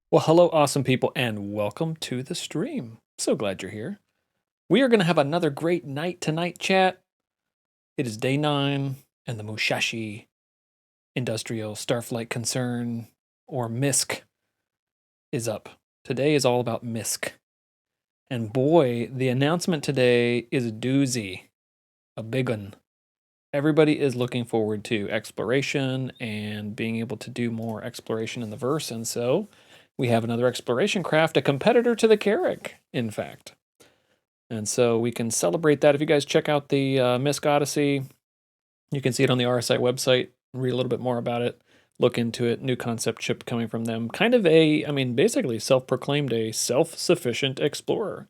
Well, hello, awesome people, and welcome to the stream. So glad you're here. We are going to have another great night tonight chat. It is day 9, and the Musashi Industrial Starflight Concern, or MISC, is up. Today is all about MISC. And boy, the announcement today is a doozy, a big one. Everybody is looking forward to exploration and being able to do more exploration in the verse, and so we have another exploration craft, a competitor to the Carrack, in fact. And so we can celebrate that. If you guys check out the MISC Odyssey, you can see it on the RSI website, read a little bit more about it, look into it, new concept ship coming from them. Kind of basically self-proclaimed a self-sufficient explorer.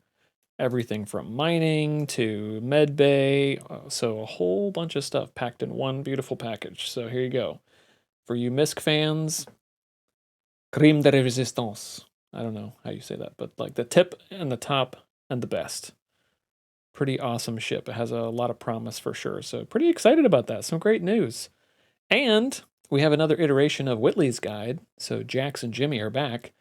Everything from mining to medbay, so a whole bunch of stuff packed in one beautiful package. So here you go. For you MISC fans, crème de résistance. I don't know how you say that, but like the tip and the top and the best. Pretty awesome ship. It has a lot of promise for sure. So pretty excited about that. Some great news. And we have another iteration of Whitley's Guide. So Jax and Jimmy are back.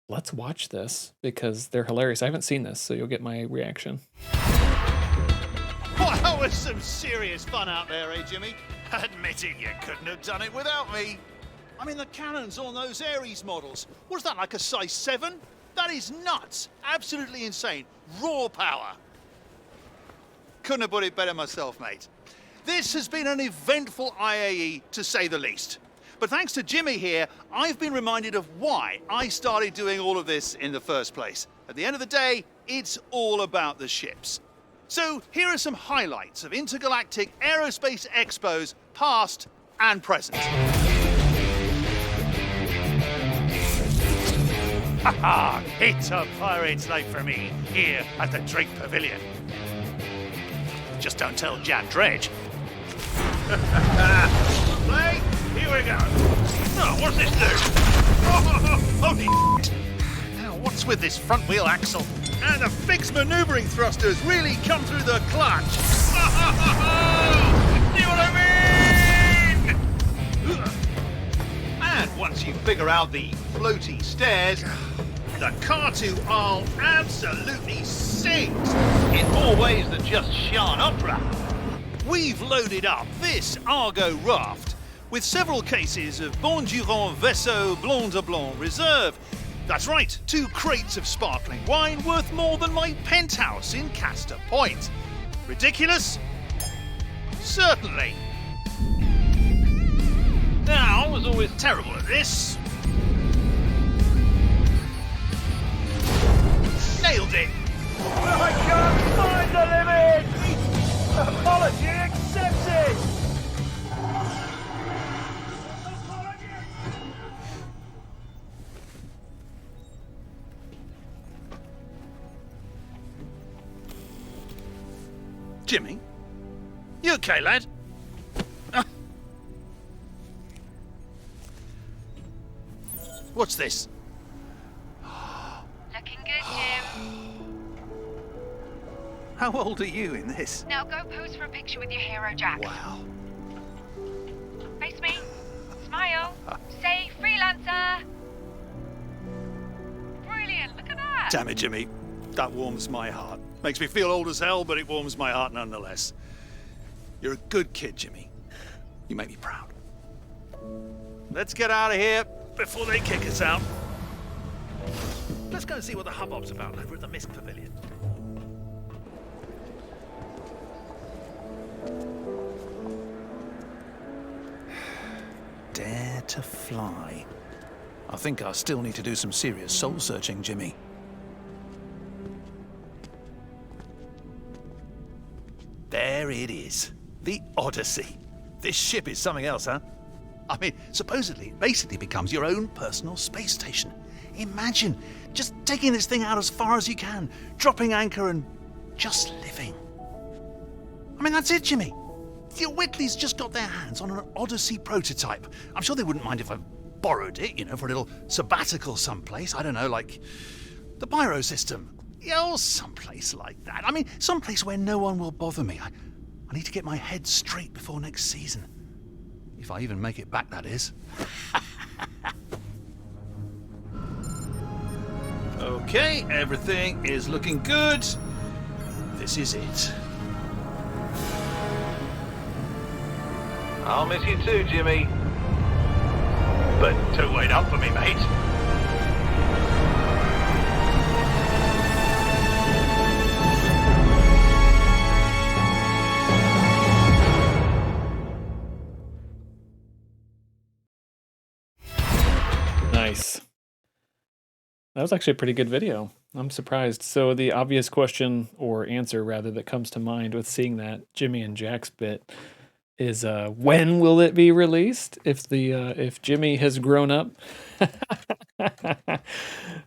Let's watch this because they're hilarious. I haven't seen this, so you'll get my reaction. Well, that was some serious fun out there, eh, Jimmy? Admit it, you couldn't have done it without me. I mean, the cannons on those Ares models, was that like a size 7? That is nuts. Absolutely insane. Raw power. Couldn't have put it better myself, mate. This has been an eventful IAE, to say the least. But thanks to Jimmy here, I've been reminded of why I started doing all of this in the first place. At the end of the day, it's all about the ships. So here are some highlights of intergalactic aerospace expos, past and present. Haha, it's a pirate's night for me here at the Drake Pavilion. Just don't tell Jan Dredge. Play, here we go. Oh, what's this do? Oh, holy shit. Now, what's with this front wheel axle? And the fixed maneuvering thrusters really come through the clutch. See what I mean? And once you figure out the floaty stairs, the Car2 Arl absolutely sings in more ways than just Shan Opera. We've loaded up this Argo raft with several cases of Bondurant Vaisseau Blanc de Blanc Reserve. That's right, 2 crates of sparkling wine worth more than my penthouse in Castor Point. Ridiculous? Certainly. Now, I was always terrible at this. Nailed it! I can't find the limit! Apology accepted! Jimmy? You okay, lad? What's this? Looking good, Jim. How old are you in this? Now go pose for a picture with your hero, Jack. Wow. Face me. Smile. Say freelancer. Brilliant. Look at that. Damn it, Jimmy. That warms my heart. Makes me feel old as hell, but it warms my heart nonetheless. You're a good kid, Jimmy. You make me proud. Let's get out of here before they kick us out. Let's go and see what the hubbub's about over at the MISC Pavilion. Dare to fly. I think I still need to do some serious soul-searching, Jimmy. There it is. The Odyssey. This ship is something else, huh? I mean, supposedly it basically becomes your own personal space station. Imagine just taking this thing out as far as you can, dropping anchor and just living. I mean, that's it, Jimmy. Your Whitleys just got their hands on an Odyssey prototype. I'm sure they wouldn't mind if I borrowed it, you know, for a little sabbatical someplace. I don't know, like the Pyro system. Yeah, or someplace like that. I mean, someplace where no one will bother me. I need to get my head straight before next season. If I even make it back, that is. Okay, everything is looking good. This is it. I'll miss you too, Jimmy. But don't wait up for me, mate. Nice. That was actually a pretty good video. I'm surprised. So the obvious question, or answer rather, that comes to mind with seeing that Jimmy and Jack's bit is when will it be released? If Jimmy has grown up,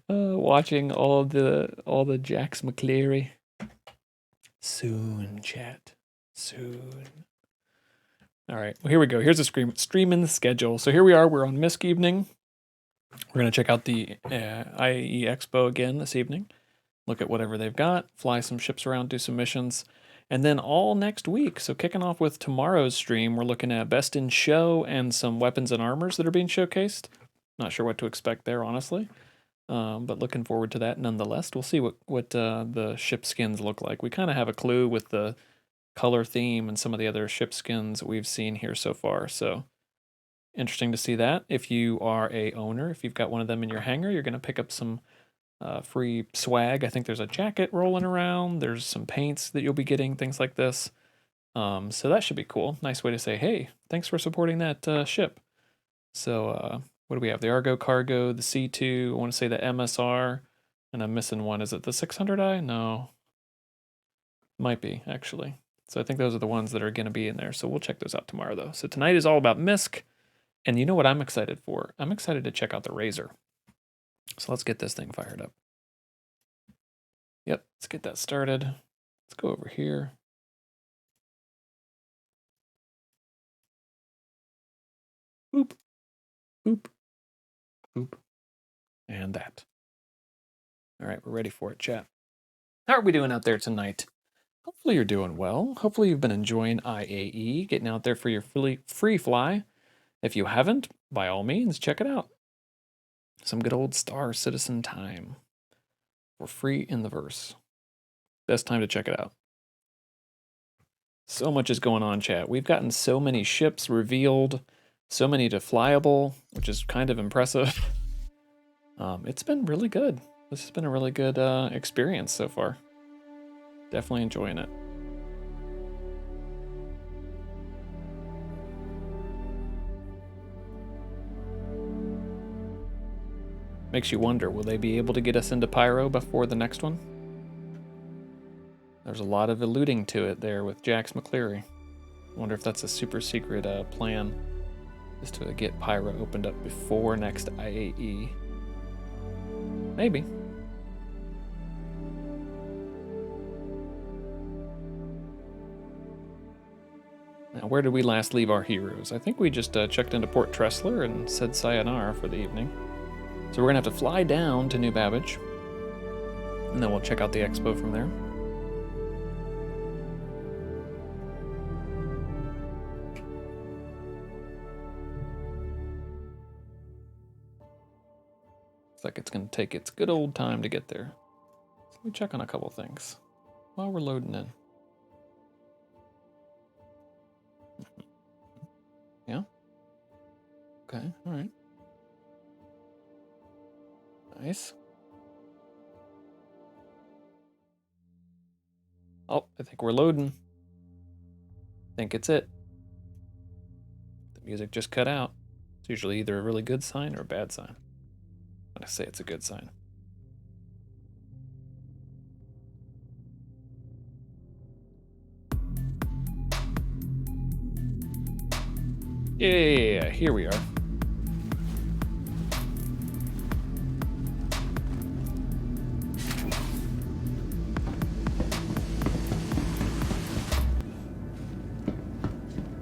watching all the Jack's McCleary. Soon, chat. Soon. All right. Well, here we go. Here's a stream in the schedule. So here we are. We're on MISC evening. We're going to check out the IAE Expo again this evening. Look at whatever they've got. Fly some ships around. Do some missions. And then all next week, so kicking off with tomorrow's stream, we're looking at Best in Show and some weapons and armors that are being showcased. Not sure what to expect there, honestly. But looking forward to that nonetheless. We'll see what the ship skins look like. We kind of have a clue with the color theme and some of the other ship skins that we've seen here so far. So interesting to see that. If you are a owner, if you've got one of them in your hangar, you're going to pick up some free swag. I think there's a jacket rolling around. There's some paints that you'll be getting, things like this. So that should be cool. Nice way to say, hey, thanks for supporting that ship. So what do we have? The Argo Cargo, the C2, I want to say the MSR, and I'm missing one. Is it the 600i? No. Might be, actually. So I think those are the ones that are going to be in there. So we'll check those out tomorrow, though. So tonight is all about MISC. And you know what I'm excited for? I'm excited to check out the Razor. So let's get this thing fired up. Yep, let's get that started. Let's go over here. Boop, boop, boop, and that. All right, we're ready for it, chat. How are we doing out there tonight? Hopefully you're doing well. Hopefully you've been enjoying IAE, getting out there for your free fly. If you haven't, by all means, check it out. Some good old Star Citizen time. For free in the verse. Best time to check it out. So much is going on, chat. We've gotten so many ships revealed, so many to flyable, which is kind of impressive. It's been really good. This has been a really good experience so far. Definitely enjoying it. Makes you wonder, will they be able to get us into Pyro before the next one? There's a lot of alluding to it there with Jax McCleary. Wonder if that's a super secret plan, is to get Pyro opened up before next IAE. Maybe. Now, where did we last leave our heroes? I think we just checked into Port Tressler and said sayonara for the evening. So we're going to have to fly down to New Babbage, and then we'll check out the expo from there. Looks like it's going to take its good old time to get there. So let me check on a couple things while we're loading in. Yeah? Okay, all right. Nice. Oh, I think we're loading. I think it's it. The music just cut out. It's usually either a really good sign or a bad sign. I'm gonna say it's a good sign. Yeah, here we are.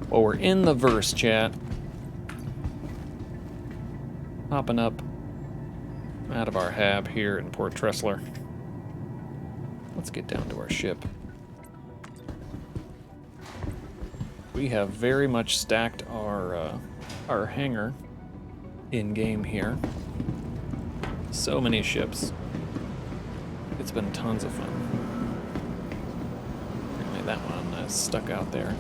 Well, we're in the verse, chat. Hopping up out of our hab here in Port Tressler. Let's get down to our ship. We have very much stacked our hangar in game here. So many ships. It's been tons of fun. Apparently that one is stuck out there.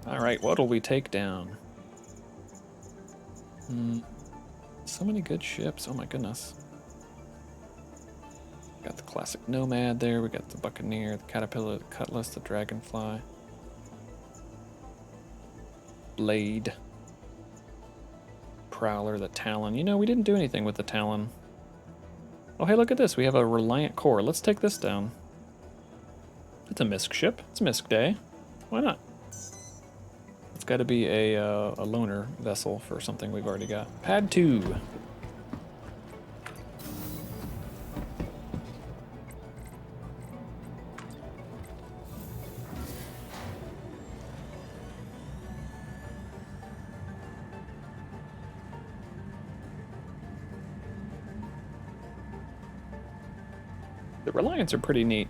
Alright, what'll we take down? So many good ships, oh my goodness. Got the classic Nomad there, we got the Buccaneer, the Caterpillar, the Cutlass, the Dragonfly. Blade. Prowler, the Talon. You know, we didn't do anything with the Talon. Oh, hey, look at this. We have a Reliant core. Let's take this down. It's a MISC ship. It's MISC Day. Why not? It's got to be a loaner vessel for something we've already got. Pad 2. The Reliants are pretty neat.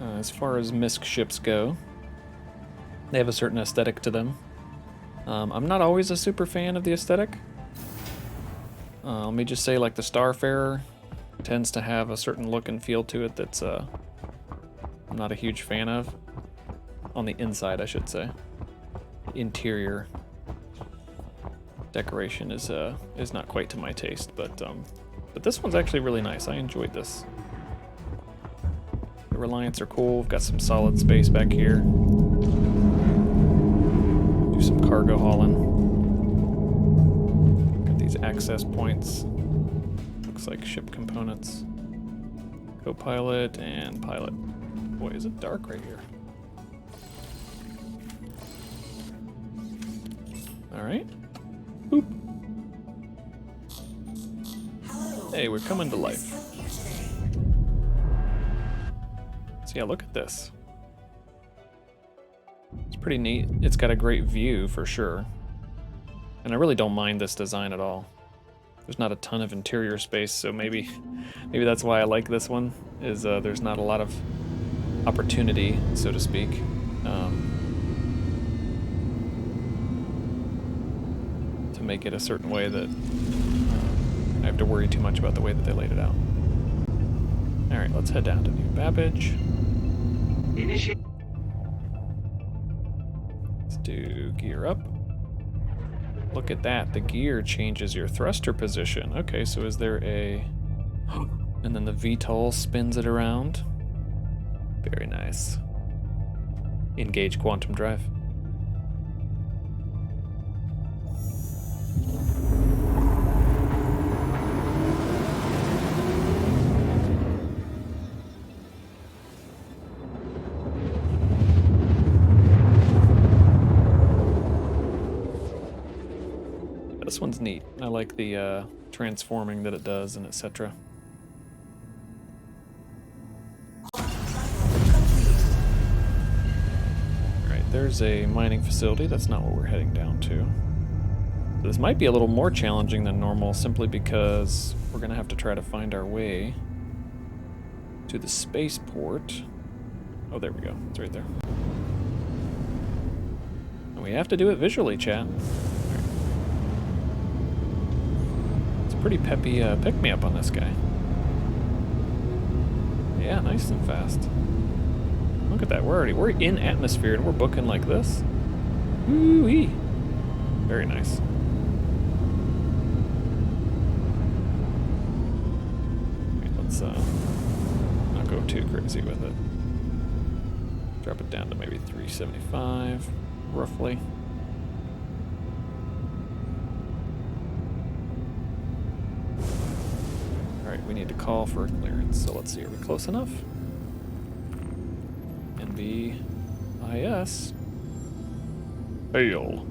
As far as MISC ships go, they have a certain aesthetic to them. I'm not always a super fan of the aesthetic. Let me just say, like, the Starfarer tends to have a certain look and feel to it that's I'm not a huge fan of. On the inside, I should say. The interior decoration is not quite to my taste, but this one's actually really nice. I enjoyed this. The Reliants are cool. We've got some solid space back here. Do some cargo hauling. Got these access points. Looks like ship components. Co-pilot and pilot. Boy, is it dark right here. Alright. Boop. Hey, we're coming to life. So yeah, look at this. It's pretty neat. It's got a great view for sure. And I really don't mind this design at all. There's not a ton of interior space, so maybe that's why I like this one, is there's not a lot of opportunity, so to speak. To make it a certain way that I have to worry too much about the way that they laid it out. Alright, let's head down to New Babbage. Let's do gear up. Look at that, the gear changes your thruster position. Okay, so is there a... and then the VTOL spins it around. Very nice. Engage quantum drive. This one's neat. I like the transforming that it does and etc. Alright, there's a mining facility. That's not what we're heading down to. This might be a little more challenging than normal simply because we're going to have to try to find our way to the spaceport. Oh, there we go. It's right there. And we have to do it visually, chat. Pretty peppy pick-me-up on this guy. Yeah, nice and fast. Look at that, we're in atmosphere and we're booking like this. Woo-wee. Very nice. Okay, let's not go too crazy with it. Drop it down to maybe 375, roughly. Alright, we need to call for clearance, so let's see, are we close enough? NVIS. Fail.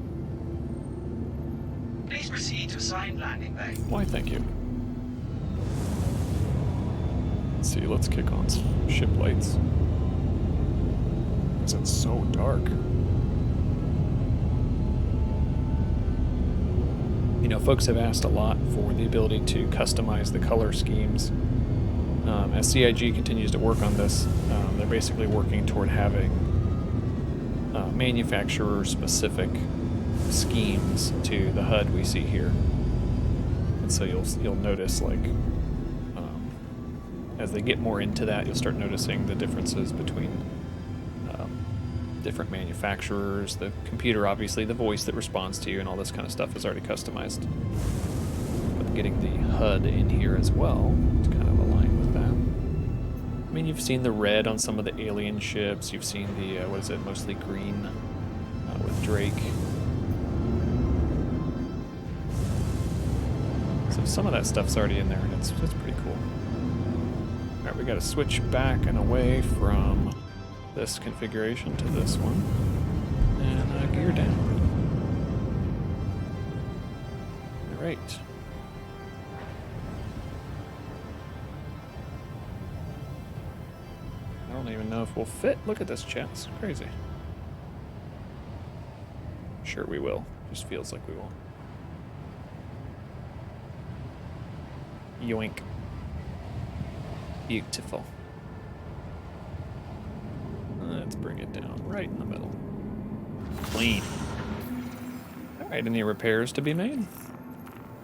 Please proceed to assigned landing bay. Why, thank you. Let's see, let's kick on some ship lights. Because it's so dark. You know, folks have asked a lot for the ability to customize the color schemes. As CIG continues to work on this, they're basically working toward having manufacturer-specific schemes to the HUD we see here. And so you'll notice, like, as they get more into that, you'll start noticing the differences between different manufacturers. The computer, obviously, the voice that responds to you and all this kind of stuff is already customized. But getting the HUD in here as well to kind of align with that. I mean, you've seen the red on some of the alien ships. You've seen the, what is it, mostly green with Drake. So some of that stuff's already in there, and it's pretty cool. All right, we got to switch back and away from this configuration to this one, and gear down. All right. I don't even know if we'll fit. Look at this, chat. It's crazy. Sure we will. Just feels like we will. Yoink. Beautiful. Let's bring it down right in the middle. Clean. Alright, any repairs to be made?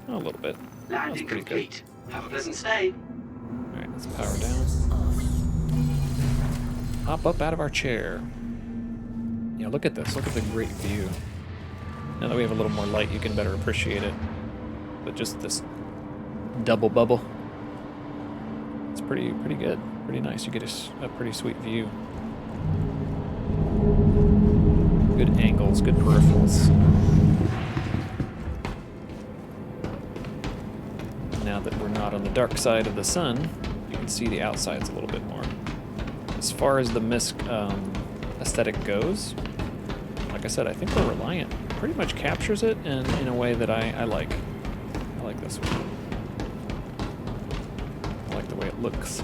Oh, a little bit. Landing complete. Have a pleasant stay. Alright, let's power down. Hop up out of our chair. You know, look at this. Look at the great view. Now that we have a little more light, you can better appreciate it. But just this double bubble. It's pretty good. Pretty nice. You get a pretty sweet view. Good angles, good peripherals. Now that we're not on the dark side of the sun, you can see the outsides a little bit more. As far as the MISC aesthetic goes, like I said, I think the Reliant pretty much captures it in a way that I like. I like this one. I like the way it looks.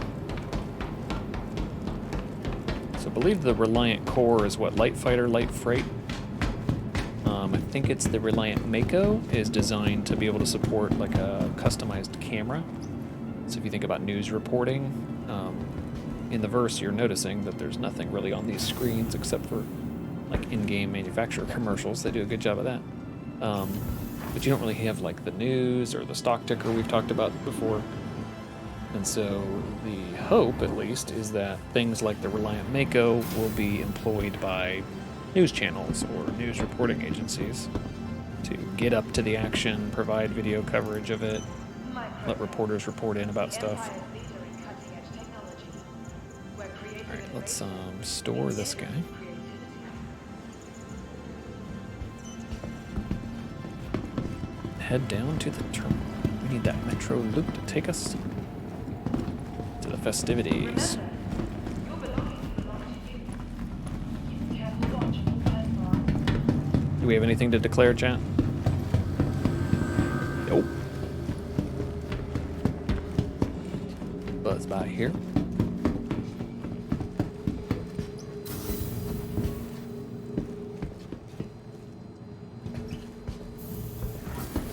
So I believe the Reliant core is what, light fighter, light freight? I think it's the Reliant Mako is designed to be able to support like a customized camera. So if you think about news reporting, in the verse you're noticing that there's nothing really on these screens except for like in-game manufacturer commercials. They do a good job of that. But you don't really have like the news or the stock ticker we've talked about before. And so the hope, at least, is that things like the Reliant Mako will be employed by news channels or news reporting agencies to get up to the action, provide video coverage of it, let reporters report in about stuff. Alright, let's store this guy. Head down to the terminal. We need that metro loop to take us to the festivities. Do we have anything to declare, chat? Nope. Buzz by here.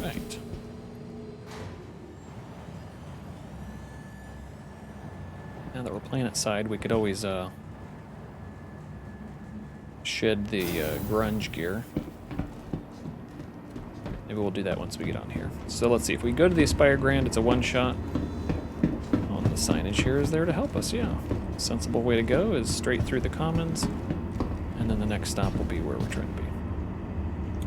Right. Now that we're planet side, we could always shed the grunge gear. Maybe we'll do that once we get on here. So let's see, if we go to the Aspire Grand, it's a one-shot. On the signage here is there to help us, yeah. Sensible way to go is straight through the commons, and then the next stop will be where we're trying to be.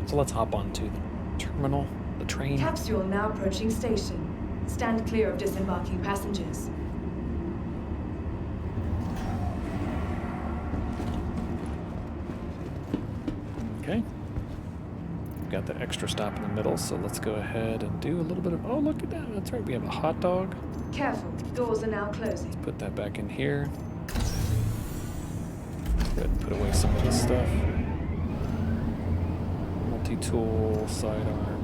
So let's hop onto the terminal, the train. Capsule now approaching station. Stand clear of disembarking passengers. Okay. Got the extra stop in the middle, so let's go ahead and do a little bit of, oh, look at that, that's right, we have a hot dog. Careful, doors are now closing. Put that back in here. Go ahead and put away some of this stuff. Multi-tool, sidearm,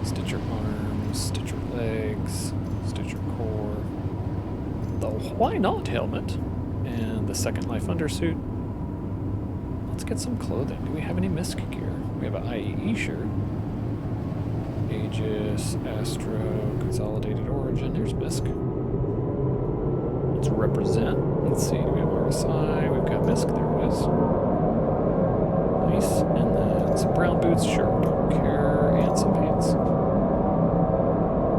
stitcher arms, stitcher legs, stitcher core, the why not helmet, and the Second Life undersuit. Let's get some clothing. Do we have any MISC gear? We have an IAE shirt. Aegis, Astro, Consolidated Origin. There's MISC. Let's represent. Let's see, do we have RSI? We've got MISC, there it is. Nice. And then some brown boots, sure, don't care. And some pants.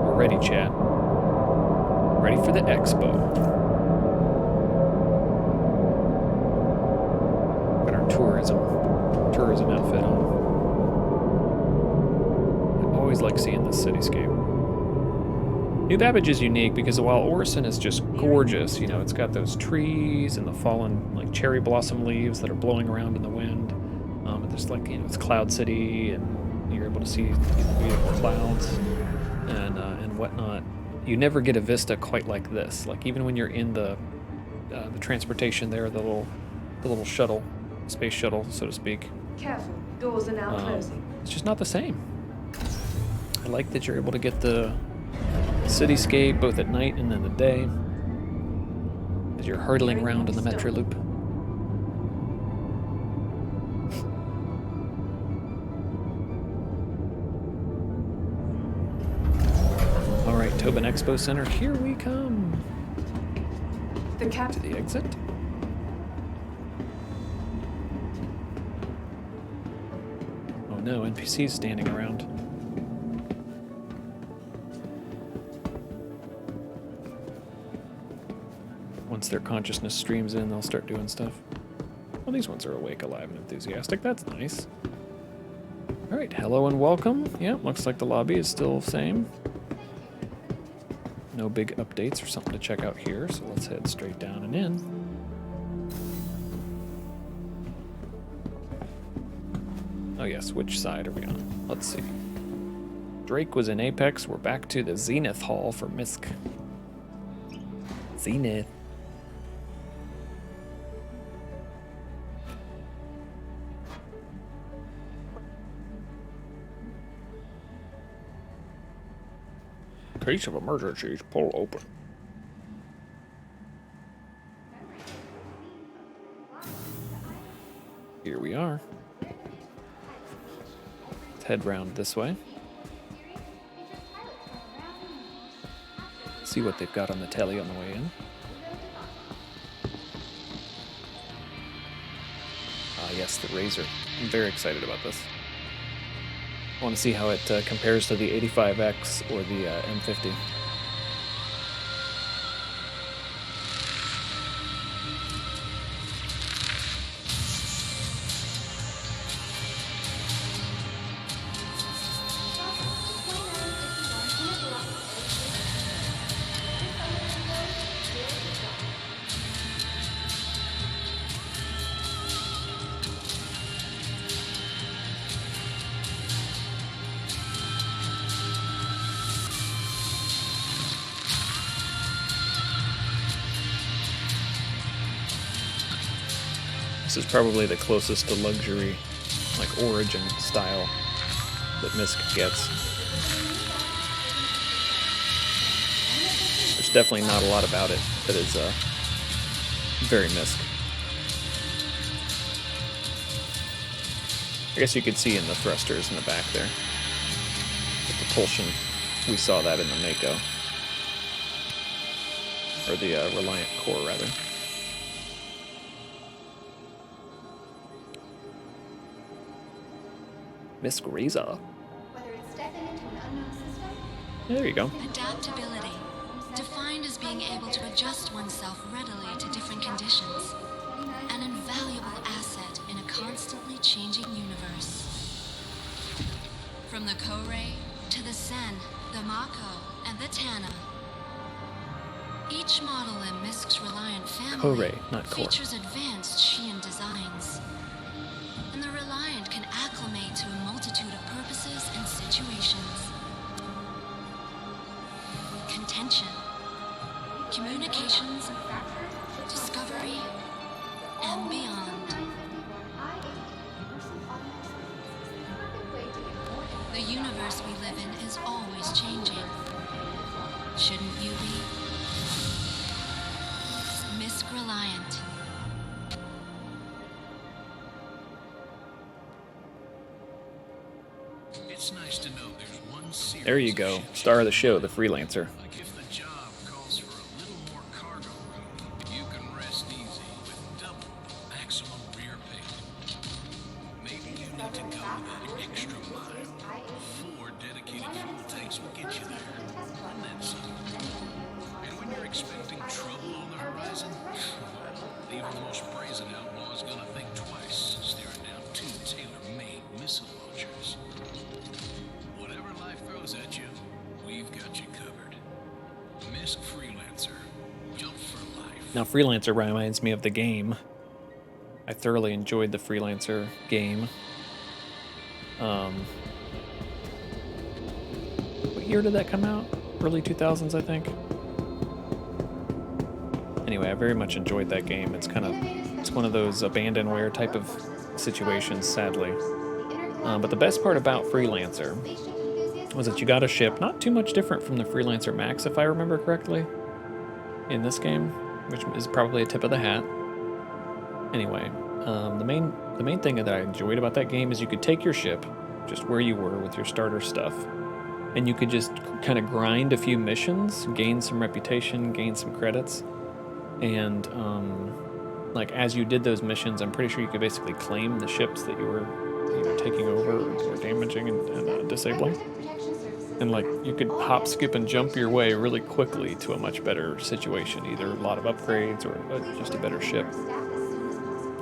We're ready, chat. Ready for the Expo. Got our tourism outfit on. I always like seeing this cityscape. New Babbage is unique because while Orison is just gorgeous, you know, it's got those trees and the fallen like cherry blossom leaves that are blowing around in the wind. And there's like, you know, it's Cloud City, and you're able to see beautiful clouds and whatnot. You never get a vista quite like this. Like even when you're in the transportation there, the little shuttle, space shuttle, so to speak. Careful, doors are now closing. It's just not the same. I like that you're able to get the cityscape both at night and in the day as you're hurtling around in the Metro Loop. All right, Tobin Expo Center, here we come. The cap. To the exit. Oh no, NPCs standing around. Once their consciousness streams in, they'll start doing stuff. Well, these ones are awake, alive, and enthusiastic. That's nice. All right, hello and welcome. Yeah, looks like the lobby is still the same. No big updates or something to check out here, so let's head straight down and in. Oh yes, which side are we on? Let's see. Drake was in Apex. We're back to the Zenith Hall for MISC. Zenith. In case of emergencies, pull open. Here we are. Let's head round this way. See what they've got on the telly on the way in. Ah, yes, the Razor. I'm very excited about this. I want to see how it compares to the 85X or the M50. This is probably the closest to luxury, like Origin style, that MISC gets. There's definitely not a lot about it that is very MISC. I guess you could see in the thrusters in the back there. The propulsion, we saw that in the Mako. Or the Reliant core, rather. MISC Razor. There you go. Adaptability, defined as being able to adjust oneself readily to different conditions. An invaluable asset in a constantly changing universe. From the Kourei to the Sen, the Mako, and the Tana. Each model in MISC's Reliant family Kourei, not core. features advanced Shian designs. And the Reliant can acclimate to a multitude of purposes and situations. Contention, communications, discovery, and beyond. The universe we live in is always changing. Shouldn't you be? MISC Reliant. It's nice to know there's one There you go. Star of the show, the freelancer. Like if the job calls for a little more cargo room, you can rest easy with double the maximum rear pay. Maybe you need to go that extra mile. 4 dedicated fuel tanks will get you there. And then some. And when you're expecting trouble on the horizon, well, even the most brazen outlaw is gonna think twice, staring down 2 tailor-made missile launchers. Whatever life throws at you, we've got you covered. MISC Freelancer. Jump for life. Now, Freelancer reminds me of the game. I thoroughly enjoyed the Freelancer game. What year did that come out? Early 2000s, I think. Anyway, I very much enjoyed that game. It's one of those abandonware type of situations, sadly. But the best part about Freelancer was that you got a ship, not too much different from the Freelancer Max, if I remember correctly, in this game, which is probably a tip of the hat. Anyway, the main thing that I enjoyed about that game is you could take your ship, just where you were with your starter stuff, and you could just kind of grind a few missions, gain some reputation, gain some credits, and like as you did those missions, I'm pretty sure you could basically claim the ships that you were taking over or damaging and disabling. And like you could hop, skip, and jump your way really quickly to a much better situation, either a lot of upgrades or just a better ship.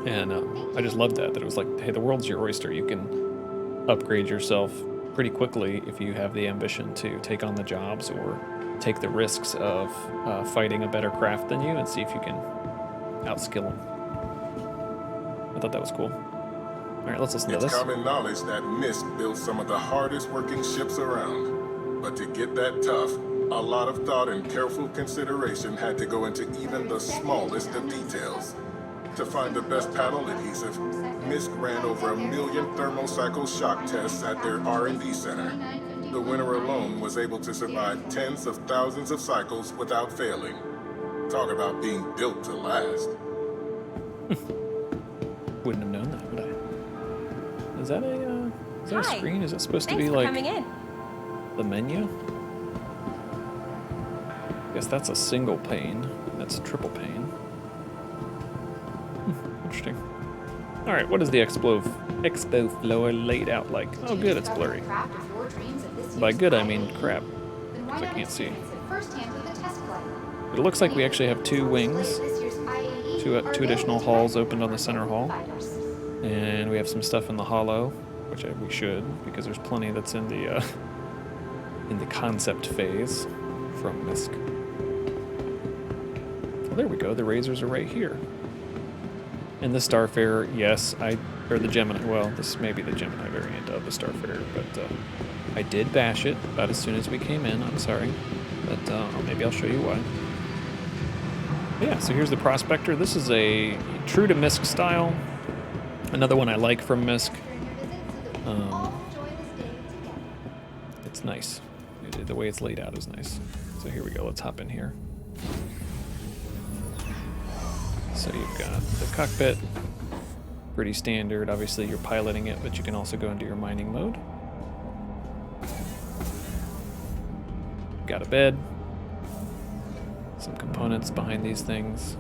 And I just loved that it was like, hey, the world's your oyster. You can upgrade yourself pretty quickly if you have the ambition to take on the jobs or take the risks of fighting a better craft than you and see if you can outskill them. I thought that was cool. All right, let's listen to this. It's common knowledge that MISC builds some of the hardest working ships around. But to get that tough, a lot of thought and careful consideration had to go into even the smallest of details. To find the best paddle adhesive, MISC ran over 1 million thermocycle shock tests at their R&D center. The winner alone was able to survive tens of thousands of cycles without failing. Talk about being built to last. Wouldn't have known that, would I? Is that a screen? Is it supposed to be like coming in. The menu? I guess that's a single pane. That's a triple pane. Interesting. All right, what is the Expo floor laid out like? Oh, good, it's blurry. By good, I mean crap, because I can't see. It looks like we actually have 2 wings, two additional halls opened on the center hall, and we have some stuff in the hollow, which we should, because there's plenty that's in the concept phase from MISC. Well, there we go. The razors are right here. And the Starfarer, yes, or the Gemini. Well, this may be the Gemini variant of the Starfarer, but I did bash it about as soon as we came in. I'm sorry, but maybe I'll show you why. But yeah, so here's the Prospector. This is a true to MISC style. Another one I like from MISC. It's nice. The way it's laid out is nice. So here we go. Let's hop in here. So you've got the cockpit, pretty standard. Obviously you're piloting it, but you can also go into your mining mode. Got a bed, some components behind these things.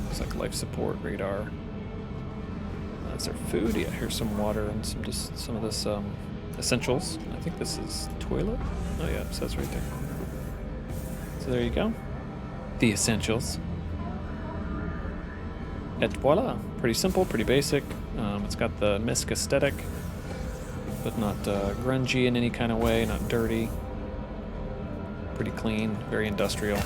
Looks like life support, radar. Is there food? Yeah, here's some water and some of this essentials. I think this is toilet. Oh yeah, it says right there. So there you go. The essentials. Et voila. Pretty simple, pretty basic. It's got the MISC aesthetic, but not grungy in any kind of way, not dirty. Pretty clean, very industrial.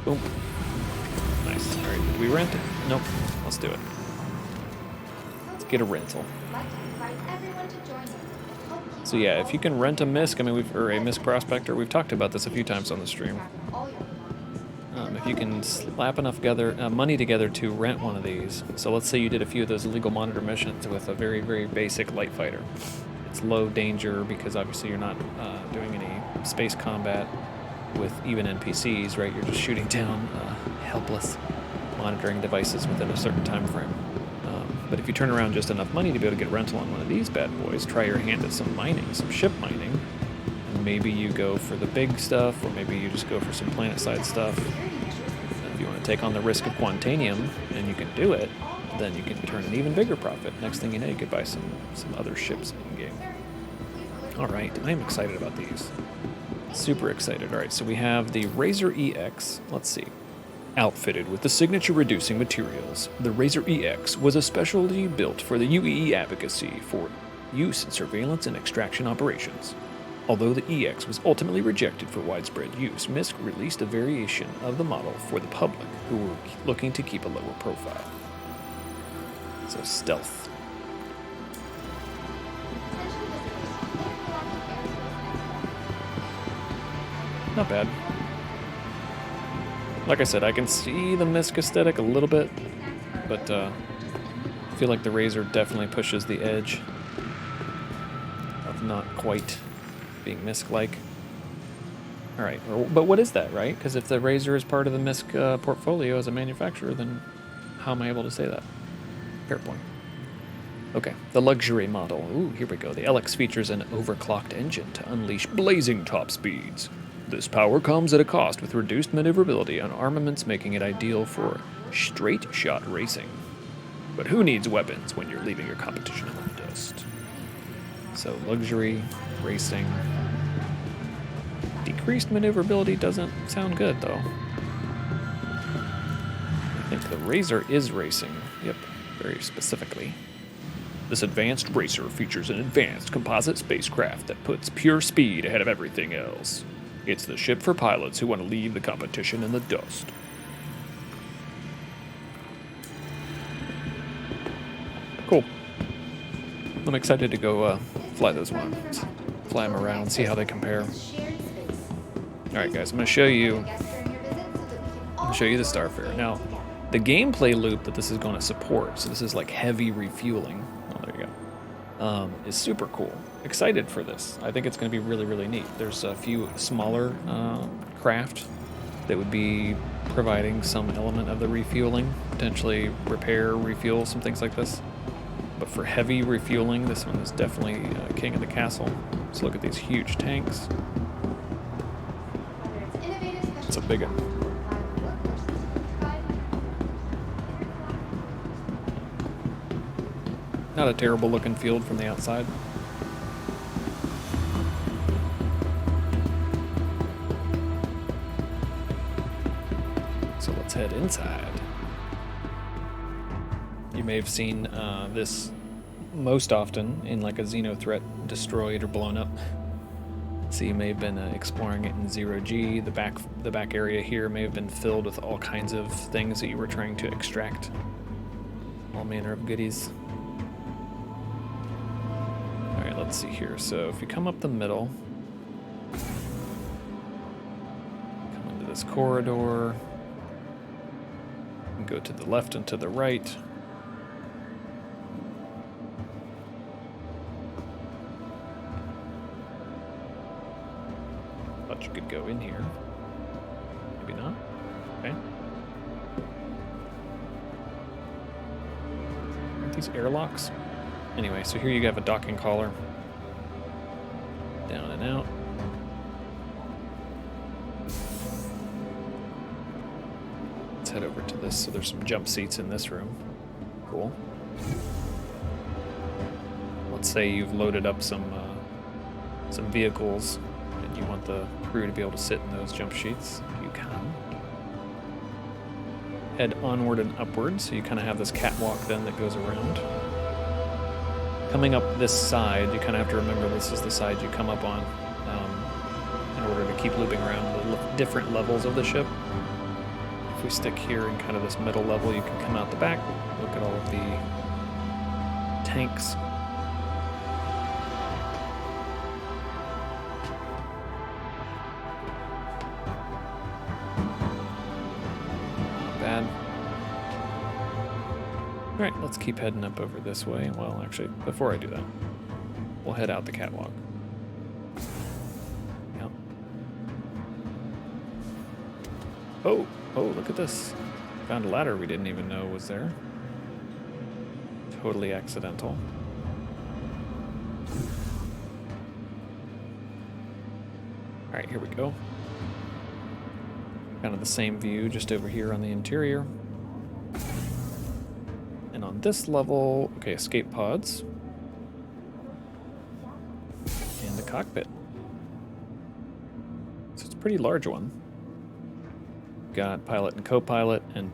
Boom. Nice. All right, did we rent it? Nope. Let's do it. Let's get a rental. So yeah, if you can rent a MISC, I mean, or a MISC Prospector, we've talked about this a few times on the stream. If you can slap enough money together to rent one of these, so let's say you did a few of those illegal monitor missions with a very, very basic light fighter. It's low danger because obviously you're not doing any space combat with even NPCs, right? You're just shooting down helpless monitoring devices within a certain time frame. But if you turn around just enough money to be able to get rental on one of these bad boys, try your hand at some mining, some ship mining, and maybe you go for the big stuff, or maybe you just go for some planet-side stuff. And if you want to take on the risk of Quantanium, and you can do it, then you can turn an even bigger profit. Next thing you know, you could buy some other ships in-game. All right, I'm excited about these. Super excited. All right, so we have the Razor EX. Let's see. Outfitted with the signature reducing materials, the Razor EX was especially built for the UEE advocacy for use in surveillance and extraction operations. Although the EX was ultimately rejected for widespread use, MISC released a variation of the model for the public who were looking to keep a lower profile. So stealth. Not bad. Like I said, I can see the MISC aesthetic a little bit, but I feel like the Razor definitely pushes the edge of not quite being MISC-like. Alright, but what is that, right? Because if the Razor is part of the MISC portfolio as a manufacturer, then how am I able to say that? Fair point. Okay, the luxury model. Ooh, here we go. The LX features an overclocked engine to unleash blazing top speeds. This power comes at a cost with reduced maneuverability on armaments, making it ideal for straight-shot racing. But who needs weapons when you're leaving your competition in the dust? So luxury, racing. Decreased maneuverability doesn't sound good, though. I think the Razor is racing. Yep, very specifically. This advanced racer features an advanced composite spacecraft that puts pure speed ahead of everything else. It's the ship for pilots who want to leave the competition in the dust. Cool. I'm excited to go fly those ones. Fly them around, see how they compare. Alright guys, I'm going to show you the Starfarer. Now, the gameplay loop that this is going to support, so this is like heavy refueling, oh there you go, is super cool. Excited for this. I think it's going to be really, really neat. There's a few smaller craft that would be providing some element of the refueling, potentially repair, refuel, some things like this. But for heavy refueling, this one is definitely king of the castle. Let's look at these huge tanks. It's a big one. Not a terrible looking field from the outside. So let's head inside. You may have seen this most often in like a Xeno threat destroyed or blown up. So you may have been exploring it in 0G. The back area here may have been filled with all kinds of things that you were trying to extract. All manner of goodies. Alright, let's see here. So if you come up the middle, come into this corridor, and go to the left and to the right. Thought you could go in here. Maybe not. Okay. Aren't these airlocks? Anyway, so here you have a docking collar. Down and out. Let's head over to this. So there's some jump seats in this room. Cool. Let's say you've loaded up some vehicles and you want the crew to be able to sit in those jump seats. You can. Head onward and upward, so you kind of have this catwalk then that goes around. Coming up this side, you kind of have to remember this is the side you come up on in order to keep looping around the different levels of the ship. If we stick here in kind of this middle level, you can come out the back, look at all of the tanks. Not bad. Alright, let's keep heading up over this way. Well, actually, before I do that, we'll head out the catwalk. Yep. Oh, look at this. Found a ladder we didn't even know was there. Totally accidental. Alright, here we go. Kind of the same view just over here on the interior. And on this level, okay, escape pods. And the cockpit. So it's a pretty large one. Got pilot and co-pilot and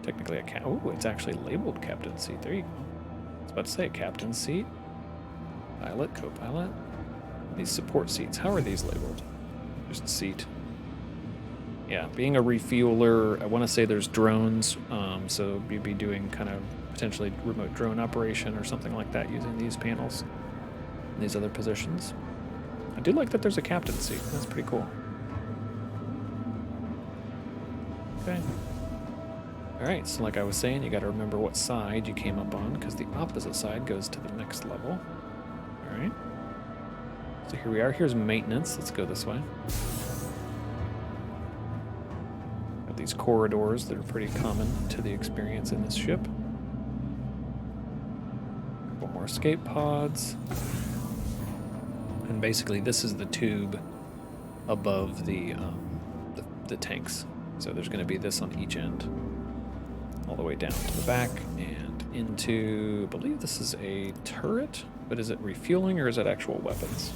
technically a oh, it's actually labeled captain seat. There you go. I was about to say captain seat, pilot, co-pilot. These support seats, how are these labeled? Just seat. Yeah, being a refueler, I want to say there's drones, so you'd be doing kind of potentially remote drone operation or something like that using these panels in these other positions. I do like that there's a captain seat. That's pretty cool. Okay. Alright, so like I was saying, you got to remember what side you came up on, because the opposite side goes to the next level. Alright. So here we are. Here's maintenance. Let's go this way. Got these corridors that are pretty common to the experience in this ship. A couple more escape pods. And basically this is the tube above the tanks. So there's going to be this on each end. All the way down to the back and into, I believe this is a turret, but is it refueling or is it actual weapons?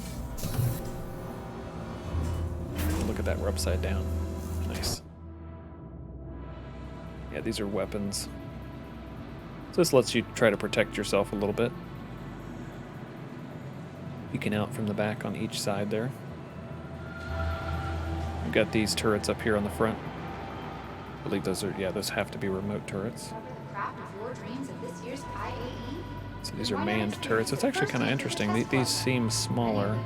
Look at that, we're upside down. Nice. Yeah, these are weapons. So this lets you try to protect yourself a little bit. Peeking out from the back on each side there. We've got these turrets up here on the front. I believe those are, yeah, those have to be remote turrets. So these are manned turrets. It's actually kind of interesting. These seem smaller,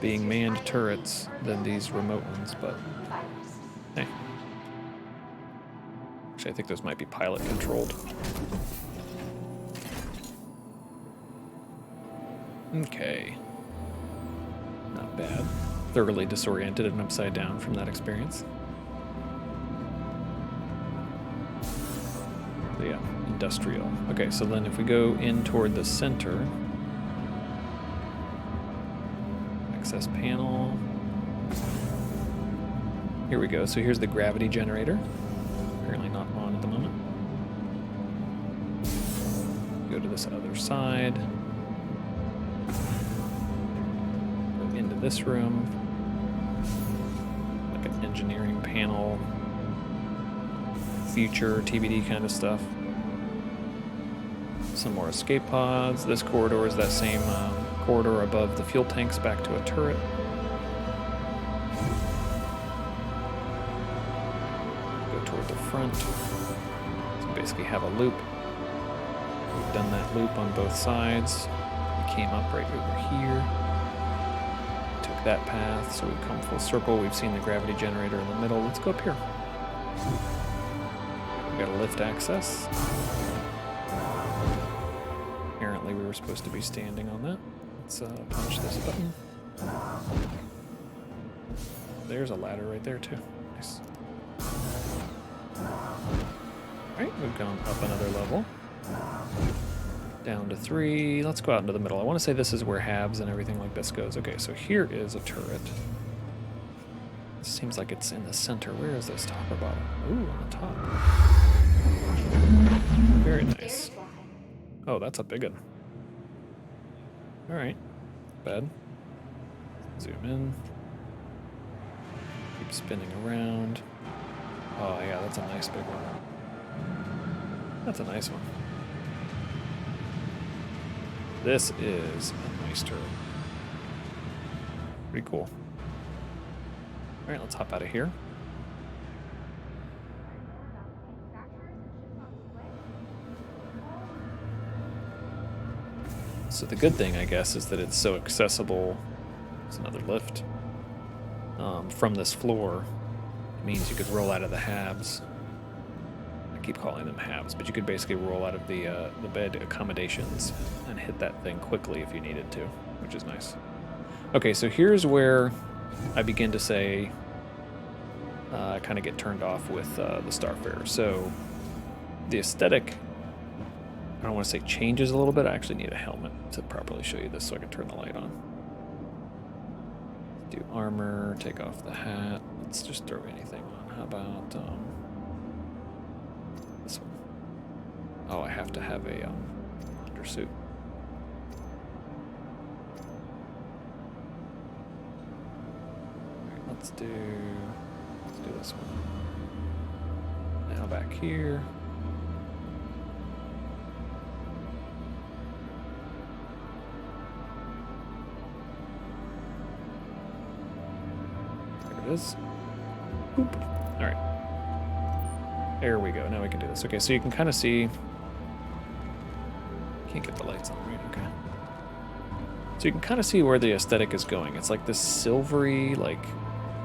being manned turrets, than these remote ones, but hey. Actually, I think those might be pilot controlled. Okay. Not bad. Thoroughly disoriented and upside down from that experience. So yeah, industrial. Okay, so then if we go in toward the center, access panel. Here we go. So here's the gravity generator. Apparently not on at the moment. Go to this other side. Go into this room. Like an engineering panel. Future TBD kind of stuff. Some more escape pods. This corridor is that same corridor above the fuel tanks back to a turret. Go toward the front. So basically have a loop. We've done that loop on both sides. We came up right over here. Took that path, so we've come full circle. We've seen the gravity generator in the middle. Let's go up here. We got a lift access. Apparently we were supposed to be standing on that. Let's punch this button. There's a ladder right there too. Nice. Alright, we've gone up another level. Down to 3. Let's go out into the middle. I want to say this is where halves and everything like this goes. Okay, so here is a turret. It seems like it's in the center. Where is this, top or bottom? Ooh, on the top. Very nice. Oh, that's a big one. Alright. Bad. Zoom in. Keep spinning around. Oh yeah, that's a nice big one. That's a nice one. This is a nice turret. Pretty cool. Alright, let's hop out of here. So the good thing, I guess, is that it's so accessible. It's another lift. From this floor. It means you could roll out of the halves. I keep calling them halves, but you could basically roll out of the bed accommodations and hit that thing quickly if you needed to, which is nice. Okay, so here's where I begin to say, kind of get turned off with the Starfarer. So the aesthetic, I don't want to say changes a little bit. I actually need a helmet to properly show you this so I can turn the light on. Do armor, take off the hat. Let's just throw anything on. How about this one? Oh, I have to have a undersuit. Alright, let's do this one. Now back here. Is. Boop. All right. There we go. Now we can do this. Okay, so you can kind of see. Can't get the lights on, right? Okay. So you can kind of see where the aesthetic is going. It's like this silvery, like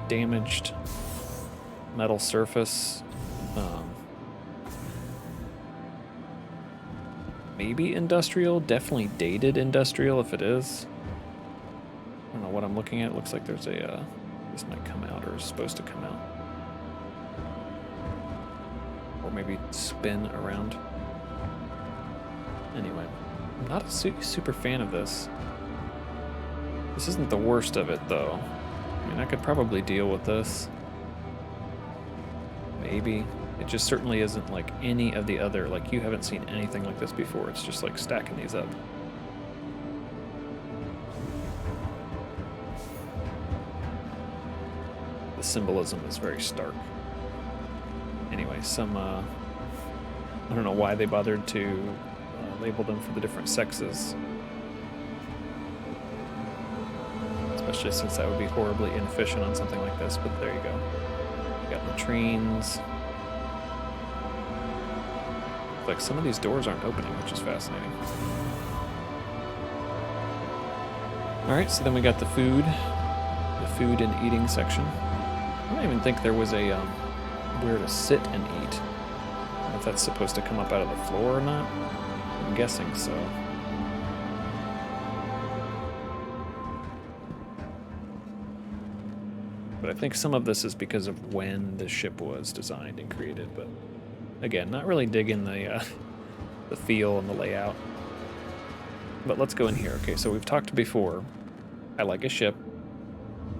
damaged metal surface. Maybe industrial. Definitely dated industrial if it is. I don't know what I'm looking at. It looks like there's a. This might come out or is supposed to come out. Or maybe spin around. Anyway, I'm not a super fan of this. This isn't the worst of it, though. I mean, I could probably deal with this. Maybe. It just certainly isn't like any of the other, like you haven't seen anything like this before. It's just like stacking these up. Symbolism is very stark. Anyway, some I don't know why they bothered to label them for the different sexes, especially since that would be horribly inefficient on something like this, but there you go. We got latrines. Like some of these doors aren't opening, which is fascinating. Alright, so then we got the food and eating section. I don't even think there was a where to sit and eat. I don't know if that's supposed to come up out of the floor or not. I'm guessing so. But I think some of this is because of when the ship was designed and created. But again, not really digging the feel and the layout. But let's go in here. Okay, so we've talked before. I like a ship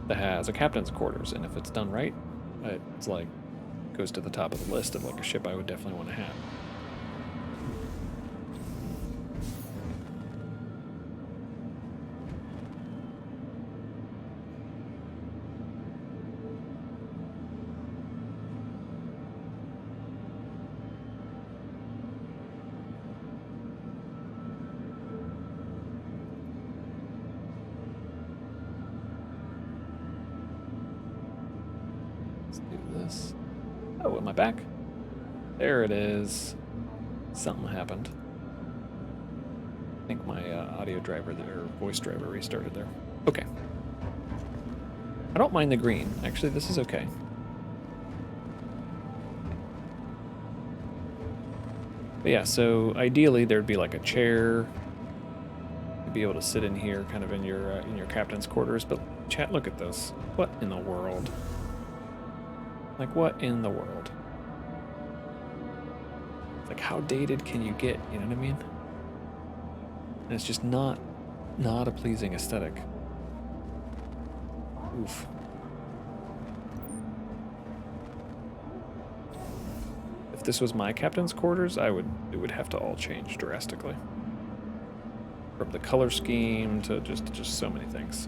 that has a captain's quarters, and if it's done right, it's like goes to the top of the list of like a ship I would definitely want to have. Oh, am I back? There it is. Something happened. I think my audio driver there, or voice driver restarted there. Okay. I don't mind the green. Actually, this is okay. But yeah, so ideally there'd be like a chair. You'd be able to sit in here, kind of in your captain's quarters. But chat, look at this. What in the world? Like, what in the world? Like, how dated can you get? You know what I mean? And it's just not a pleasing aesthetic. Oof. If this was my captain's quarters, it would have to all change drastically. From the color scheme to just so many things.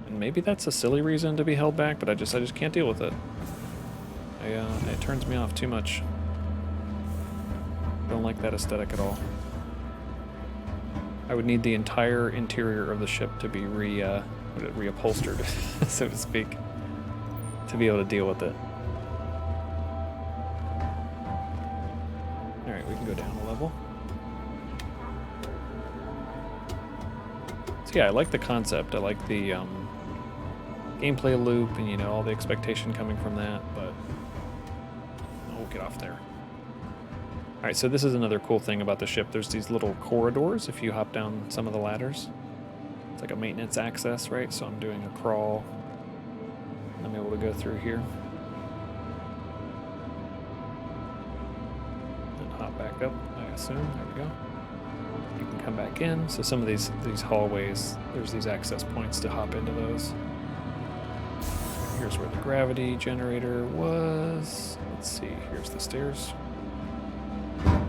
Maybe that's a silly reason to be held back, but I just can't deal with it. It turns me off too much. Don't like that aesthetic at all. I would need the entire interior of the ship to be reupholstered, so to speak, to be able to deal with it. All right, we can go down a level. So yeah, I like the concept. I like the gameplay loop and, you know, all the expectation coming from that, but oh, get off there. All right, so this is another cool thing about the ship. There's these little corridors if you hop down some of the ladders. It's like a maintenance access, right? So I'm doing a crawl I'm able to go through here. And hop back up, I assume. There we go. You can come back in. So some of these hallways, there's these access points to hop into those. Here's where the gravity generator was. Let's see, here's the stairs. Down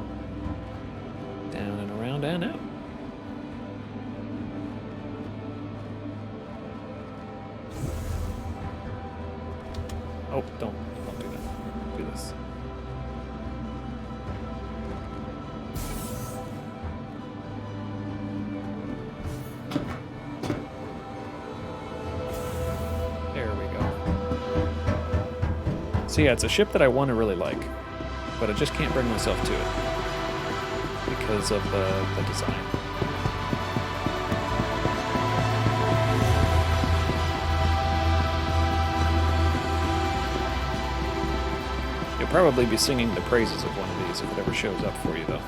and around and out. Oh, don't do that. Do this. There we go. So yeah, it's a ship that I want to really like, but I just can't bring myself to it because of the design. You'll probably be singing the praises of one of these if it ever shows up for you, though.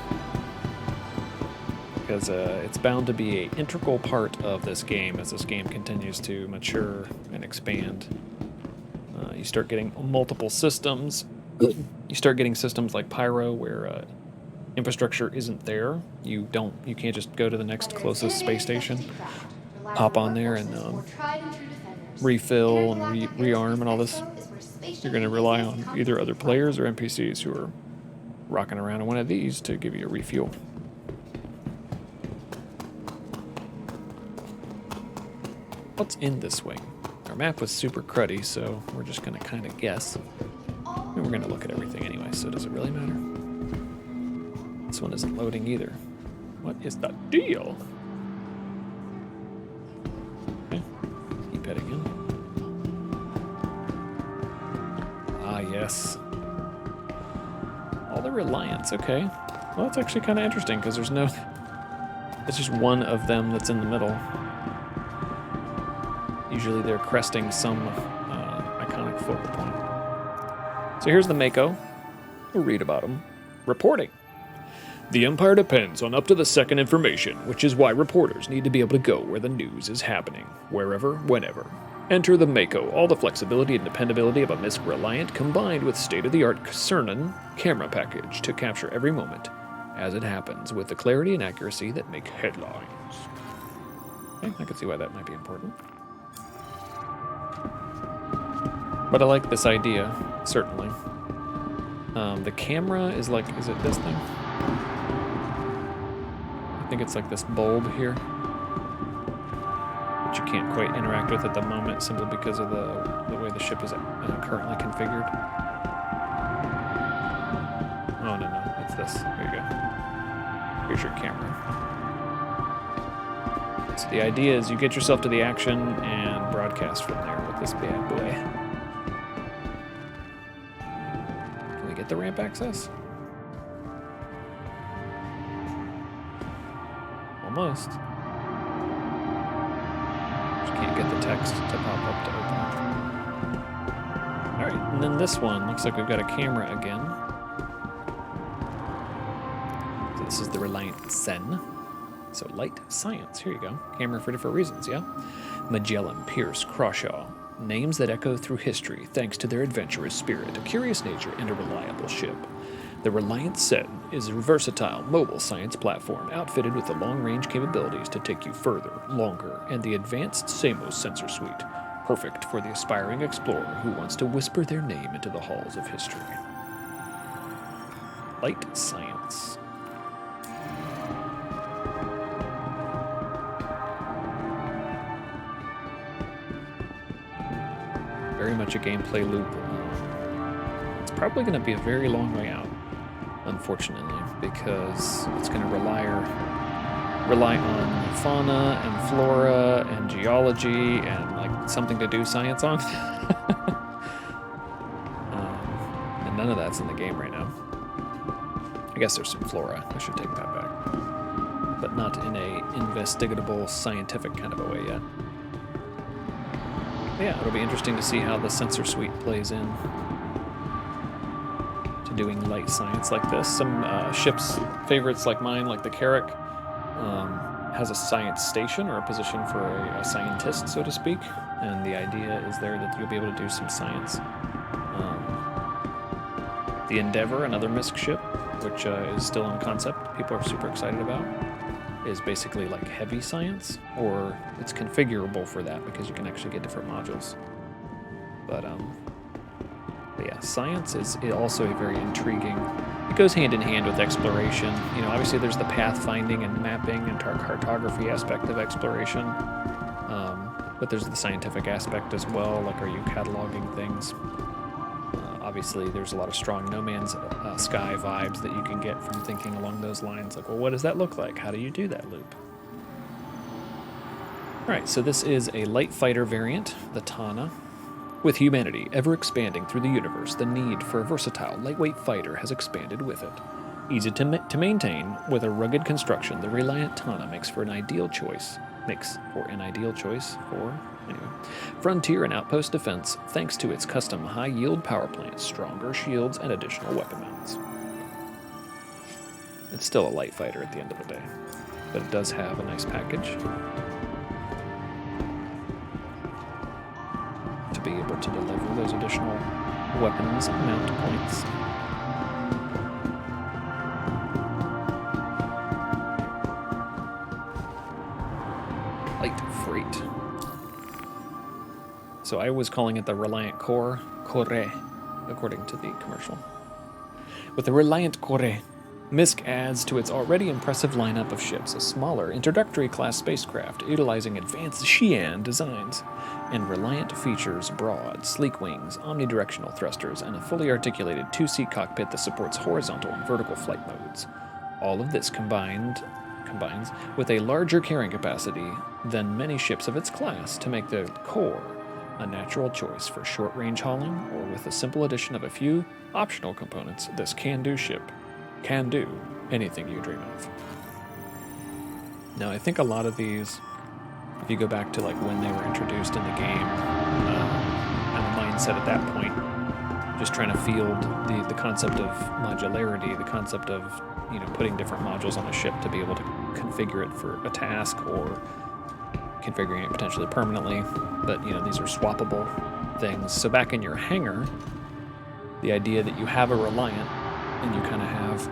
Because it's bound to be an integral part of this game as this game continues to mature and expand. You start getting multiple systems. You start getting systems like Pyro, where infrastructure isn't there. You can't just go to the next closest space station, hop on there and refill and rearm and all this. You're going to rely on either other players or NPCs who are rocking around in one of these to give you a refuel. What's in this wing? Our map was super cruddy, so we're just going to kind of guess. And we're going to look at everything anyway, so does it really matter? This one isn't loading either. What is the deal? Okay, keep heading in. Ah, yes. All the Reliance, okay. Well, that's actually kind of interesting, because there's no... It's just one of them that's in the middle. Usually they're cresting some iconic focal point. So here's the Mako. We'll read about them. Reporting. The Empire depends on up-to-the-second information, which is why reporters need to be able to go where the news is happening, wherever, whenever. Enter the Mako, all the flexibility and dependability of a MISC Reliant combined with state-of-the-art Cernan camera package to capture every moment as it happens with the clarity and accuracy that make headlines. Okay, I can see why that might be important. But I like this idea, certainly. The camera is like, is it this thing? I think it's like this bulb here, which you can't quite interact with at the moment simply because of the way the ship is currently configured. Oh, no, it's this. Here you go. Here's your camera. So the idea is you get yourself to the action and broadcast from there with this bad boy. Can we get the ramp access? Almost. Just can't get the text to pop up to open. Alright, and then this one, looks like we've got a camera again. So this is the Reliant Sen. So light science, here you go. Camera for different reasons, yeah? Magellan, Pierce, Crawshaw. Names that echo through history thanks to their adventurous spirit, a curious nature, and a reliable ship. The Reliant Sen is a versatile, mobile science platform outfitted with the long-range capabilities to take you further, longer, and the advanced Samos sensor suite, perfect for the aspiring explorer who wants to whisper their name into the halls of history. Light science. Very much a gameplay loop. It's probably going to be a very long way out, unfortunately, because it's going to rely on fauna and flora and geology and like something to do science on. And none of that's in the game right now. I guess there's some flora. I should take that back, but not in a investigatable scientific kind of a way yet. Yeah, it'll be interesting to see how the sensor suite plays in to doing light science like this. Some ships favorites like mine, like the Carrack, has a science station, or a position for a scientist, so to speak. And the idea is there that you'll be able to do some science. The Endeavor, another MISC ship, which is still in concept, people are super excited about, is basically like heavy science, or it's configurable for that because you can actually get different modules. But yeah, science is also a very intriguing. It goes hand in hand with exploration. You know, obviously there's the pathfinding and mapping and cartography aspect of exploration, but there's the scientific aspect as well. Like, are you cataloging things? Obviously, there's a lot of strong No Man's Sky vibes that you can get from thinking along those lines. Like, well, what does that look like? How do you do that loop? All right, so this is a light fighter variant, the Tana. With humanity ever expanding through the universe, the need for a versatile, lightweight fighter has expanded with it. Easy to maintain, with a rugged construction, the Reliant Tana makes for an ideal choice for frontier and outpost defense, thanks to its custom high-yield power plants, stronger shields, and additional weapon mounts. It's still a light fighter at the end of the day, but it does have a nice package to be able to deliver those additional weapons and mount points. Light freight. So I was calling it the Reliant Core, according to the commercial. With the Reliant Core, MISC adds to its already impressive lineup of ships a smaller, introductory class spacecraft utilizing advanced Xi'an designs, and Reliant features broad, sleek wings, omnidirectional thrusters, and a fully articulated two-seat cockpit that supports horizontal and vertical flight modes. All of this combines with a larger carrying capacity than many ships of its class to make the Core a natural choice for short-range hauling, or with the simple addition of a few optional components, this can-do ship can do anything you dream of. Now, I think a lot of these, if you go back to like when they were introduced in the game, and the mindset at that point, just trying to field the concept of modularity, the concept of, you know, putting different modules on a ship to be able to configure it for a task, or configuring it potentially permanently. But, you know, these are swappable things. So back in your hangar, the idea that you have a Reliant and you kind of have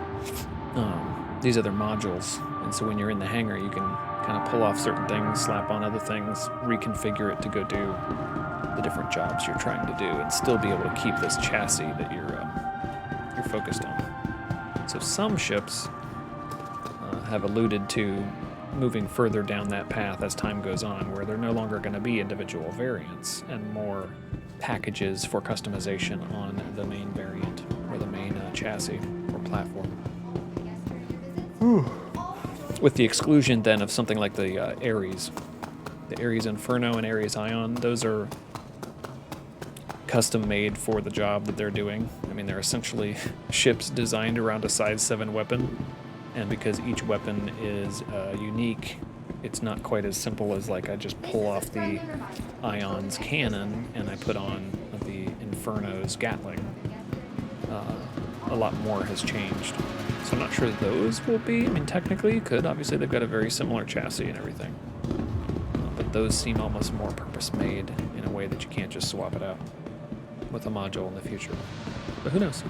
these other modules, and so when you're in the hangar, you can kind of pull off certain things, slap on other things, reconfigure it to go do the different jobs you're trying to do, and still be able to keep this chassis that you're focused on. So some ships have alluded to moving further down that path as time goes on, where they're no longer going to be individual variants and more packages for customization on the main variant, or the main chassis or platform. With the exclusion then of something like the Ares. The Ares Inferno and Ares Ion, those are custom made for the job that they're doing. I mean, they're essentially ships designed around a size 7 weapon, and because each weapon is unique, it's not quite as simple as like I just pull off the Ion's cannon and I put on the Inferno's Gatling. A lot more has changed. So I'm not sure those will be, I mean, technically you could. Obviously they've got a very similar chassis and everything. But those seem almost more purpose-made in a way that you can't just swap it out with a module in the future. But who knows?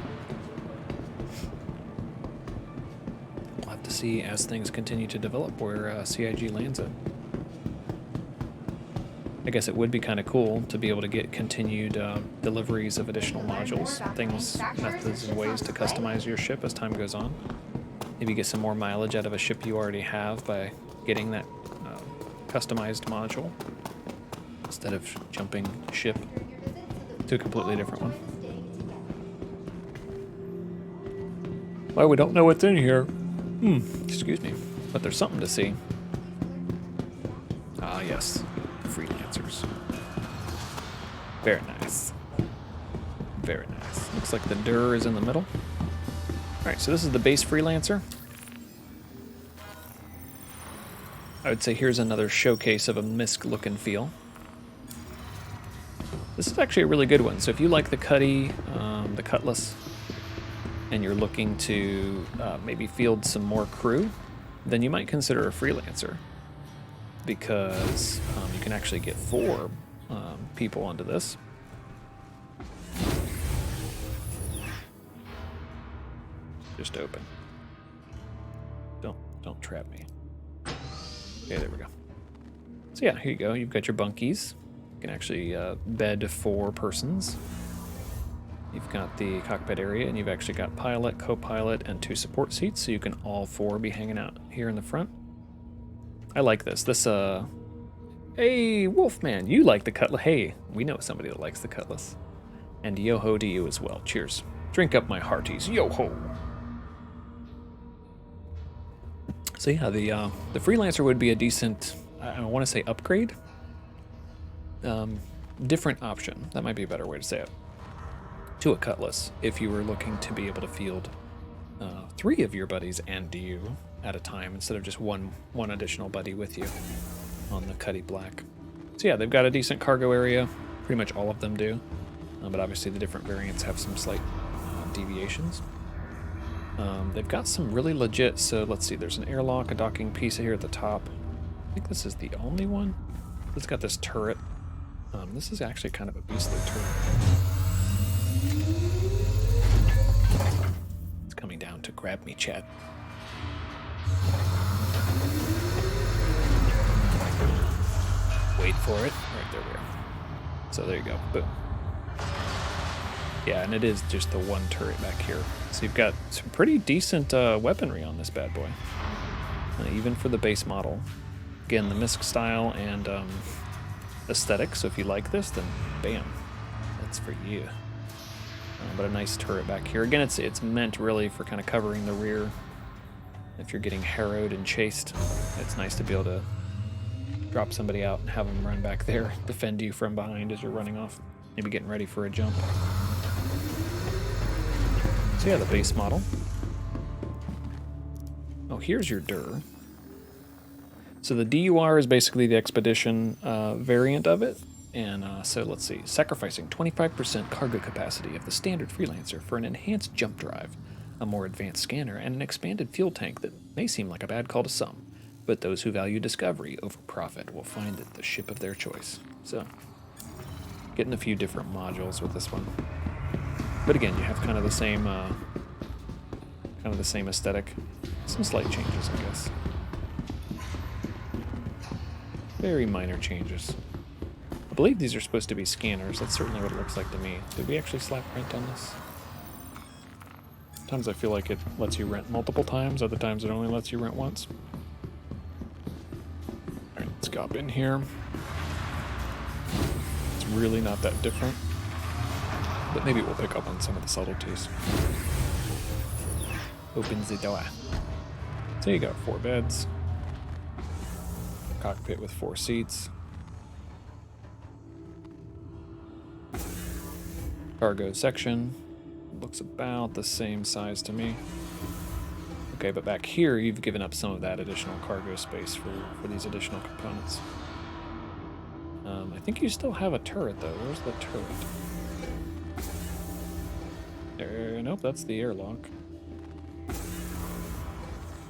We'll have to see as things continue to develop where CIG lands it. I guess it would be kind of cool to be able to get continued deliveries of additional modules, things, methods, and ways to customize your ship as time goes on. Maybe get some more mileage out of a ship you already have by getting that customized module, instead of jumping ship to a completely different one. Well, we don't know what's in here. Excuse me. But there's something to see. Ah, yes. Freelancers. Very nice. Very nice. Looks like the Dur is in the middle. Alright, so this is the base Freelancer. I would say here's another showcase of a MISC look and feel. This is actually a really good one. So if you like the Cuddy, the Cutlass, and you're looking to maybe field some more crew, then you might consider a Freelancer. because you can actually get 4 people onto this. Just open. Don't trap me. Okay, there we go. So yeah, here you go. You've got your bunkies. You can actually bed 4 persons. You've got the cockpit area, and you've actually got pilot, co-pilot, and 2 support seats, so you can all 4 be hanging out here in the front. I like this. Hey, Wolfman, you like the Cutlass. Hey, we know somebody that likes the Cutlass. And yo-ho to you as well. Cheers. Drink up my hearties. Yo-ho. So yeah, the Freelancer would be a decent, I want to say upgrade. Different option. That might be a better way to say it. To a Cutlass, if you were looking to be able to field 3 of your buddies and you at a time instead of just one additional buddy with you on the Cuddy Black. So yeah, they've got a decent cargo area. Pretty much all of them do. But obviously the different variants have some slight deviations. They've got some really legit, so let's see, there's an airlock, a docking piece here at the top. I think this is the only one. It's got this turret. This is actually kind of a beastly turret. It's coming down to grab me, chat. Wait for it. Right, there we go. So there you go. Boom. Yeah, and it is just the one turret back here. So you've got some pretty decent weaponry on this bad boy. Even for the base model. Again, the MISC style and aesthetic, so if you like this, then bam, that's for you. But a nice turret back here. Again, it's meant really for kind of covering the rear. If you're getting harrowed and chased, it's nice to be able to drop somebody out and have them run back there, defend you from behind as you're running off, maybe getting ready for a jump. So yeah, the base model. Oh, here's your DUR. So the DUR is basically the expedition variant of it. And so let's see, sacrificing 25% cargo capacity of the standard Freelancer for an enhanced jump drive, a more advanced scanner, and an expanded fuel tank that may seem like a bad call to some, but those who value discovery over profit will find it the ship of their choice. So, getting a few different modules with this one. But again, you have kind of the same aesthetic. Some slight changes, I guess. Very minor changes. I believe these are supposed to be scanners. That's certainly what it looks like to me. Did we actually slap rent on this? Sometimes I feel like it lets you rent multiple times, other times it only lets you rent once. Alright, let's go up in here. It's really not that different. But maybe we'll pick up on some of the subtleties. Open the door. So you got 4 beds. Cockpit with 4 seats. Cargo section. Looks about the same size to me. Okay, but back here you've given up some of that additional cargo space for these additional components. I think you still have a turret though. Where's the turret? Nope, that's the airlock.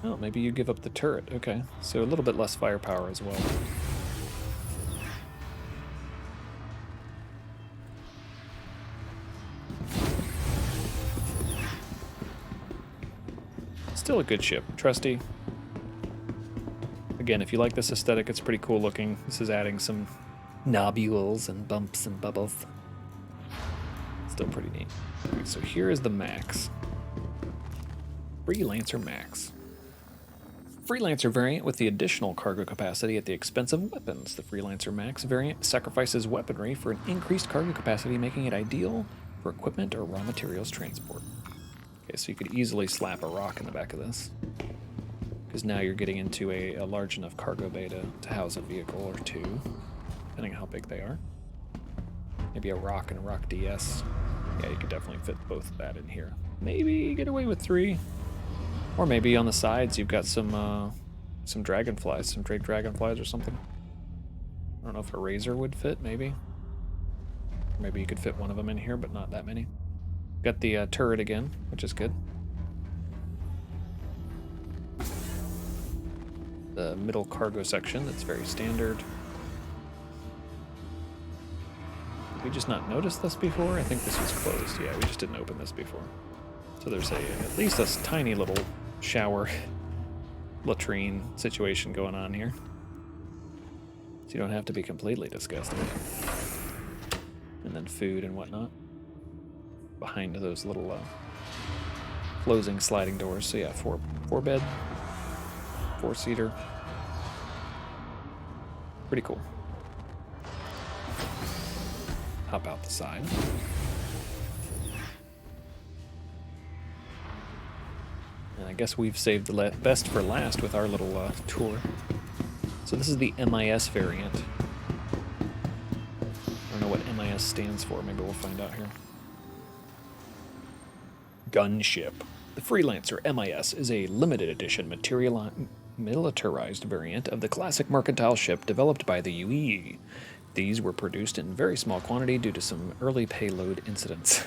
Oh, maybe you give up the turret. Okay, so a little bit less firepower as well. Still a good ship. Trusty. Again, if you like this aesthetic, it's pretty cool looking. This is adding some nobules and bumps and bubbles. Still pretty neat. Okay, so here is the Max. Freelancer Max. Freelancer variant with the additional cargo capacity at the expense of weapons. The Freelancer Max variant sacrifices weaponry for an increased cargo capacity, making it ideal for equipment or raw materials transport. Okay, so you could easily slap a rock in the back of this, because now you're getting into a large enough cargo bay to house a vehicle or 2, depending on how big they are. Maybe a rock and a rock DS. Yeah, you could definitely fit both of that in here. Maybe get away with 3. Or maybe on the sides you've got some dragonflies, some drake dragonflies or something. I don't know if a razor would fit, maybe. Maybe you could fit one of them in here, but not that many. Got the turret again, which is good. the middle cargo section that's very standard. Did we just not notice this before? I think this was closed. Yeah, we just didn't open this before. So there's at least a tiny little shower latrine situation going on here. So you don't have to be completely disgusted. And then food and whatnot behind those little closing sliding doors. So yeah, four bed, 4-seater. Pretty cool. Hop out the side. And I guess we've saved the best for last with our little tour. So this is the MIS variant. I don't know what MIS stands for. Maybe we'll find out here. Gunship. The Freelancer MIS is a limited edition militarized variant of the classic mercantile ship developed by the UAE. These were produced in very small quantity due to some early payload incidents.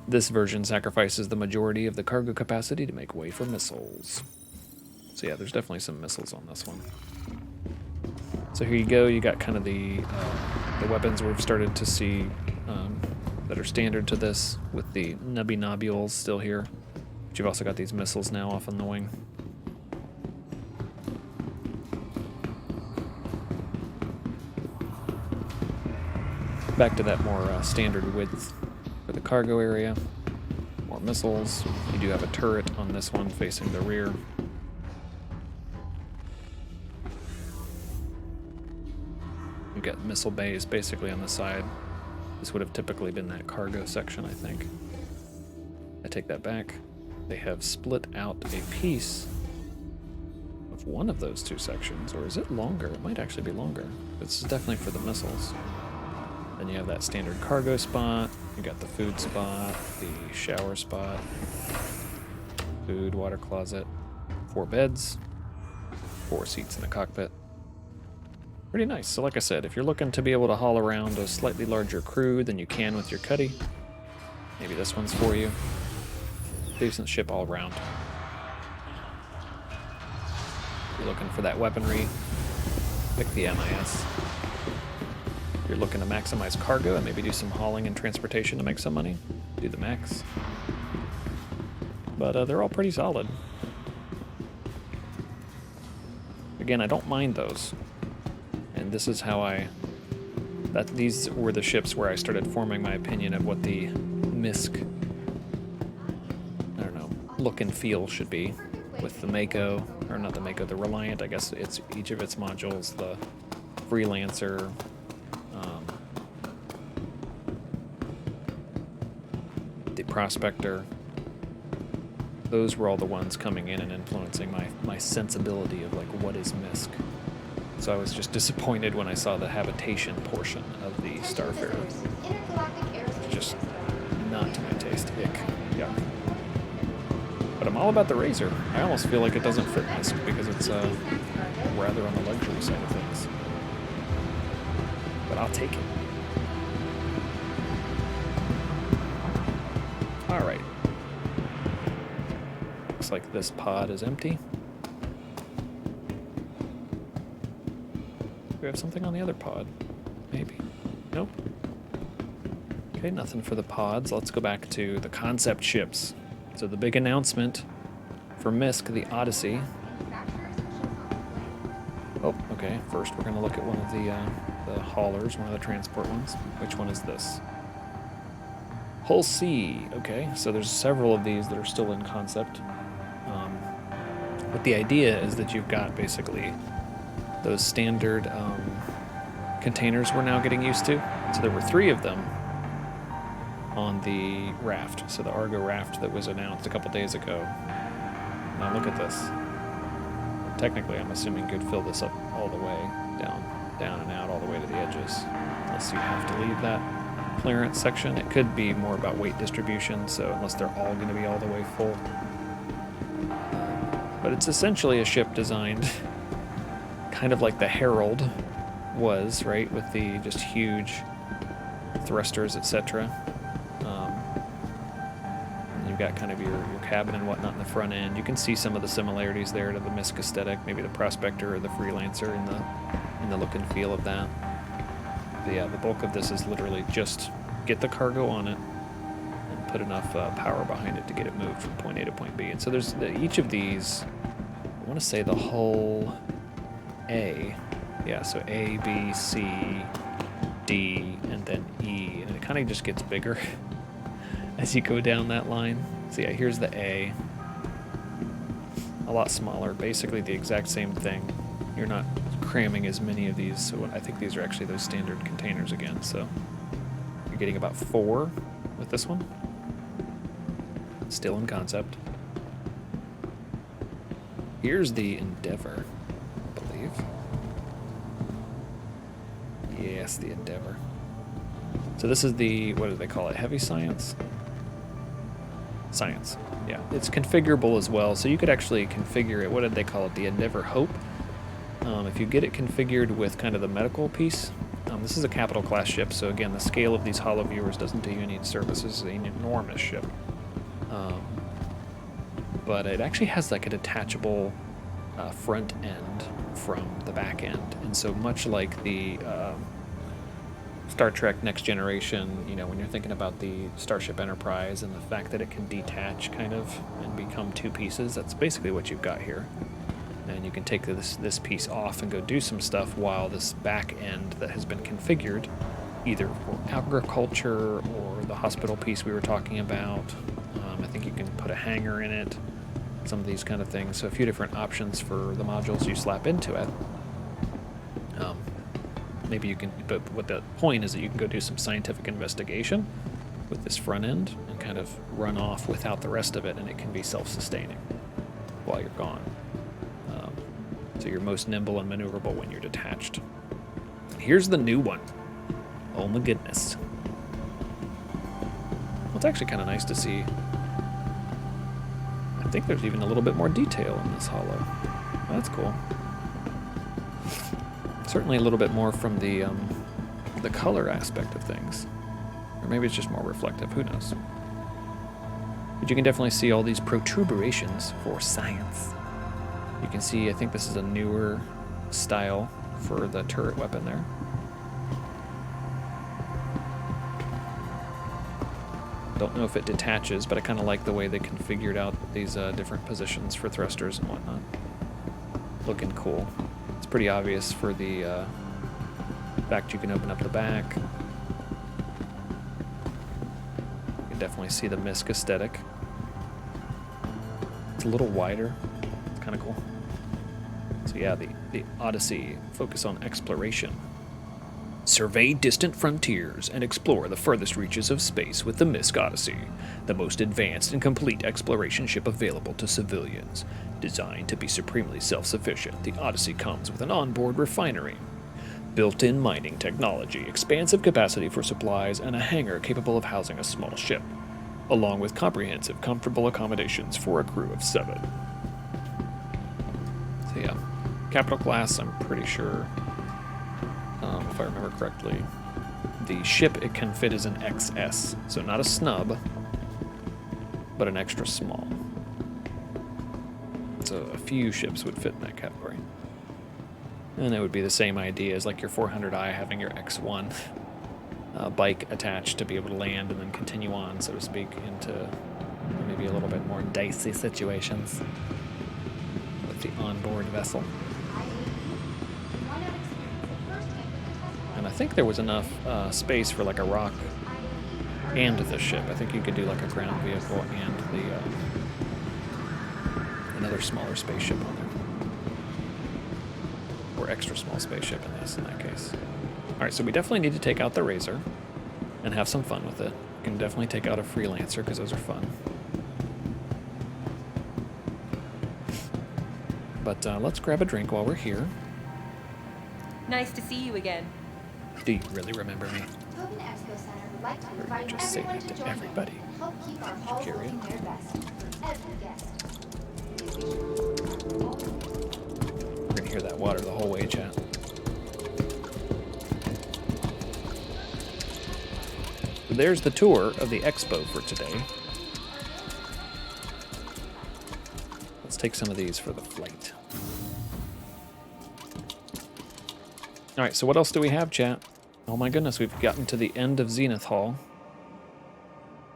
This version sacrifices the majority of the cargo capacity to make way for missiles. So yeah, there's definitely some missiles on this one. So here you go, you got kind of the weapons we've started to see that are standard to this, with the nubby nobules still here. But you've also got these missiles now off on the wing. Back to that more standard width for the cargo area. More missiles. You do have a turret on this one facing the rear. You've got missile bays basically on the side. This would have typically been that cargo section, I think. I take that back. They have split out a piece of one of those two sections, or is it longer? It might actually be longer. This is definitely for the missiles. Then you have that standard cargo spot. You got the food spot, the shower spot, food, water closet, 4 beds, 4 seats in the cockpit. Pretty nice. So like I said, if you're looking to be able to haul around a slightly larger crew than you can with your Cuddy, maybe this one's for you. Decent ship all around. If you're looking for that weaponry, pick the MIS. If you're looking to maximize cargo and maybe do some hauling and transportation to make some money, do the Max. But they're all pretty solid. Again, I don't mind those. And this is how these were the ships where I started forming my opinion of what the MISC, I don't know, look and feel should be with the Mako, or not the Mako, the Reliant. I guess it's each of its modules, the Freelancer, the Prospector. Those were all the ones coming in and influencing my sensibility of like what is MISC. So I was just disappointed when I saw the habitation portion of the Starfarer. It's just not to my taste. Ick. Yeah. But I'm all about the Razor. I almost feel like it doesn't fit MISC because it's rather on the luxury side of things. But I'll take it. Alright. Looks like this pod is empty. Do we have something on the other pod? Maybe. Nope. Okay, nothing for the pods. Let's go back to the concept ships. So the big announcement for MISC, the Odyssey. Oh, okay. First we're going to look at one of the haulers, one of the transport ones. Which one is this? Hull C. Okay, so there's several of these that are still in concept. But the idea is that you've got basically those standard containers we're now getting used to. So there were 3 of them on the raft. So the Argo raft that was announced a couple days ago. Now look at this. Technically, I'm assuming you could fill this up all the way, down and out all the way to the edges. Unless you have to leave that clearance section. It could be more about weight distribution, so unless they're all going to be all the way full. But it's essentially a ship designed kind of like the Herald was, right? With the just huge thrusters, etc. You you've got kind of your cabin and whatnot in the front end. You can see some of the similarities there to the MISC aesthetic, maybe the Prospector or the Freelancer in the look and feel of that. But yeah, the bulk of this is literally just get the cargo on it and put enough power behind it to get it moved from point A to point B. And so there's each of these, I want to say the whole A, yeah, so A, B, C, D, and then E, and it kind of just gets bigger as you go down that line. So yeah, here's the A, a lot smaller, basically the exact same thing. You're not cramming as many of these, so I think these are actually those standard containers again, so you're getting about 4 with this one. Still in concept. Here's the Endeavor, I believe. Yes, the Endeavor. So this is the, what do they call it, heavy science? Science, yeah. It's configurable as well, so you could actually configure it. What did they call it? The Endeavor Hope. If you get it configured with kind of the medical piece, this is a capital class ship, so again, the scale of these hollow viewers doesn't do you any service. This is an enormous ship. But it actually has like a detachable front end from the back end, and so much like the Star Trek Next Generation, you know, when you're thinking about the Starship Enterprise and the fact that it can detach kind of and become 2 pieces, that's basically what you've got here. And you can take this piece off and go do some stuff while this back end that has been configured, either for agriculture or the hospital piece we were talking about. I think you can put a hangar in it, some of these kind of things. So a few different options for the modules you slap into it. Maybe you can, but what the point is that you can go do some scientific investigation with this front end and kind of run off without the rest of it, and it can be self-sustaining while you're gone. So you're most nimble and maneuverable when you're detached. Here's the new one. Oh my goodness. Well, it's actually kind of nice to see. I think there's even a little bit more detail in this hollow. That's cool. Certainly a little bit more from the color aspect of things. Or maybe it's just more reflective, who knows. But you can definitely see all these protuberations for science. You can see, I think this is a newer style for the turret weapon there. Don't know if it detaches, but I kind of like the way they configured out these different positions for thrusters and whatnot. Looking cool. It's pretty obvious for the fact you can open up the back. You can definitely see the MISC aesthetic. It's a little wider. It's kind of cool. So yeah, the Odyssey, focus on exploration. Survey distant frontiers and explore the furthest reaches of space with the MISC Odyssey, the most advanced and complete exploration ship available to civilians. Designed to be supremely self-sufficient, the Odyssey comes with an onboard refinery, built-in mining technology, expansive capacity for supplies, and a hangar capable of housing a small ship, along with comprehensive, comfortable accommodations for a crew of 7. So yeah, capital class, I'm pretty sure, if I remember correctly, the ship it can fit is an XS, so not a snub, but an extra small. So a few ships would fit in that category. And it would be the same idea as like your 400i having your X1 bike attached to be able to land and then continue on, so to speak, into maybe a little bit more dicey situations with the onboard vessel. And I think there was enough space for like a rock and the ship. I think you could do like a ground vehicle and the another smaller spaceship on there. Or extra small spaceship in this, in that case. Alright, so we definitely need to take out the Razor and have some fun with it. We can definitely take out a Freelancer, because those are fun. But let's grab a drink while we're here. Nice to see you again. Do you really remember me? Tobin Expo Center would like to Or invite you just say everyone that to to join everybody? them and help keep our hall Curious. looking their best for every guest. We're gonna hear that water the whole way, chat. So there's the tour of the expo for today. Let's take some of these for the flight. All right, so what else do we have, chat? Oh my goodness, we've gotten to the end of Zenith Hall.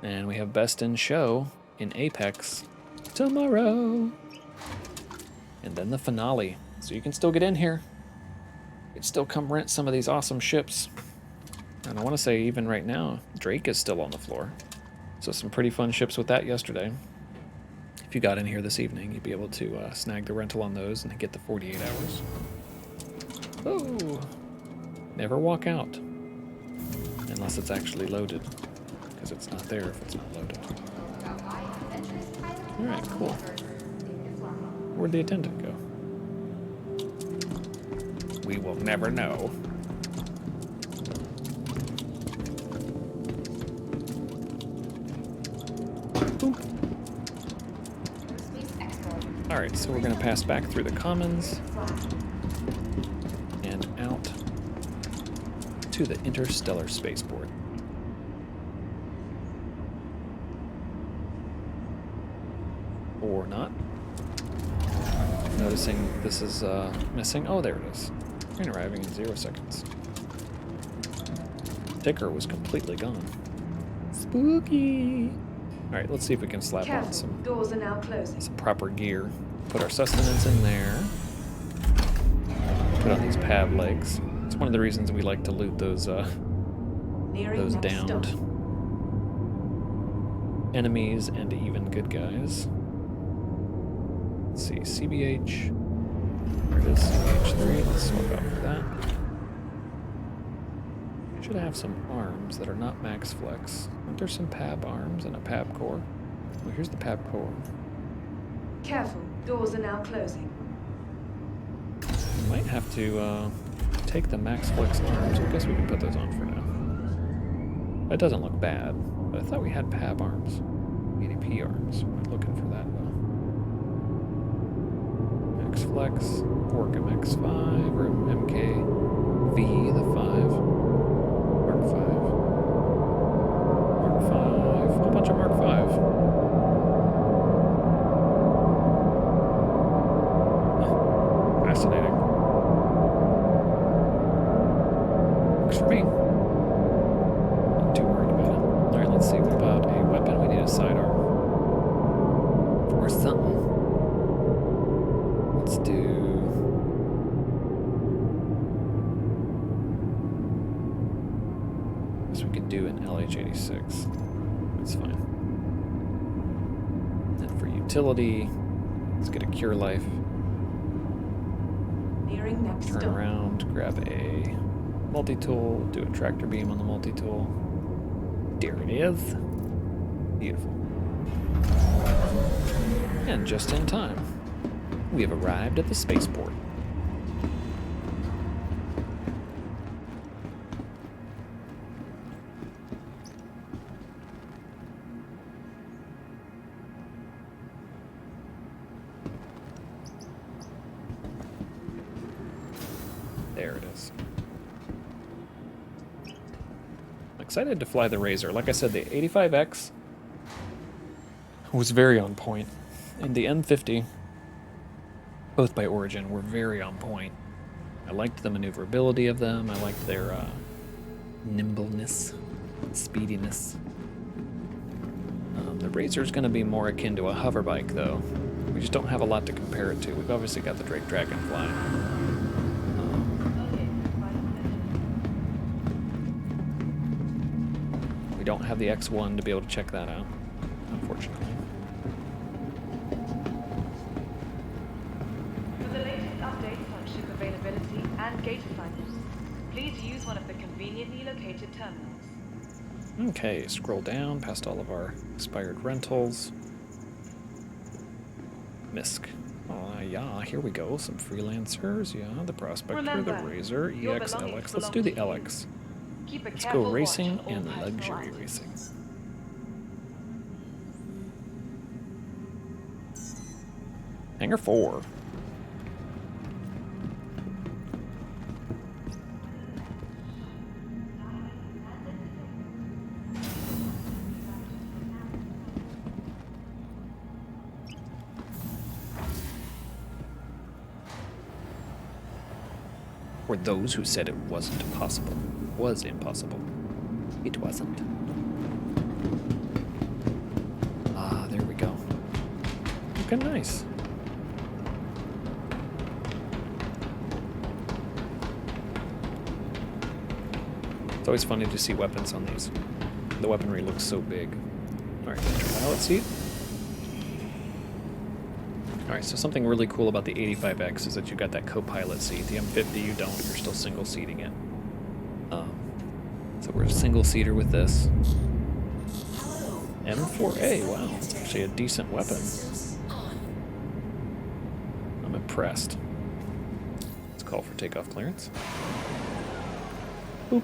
And we have Best in Show in Apex tomorrow. And then the finale. So you can still get in here. You can still come rent some of these awesome ships. And I want to say even right now, Drake is still on the floor. So some pretty fun ships with that yesterday. If you got in here this evening, you'd be able to snag the rental on those and get the 48 hours. Oh, never walk out. Unless it's actually loaded. Because it's not there if it's not loaded. Alright, cool. Where'd the attendant go? We will never know. Alright, so we're going to pass back through the commons and out to the interstellar spaceport. Or not. Noticing this is missing. Oh, there it is. Train arriving in 0 seconds. Ticker was completely gone. Spooky. All right, let's see if we can slap on some doors are now closing. Some proper gear. Put our sustenance in there. Put on these pad legs. It's one of the reasons we like to loot those downed enemies and even good guys. Let's see, CBH. There it is, CBH3. Let's swap out for that. Should have some arms that are not max flex. Aren't there some PAB arms and a PAB core? Oh, here's the PAB core. Careful, doors are now closing. We might have to take the max flex arms. I guess we can put those on for now. That doesn't look bad, but I thought we had PAB arms. ADP arms. We're looking for that though. Max flex, Orc MX5 or MKV, the 5. Mark 5. Mark 5. A whole bunch of Mark 5. Fascinating. Works for me. Not too worried about it. Alright, let's see. What about a weapon? We need a sidearm. Or something. Let's do... we could do an LH86. That's fine. And for utility, let's get a cure life. Nearing next Turn stop. around, grab a multi-tool, do a tractor beam on the multi-tool. There it is. Beautiful. And just in time, we have arrived at the spaceport. There it is. I'm excited to fly the Razor. Like I said, the 85X was very on point. And the M50, both by Origin, were very on point. I liked the maneuverability of them. I liked their nimbleness, speediness. The Razor's going to be more akin to a hover bike, though. We just don't have a lot to compare it to. We've obviously got the Drake Dragonfly. We don't have the X1 to be able to check that out, unfortunately. For the latest updates on ship availability and gate assignments, please use one of the conveniently located terminals. Okay, scroll down past all of our expired rentals. MISC. Yeah, here we go. Some freelancers. Yeah, the Prospector, Remember, the Razor, your EX, belongings LX. Let's do the belong to you. LX. Keep a Let's careful go watch racing on all and personal luxury items. racing. Hangar 4. or those who said it wasn't possible, was impossible. It wasn't. Ah, there we go. Okay, nice. It's always funny to see weapons on these. The weaponry looks so big. Alright, pilot seat. Alright, so something really cool about the 85X is that you've got that co-pilot seat. The M50 you don't, you're still single seating it. So we're a single seater with this. M4A, wow, it's actually a decent weapon. I'm impressed. Let's call for takeoff clearance. Boop.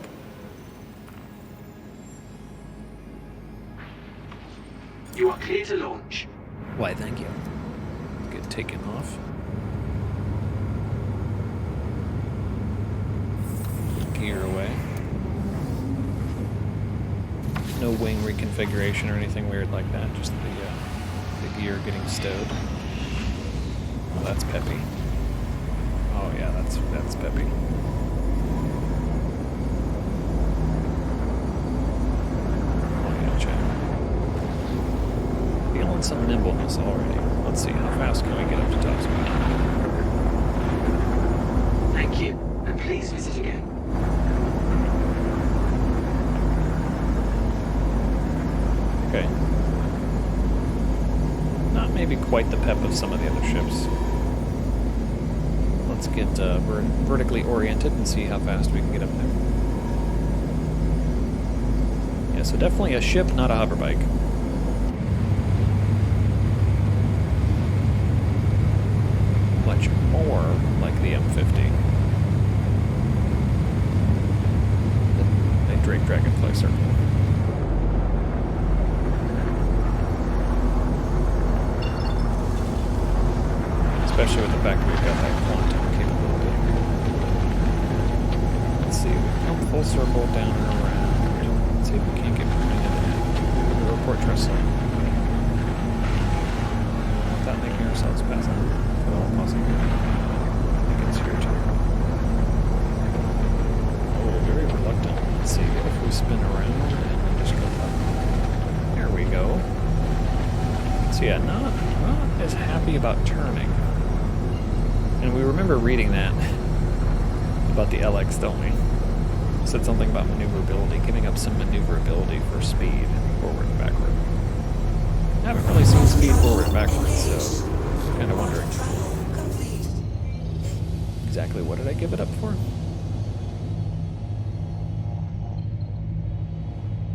You are clear to launch. Why, thank you. Get taken off. Gear away. No wing reconfiguration or anything weird like that, just the gear getting stowed. Oh, that's peppy. Oh yeah, that's peppy. Oh yeah, chat. Feeling some nimbleness already. Let's see, how fast can we get up to top speed? Thank you, and please visit again. Okay. Not maybe quite the pep of some of the other ships. Let's get vertically oriented and see how fast we can get up there. Yeah, so definitely a ship, not a hoverbike. Much more like the M50. A Drake Dragonfly circle. Especially with the fact that we've got that quantum capability. Let's see, we come full circle down and around. Let's see if we can't get pointed in the report thrust line. Without making ourselves pass on, if at all possible. I think it's here too. Oh, very reluctant. Let's see, what if we spin around and then just go up? There we go. So yeah, not as happy about turning. And we remember reading that about the LX, don't we? It said something about maneuverability, giving up some maneuverability for speed, forward and backward. I haven't really seen speed forward and backwards, so I'm kind of wondering. Exactly what did I give it up for?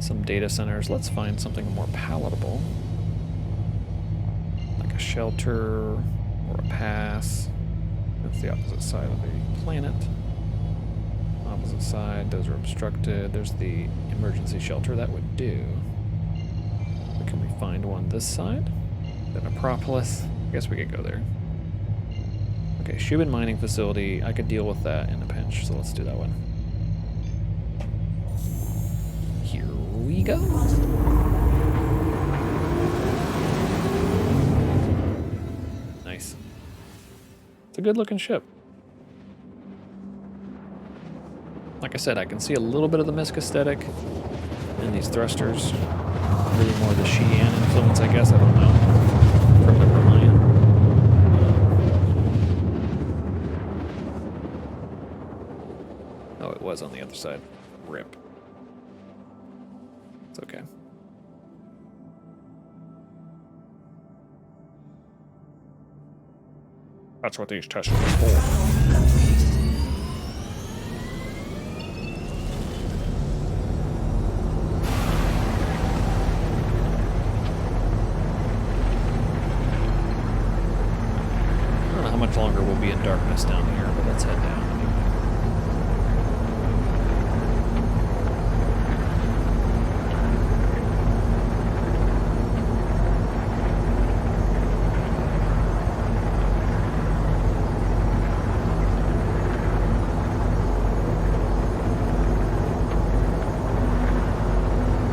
Some data centers. Let's find something more palatable. Like a shelter or a pass. That's the opposite side of the planet. Opposite side, those are obstructed. There's the emergency shelter, that would do. But can we find one this side? The Necropolis? I guess we could go there. Okay, Shubin Mining Facility. I could deal with that in a pinch, so let's do that one. Here we go. Nice. It's a good looking ship. Like I said, I can see a little bit of the MISC aesthetic in these thrusters. Really more the Xi'an influence, I guess, I don't know. From the Reliant. Oh, it was on the other side. Rip. It's okay. That's what these tests are for. I don't know how much longer we'll be in darkness down here, but let's head down.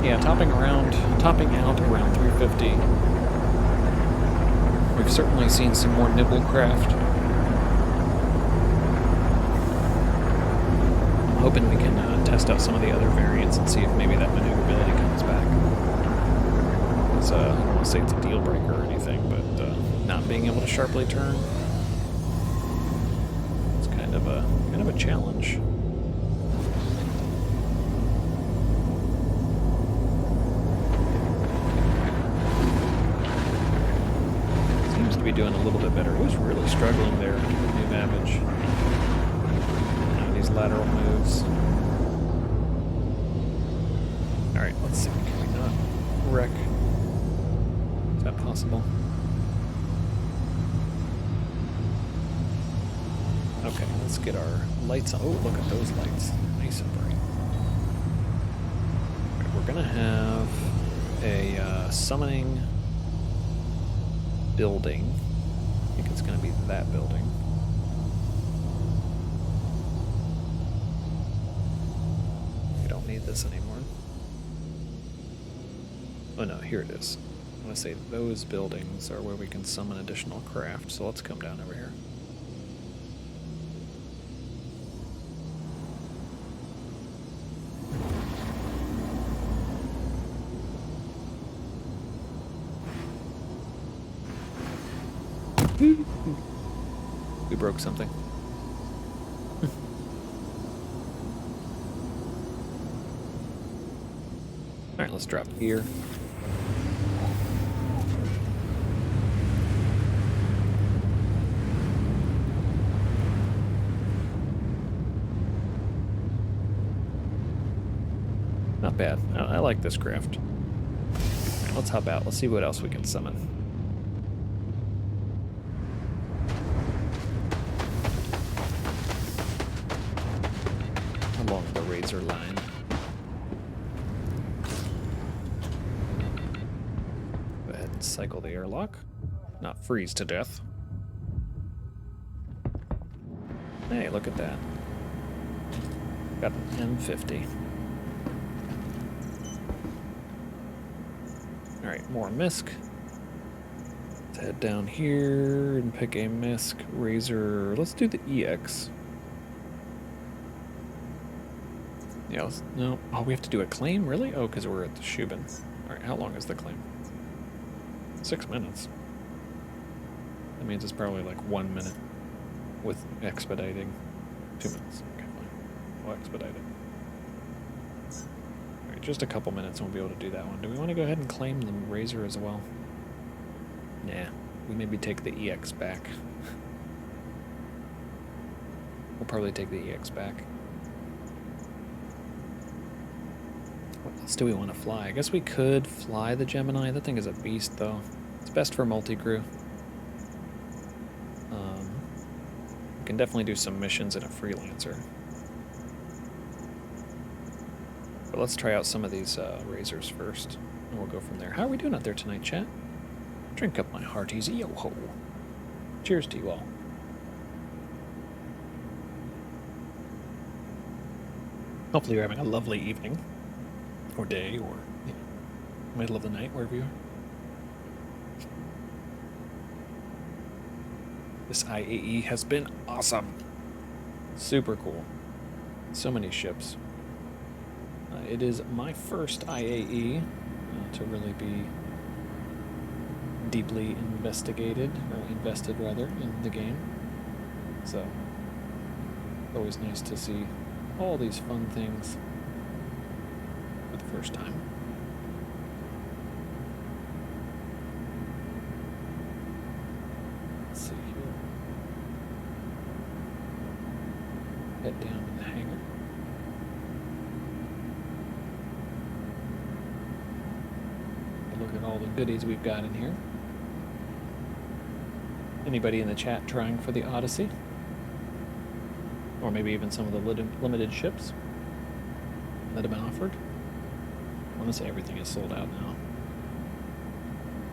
Yeah, topping out around 350. We've certainly seen some more nibble craft. hoping we can test out some of the other variants and see if maybe that maneuverability comes back. Because I don't want to say it's a deal breaker or anything, but not being able to sharply turn, it's kind of a challenge. Seems to be doing a little bit better. It was really struggling there with New Babbage. These lateral moves. Alright, let's see. Can we not wreck? Is that possible? Okay, let's get our lights on. Oh, look at those lights. Nice and bright. Right, we're gonna have a summoning building. I think it's gonna be that building. We don't need this anymore. Oh no, here it is. I want to say those buildings are where we can summon additional craft, so let's come down over here. We broke something. Alright, let's drop here. Not bad. I like this craft. Alright, let's hop out. Let's see what else we can summon. Along the razor line. Go ahead and cycle the airlock. Not freeze to death. Hey, look at that. Got an M50. Alright, more MISC. Let's head down here and pick a MISC razor. Let's do the EX. Yeah, no. Oh, we have to do a claim? Really? Oh, because we're at the Shubin. Alright, how long is the claim? 6 minutes. That means it's probably like 1 minute with expediting. 2 minutes. Okay, fine. We'll expedite it. Alright, just a couple minutes and we'll be able to do that one. Do we want to go ahead and claim the razor as well? Nah. We maybe take the EX back. We'll probably take the EX back. What else do we want to fly? I guess we could fly the Gemini. That thing is a beast, though. It's best for multi-crew. We can definitely do some missions in a freelancer. But let's try out some of these razors first, and we'll go from there. How are we doing out there tonight, chat? Drink up my hearties. Yo-ho. Cheers to you all. Hopefully you're having a lovely evening. Or day, or middle of the night, wherever you are. This IAE has been awesome. Super cool. So many ships. It is my first IAE to really be deeply invested rather, in the game. So, always nice to see all these fun things for the first time. Let's see here. Head down to the hangar. Look at all the goodies we've got in here. Anybody in the chat trying for the Odyssey? Or maybe even some of the limited ships that have been offered? I want to say everything is sold out now.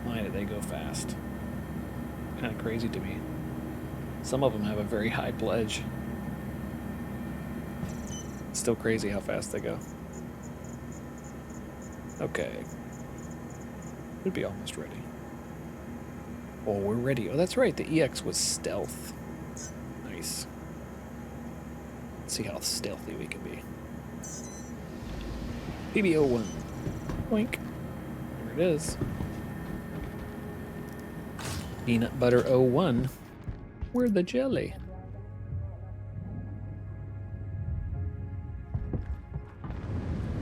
Why do they go fast? Kind of crazy to me. Some of them have a very high pledge. It's still crazy how fast they go. Okay. Should be almost ready. Oh, we're ready. Oh, that's right. The EX was stealth. Nice. Let's see how stealthy we can be. PB01. Wink. There it is. Peanut butter 01. We're the jelly.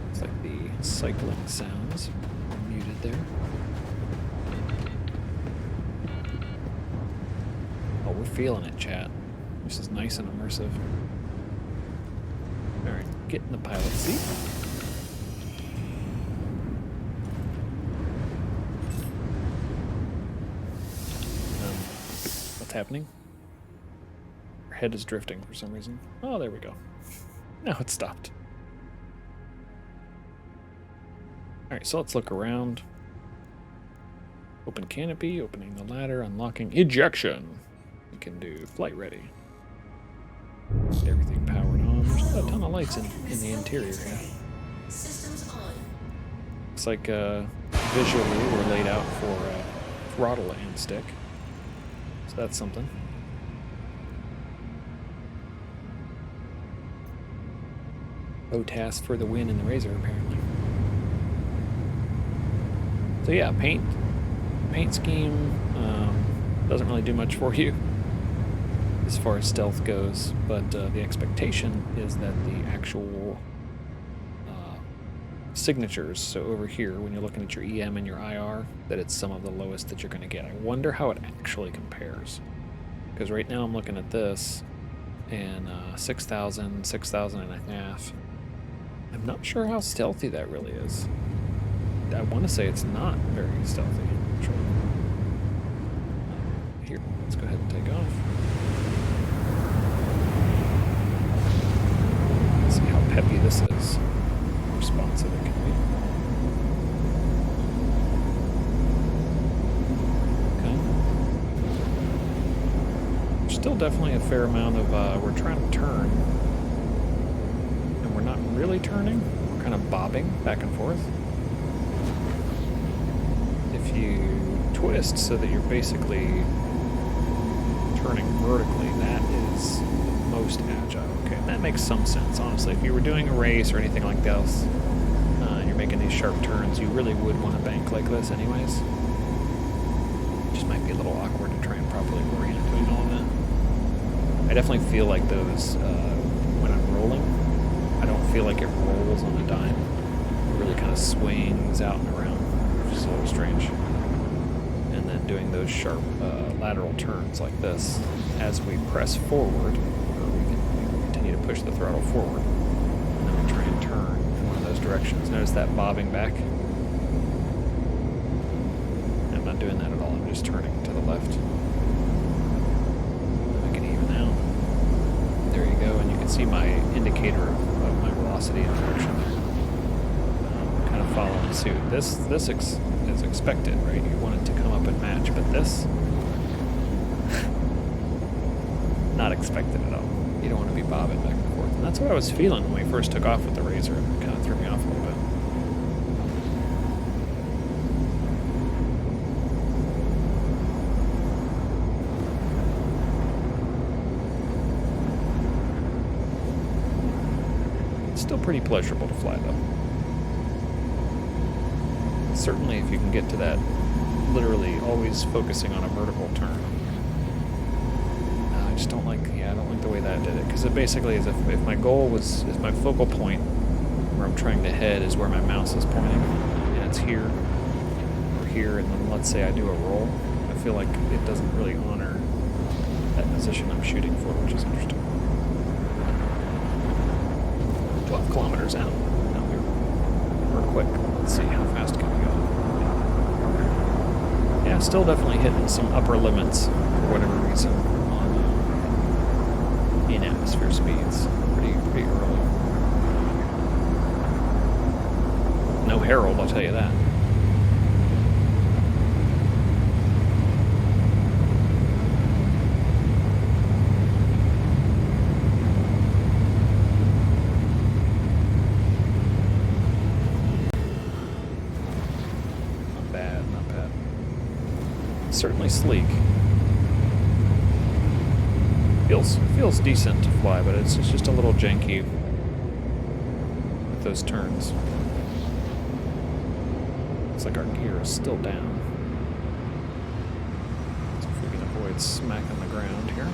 Looks like the cycling sounds are muted there. Oh, we're feeling it, chat. This is nice and immersive. Alright, get in the pilot seat. What's happening? Our head is drifting for some reason. Oh, there we go. Now it stopped. Alright, so let's look around. Open canopy, opening the ladder, unlocking ejection. We can do flight ready. Get everything powered on. There's a ton of lights in the interior here. Systems on. Looks like visually we're laid out for throttle and stick. So that's something. task for the win in the Razor, apparently. So yeah, paint scheme doesn't really do much for you as far as stealth goes, but the expectation is that the actual signatures, so over here when you're looking at your EM and your IR, that it's some of the lowest that you're going to get. I wonder how it actually compares, because right now I'm looking at this and 6,000, 6,000 and a half. I'm not sure how stealthy that really is. I want to say it's not very stealthy, actually. Here, let's go ahead and take off. Let's see how peppy this is. How responsive it can be. Okay. There's still definitely a fair amount of, we're trying to turn, and we're not really turning. We're kind of bobbing back and forth. If you twist so that you're basically turning vertically, that is most agile. Okay, that makes some sense, honestly. If you were doing a race or anything like this, and you're making these sharp turns, you really would want to bank like this anyways. Just might be a little awkward to try and properly orient doing all of that. I definitely feel like those, when I'm rolling, I don't feel like it rolls on a dime. It really kind of swings out and around, which is a little strange. And then doing those sharp lateral turns like this, as we press forward, or we can continue to push the throttle forward, and then we'll try and turn in one of those directions. Notice that bobbing back? I'm not doing that at all, I'm just turning to the left. Make it even out. There you go, and you can see my indicator of my velocity and direction there. Kind of following suit. This is expected, right? You want it to come up and match, but this, not expected at all. You don't want to be bobbing back and forth. And that's what I was feeling when we first took off with the Razor. It kind of threw me off a little bit. It's still pretty pleasurable to fly, though. Certainly if you can get to that, literally always focusing on a vertical turn. I just don't like, I don't like the way that did it, because it basically is if my goal was, if my focal point where I'm trying to head is where my mouse is pointing, and it's here, or here, and then let's say I do a roll, I feel like it doesn't really honor that position I'm shooting for, which is interesting. 12 kilometers out. Now we're quick. Let's see, how fast can we go? Yeah, still definitely hitting some upper limits for whatever reason on in-atmosphere speeds. Pretty early. No Herald, I'll tell you that. Certainly sleek. Feels decent to fly, but it's just a little janky with those turns. Looks like our gear is still down. So if we can avoid smacking the ground here.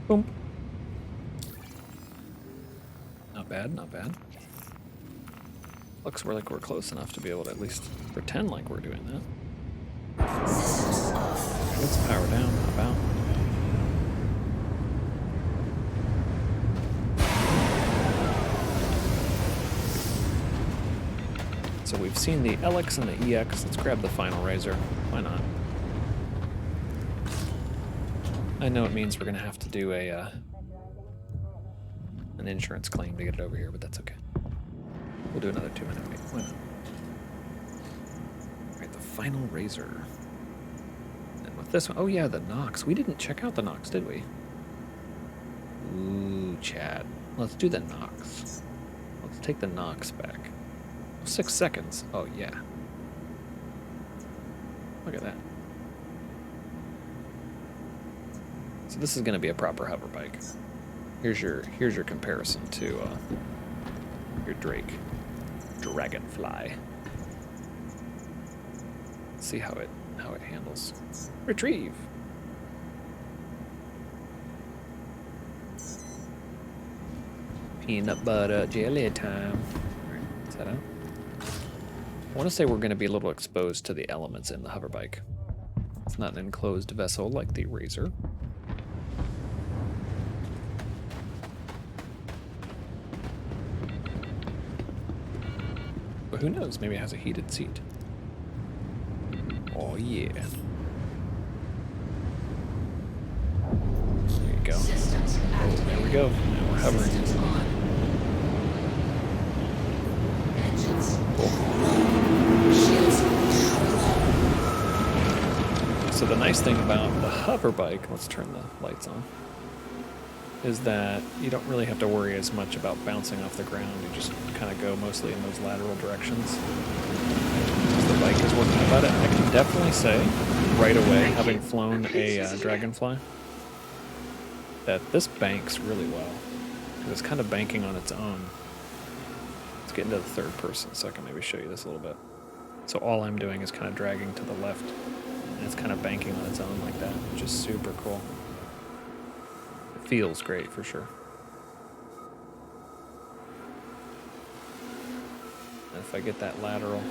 Boom. Not bad, not bad. Looks like we're close enough to be able to at least pretend like we're doing that. Let's power down, how about? So we've seen the LX and the EX. Let's grab the final razor. Why not? I know it means we're gonna have to do a an insurance claim to get it over here, but that's okay. We'll do another 2-minute wait. Why not? Alright, the final razor. And with this one, oh yeah, the Nox. We didn't check out the Nox, did we? Ooh, chat. Let's do the Nox. Let's take the Nox back. 6 seconds. Oh yeah. Look at that. So this is going to be a proper hover bike. Here's your comparison to your Dragonfly. Let's see how it handles. Retrieve. Peanut butter jelly time. All right, is that out? I want to say we're going to be a little exposed to the elements in the hover bike. It's not an enclosed vessel like the Razor. But who knows? Maybe it has a heated seat. Oh yeah. There you go. Oh, there we go. Now we're hovering. So the nice thing about the hover bike, let's turn the lights on, is that you don't really have to worry as much about bouncing off the ground. You just kind of go mostly in those lateral directions. As the bike is working about it, I can definitely say right away, having flown a Dragonfly, that this banks really well. It's kind of banking on its own. Let's get into the third person so I can maybe show you this a little bit. So all I'm doing is kind of dragging to the left, and it's kind of banking on its own like that, which is super cool. It feels great for sure. And if I get that lateral,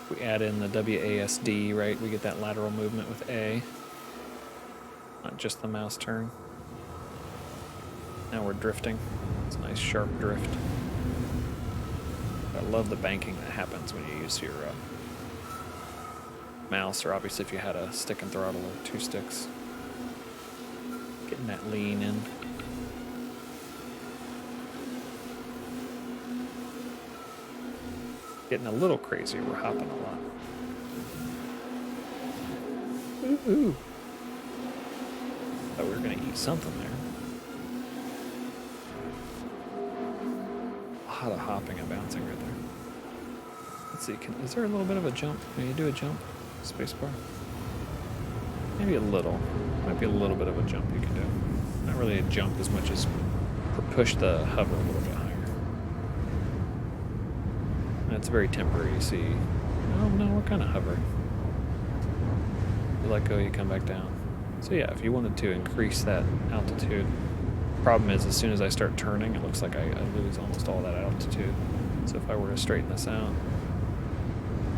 we add in the WASD, right? We get that lateral movement with A, not just the mouse turn. Now we're drifting. It's a nice sharp drift. I love the banking that happens when you use your mouse, or obviously if you had a stick and throttle or two sticks. Getting that lean in. Getting a little crazy, we're hopping a lot. Ooh, ooh. Thought we were gonna eat something there. A lot of hopping and bouncing right there. Let's see, is there a little bit of a jump? Can you do a jump? Spacebar? Maybe a little. Might be a little bit of a jump you can do. Not really a jump as much as push the hover a little bit higher. That's very temporary, you see. Oh no, we're kind of hovering. You let go, you come back down. So yeah, if you wanted to increase that altitude, problem is as soon as I start turning, it looks like I lose almost all that altitude. So if I were to straighten this out,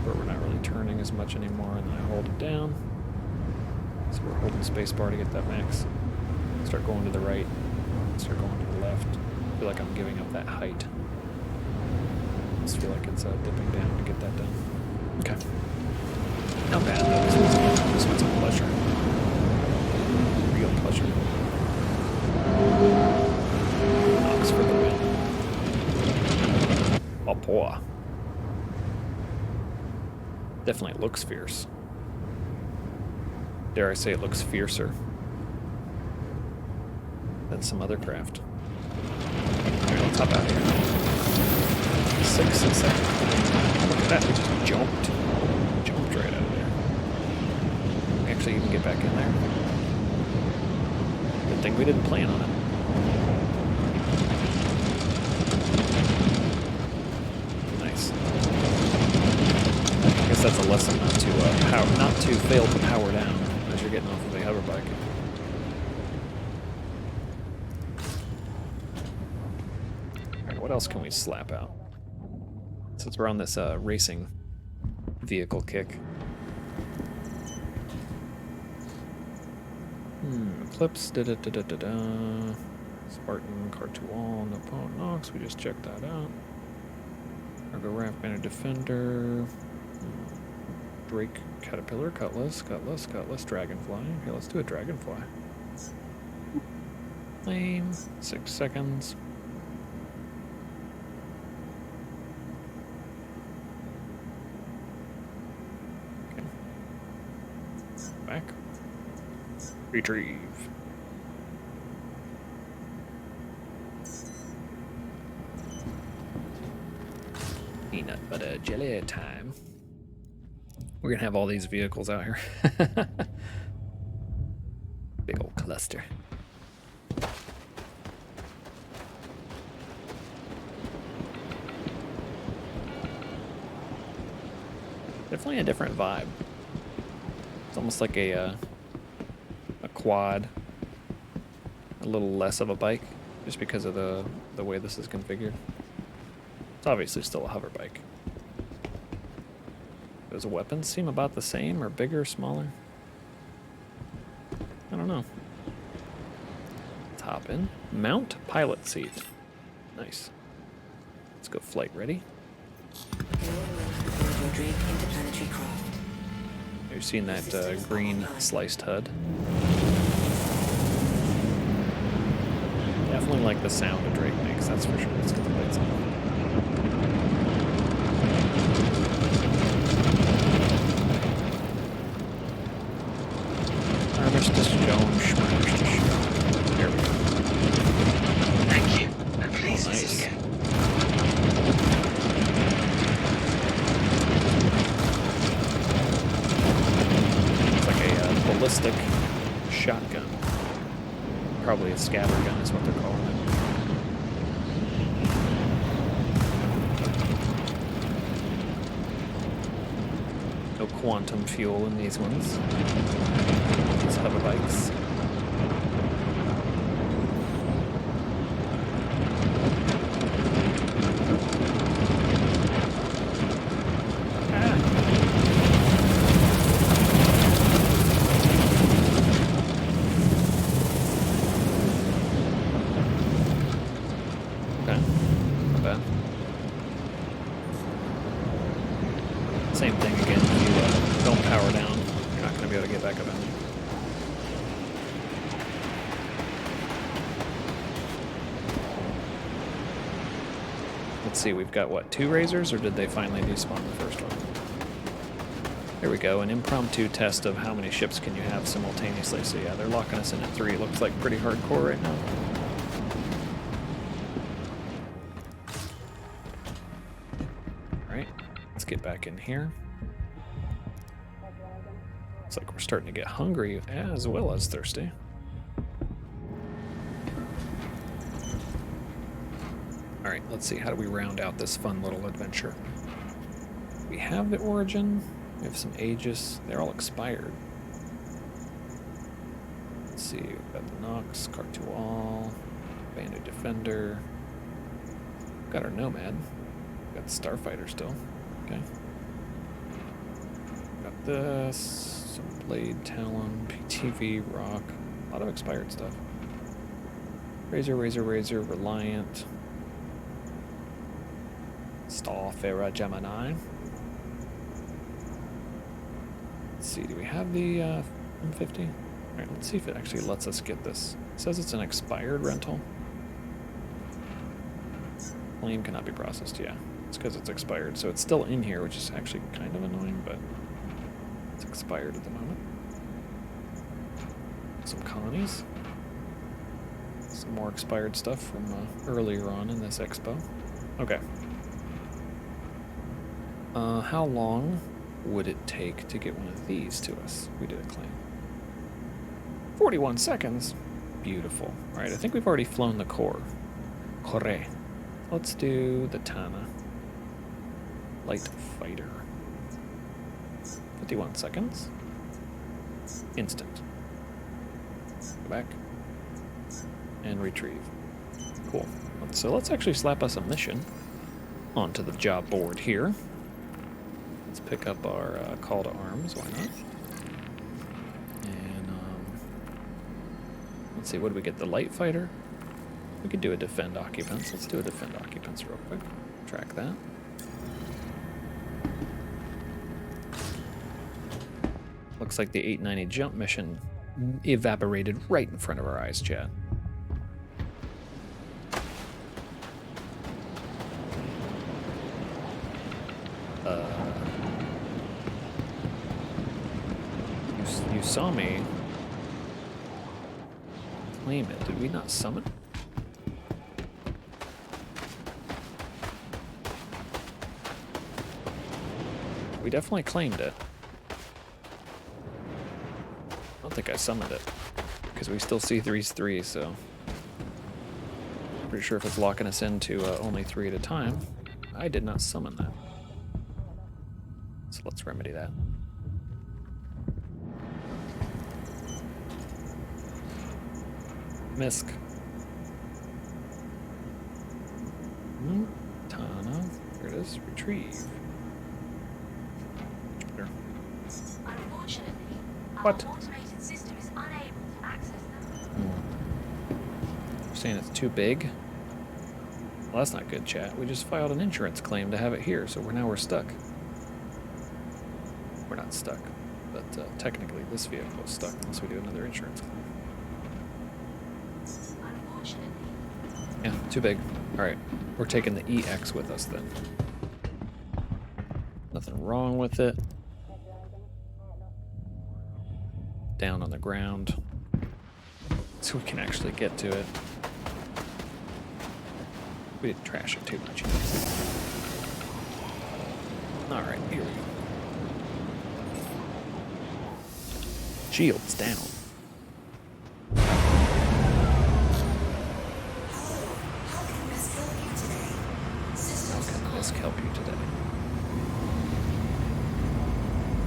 where we're not really turning as much anymore, and then I hold it down, so we're holding spacebar to get that max. Start going to the right, start going to the left. I feel like I'm giving up that height. I just feel like it's dipping down to get that done. Okay. Not bad though. This one's a pleasure. Real pleasure. Knocks for the win. Oh boy. Definitely looks fierce. Dare I say it looks fiercer than some other craft. Alright, let's hop out of here. 6 seconds. Look at that, we just jumped. Jumped right out of there. Actually, you can get back in there. Good thing we didn't plan on it. Nice. I guess that's a lesson not to fail to power down as you're getting off of a hoverbike. Alright, what else can we slap out? Since we're on this racing vehicle kick. Eclipse, da-da-da-da-da-da. Spartan, Car2All, no opponent knocks, we just checked that out. Cargo Raft, Banner Defender. Drake, Caterpillar, Cutlass, Dragonfly. Okay, let's do a Dragonfly. Flame, 6 seconds. Okay. Back. Retrieve. Peanut butter jelly time. We're gonna have all these vehicles out here. Big old cluster. Definitely a different vibe. It's almost like a quad. A little less of a bike, just because of the way this is configured. It's obviously still a hover bike. Does the weapons seem about the same, or bigger, smaller? I don't know. Let's hop in. Mount pilot seat. Nice. Let's go flight ready. You've seen that green sliced HUD. Definitely like the sound a Drake makes, that's for sure. Let's get the lights on. There we go. Thank you, and please visit again. It's like a ballistic shotgun. Probably a scatter gun is what they're calling it. No quantum fuel in these ones. These hover bikes. Same thing again, if you don't power down, you're not going to be able to get back up in there. Let's see, we've got what, 2 razors, or did they finally despawn the first one? There we go, an impromptu test of how many ships can you have simultaneously. So yeah, they're locking us in at 3. It looks like pretty hardcore right now. Alright, let's get back in here. Looks like we're starting to get hungry as well as thirsty. Alright, let's see, how do we round out this fun little adventure? We have the Origin, we have some Aegis, they're all expired. Let's see, we've got the Nox, Car2All, Bandit Defender, we've got our Nomad, we've got the Starfighter still, okay. Got this, some Blade, Talon, PTV, Rock, a lot of expired stuff. Razor, Reliant, Starfarer Gemini. Let's see, do we have the M50? Alright, let's see if it actually lets us get this. It says it's an expired rental. Claim cannot be processed, yeah. It's because it's expired, so it's still in here, which is actually kind of annoying, but it's expired at the moment. Some Connies. Some more expired stuff from earlier on in this expo. Okay. How long would it take to get one of these to us? We did a claim. 41 seconds. Beautiful. All right, I think we've already flown the core. Corre. Let's do the Tana. Light fighter. 51 seconds. Instant. Go back. And retrieve. Cool. So let's actually slap us a mission onto the job board here. Let's pick up our call to arms. Why not? And let's see, what do we get? The light fighter? We could do a defend occupants. Let's do a defend occupants real quick. Track that. Looks like the 890 jump mission evaporated right in front of our eyes, chat. You saw me claim it. Did we not summon? We definitely claimed it. I don't think I summoned it, because we still see 3s, so pretty sure if it's locking us into only 3 at a time, I did not summon that. So let's remedy that. MISC. Tana. Here it is. Retrieve. Jupiter. Unfortunately, what? our automated system is unable to access them. You're saying it's too big? Well, that's not good, chat. We just filed an insurance claim to have it here, so now we're stuck. We're not stuck, but technically this vehicle is stuck unless we do another insurance claim. Yeah, too big. Alright, we're taking the EX with us then. Nothing wrong with it. Down on the ground. So we can actually get to it. We didn't trash it too much. Alright, here we go. Shields down. MISC help you today?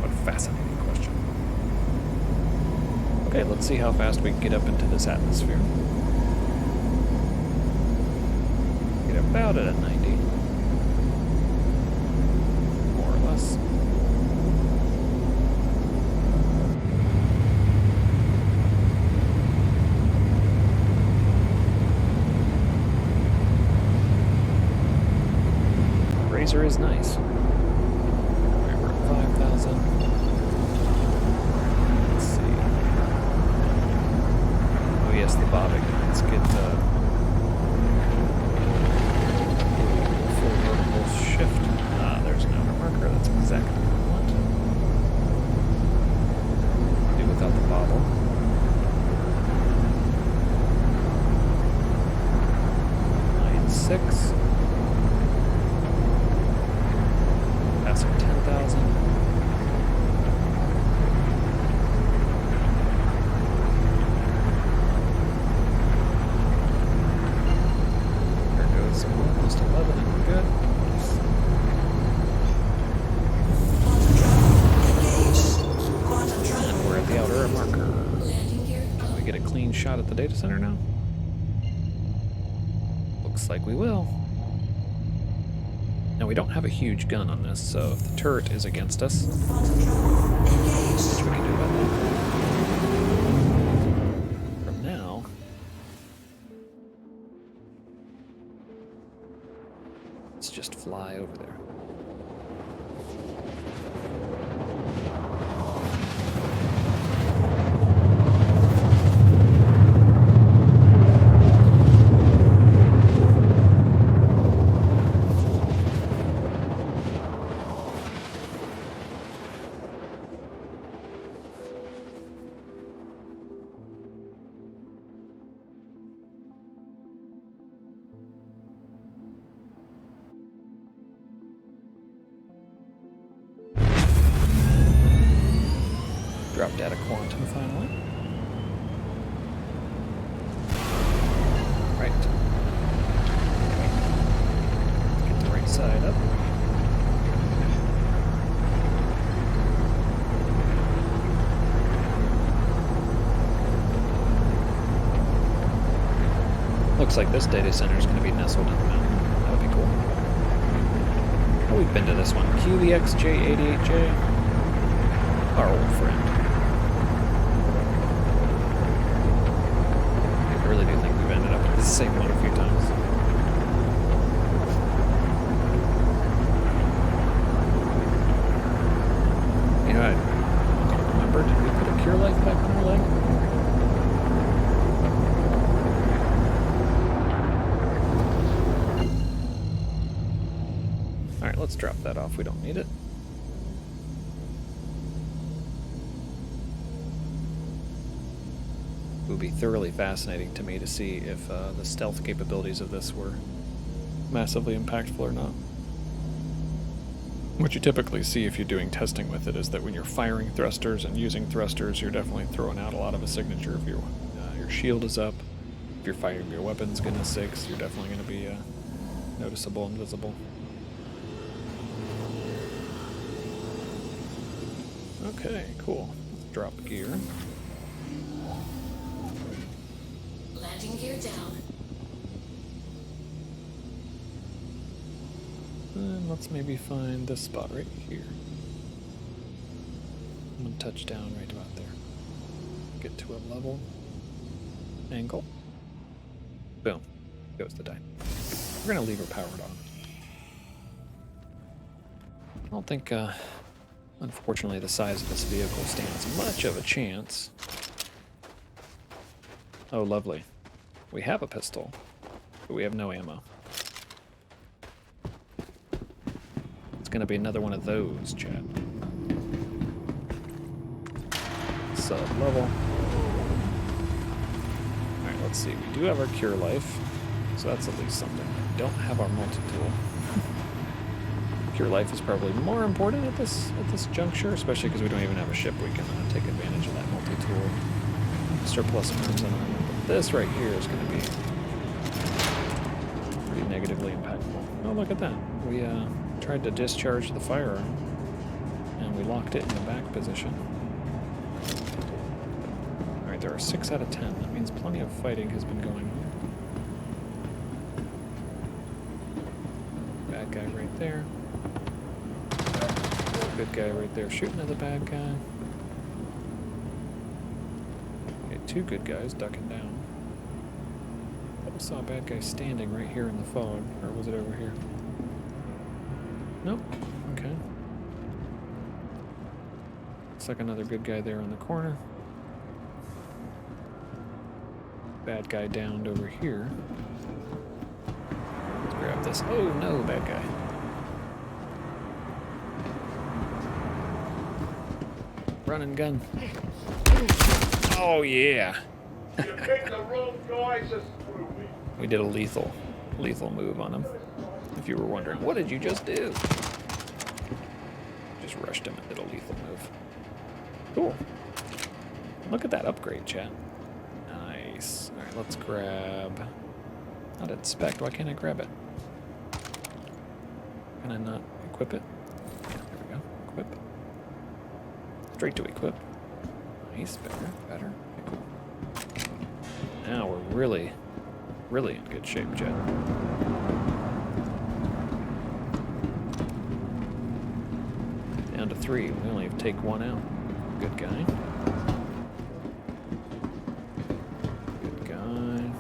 What a fascinating question. Okay, let's see how fast we can get up into this atmosphere. Get about at 90. More or less. Razor is nice. Alright, we're at 5,000. Let's see. Oh yes, the bobbing. Let's get full vertical shift. Ah, there's an outer marker. That's exactly what we want. Do without the bobble. Six. Passing 10,000. There goes almost 11 and we're good. And we're at the outer marker. Can we get a clean shot at the data center now? Looks like we will. Now we don't have a huge gun on this, so if the turret is against us, which we can do about that. From now, let's just fly over there. data quantum finally. Right. Get the right side up. Looks like this data center is going to be nestled in the mountain. That would be cool. Oh, we've been to this one. QEXJ88J. Our old friend. I really do think we've ended up at the same one a few times. You know, I don't remember. Did we put a cure life back on our leg? Alright, let's drop that off. We don't need it. It would be thoroughly fascinating to me to see if the stealth capabilities of this were massively impactful or not. What you typically see if you're doing testing with it is that when you're firing thrusters and using thrusters, you're definitely throwing out a lot of a signature. If your shield is up, if you're firing your weapons, goodness sakes, you're definitely going to be noticeable and visible. Okay, cool. Let's drop gear. Landing gear down. And let's maybe find this spot right here. I'm gonna touch down right about there. Get to a level angle. Boom. Goes the die. We're gonna leave her powered on. I don't think, unfortunately, the size of this vehicle stands much of a chance. Oh, lovely. We have a pistol, but we have no ammo. It's gonna be another one of those, chat. Sub-level. Alright, let's see. We do have our cure life, so that's at least something. We don't have our multi-tool. Cure life is probably more important at this juncture, especially because we don't even have a ship we can take advantage of that multi-tool surplus arms and armor. But this right here is going to be pretty negatively impactful. Oh, look at that. We tried to discharge the firearm, and we locked it in the back position. Alright, there are 6 out of 10. That means plenty of fighting has been going on. Bad guy right there. Good guy right there shooting at the bad guy. Okay, 2 good guys ducking down. I saw a bad guy standing right here in the fog, or was it over here? Nope. Okay. Looks like another good guy there in the corner. Bad guy downed over here. Let's grab this. Oh no, bad guy. Run and gun. Oh yeah. We did a lethal move on him. If you were wondering, what did you just do? Just rushed him and did a lethal move. Cool. Look at that upgrade, chat. Nice. Alright, let's grab... Not inspect. Why can't I grab it? Can I not equip it? Yeah, there we go. Equip. Straight to equip. Nice. Better. Okay, cool. Now we're really in good shape, Jet. Down to 3. We only have to take 1 out. Good guy. Good guy.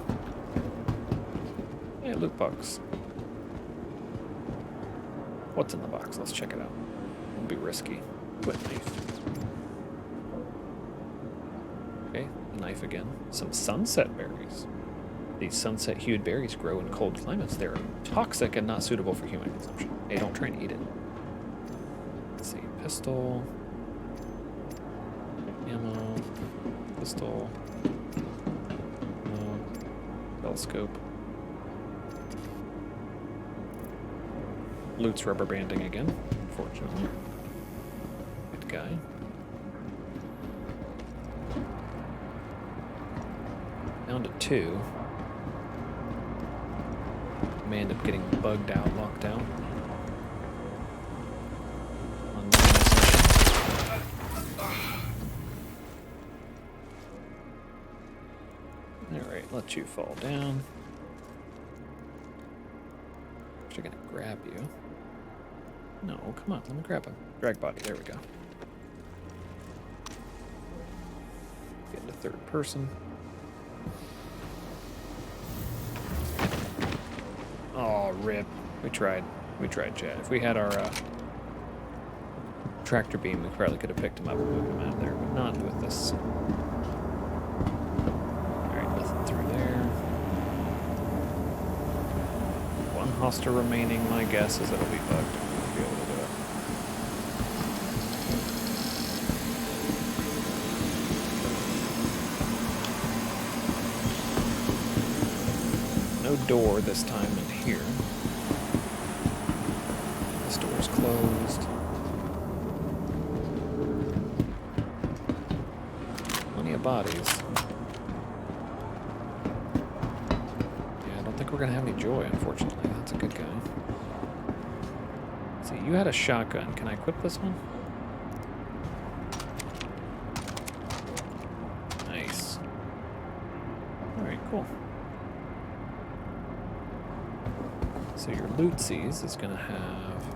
Hey, loot box. What's in the box? Let's check it out. Won't be risky. Quit knife. Okay, knife again. Some sunset berries. These sunset-hued berries grow in cold climates. They're toxic and not suitable for human consumption. Hey, don't try and eat it. Let's see. Pistol. Ammo. Pistol. Ammo. Telescope. Loot's rubber banding again, unfortunately. Good guy. Down to 2. May end up getting bugged out, locked out. On Alright, let you fall down. Actually gonna grab you. No, come on, let me grab him. Drag body, there we go. Get into third person. Oh, rip. We tried, Chad. If we had our tractor beam, we probably could have picked him up and moved him out of there, but not with this. Alright, nothing through there. One hostile remaining. My guess is it'll be bugged. We'll be able to do it. No door this time in here. This door's closed. Plenty of bodies. Yeah, I don't think we're gonna have any joy, unfortunately. That's a good guy. Let's see, you had a shotgun. Can I equip this one? Nice. Alright, cool. So your lootsies is going to have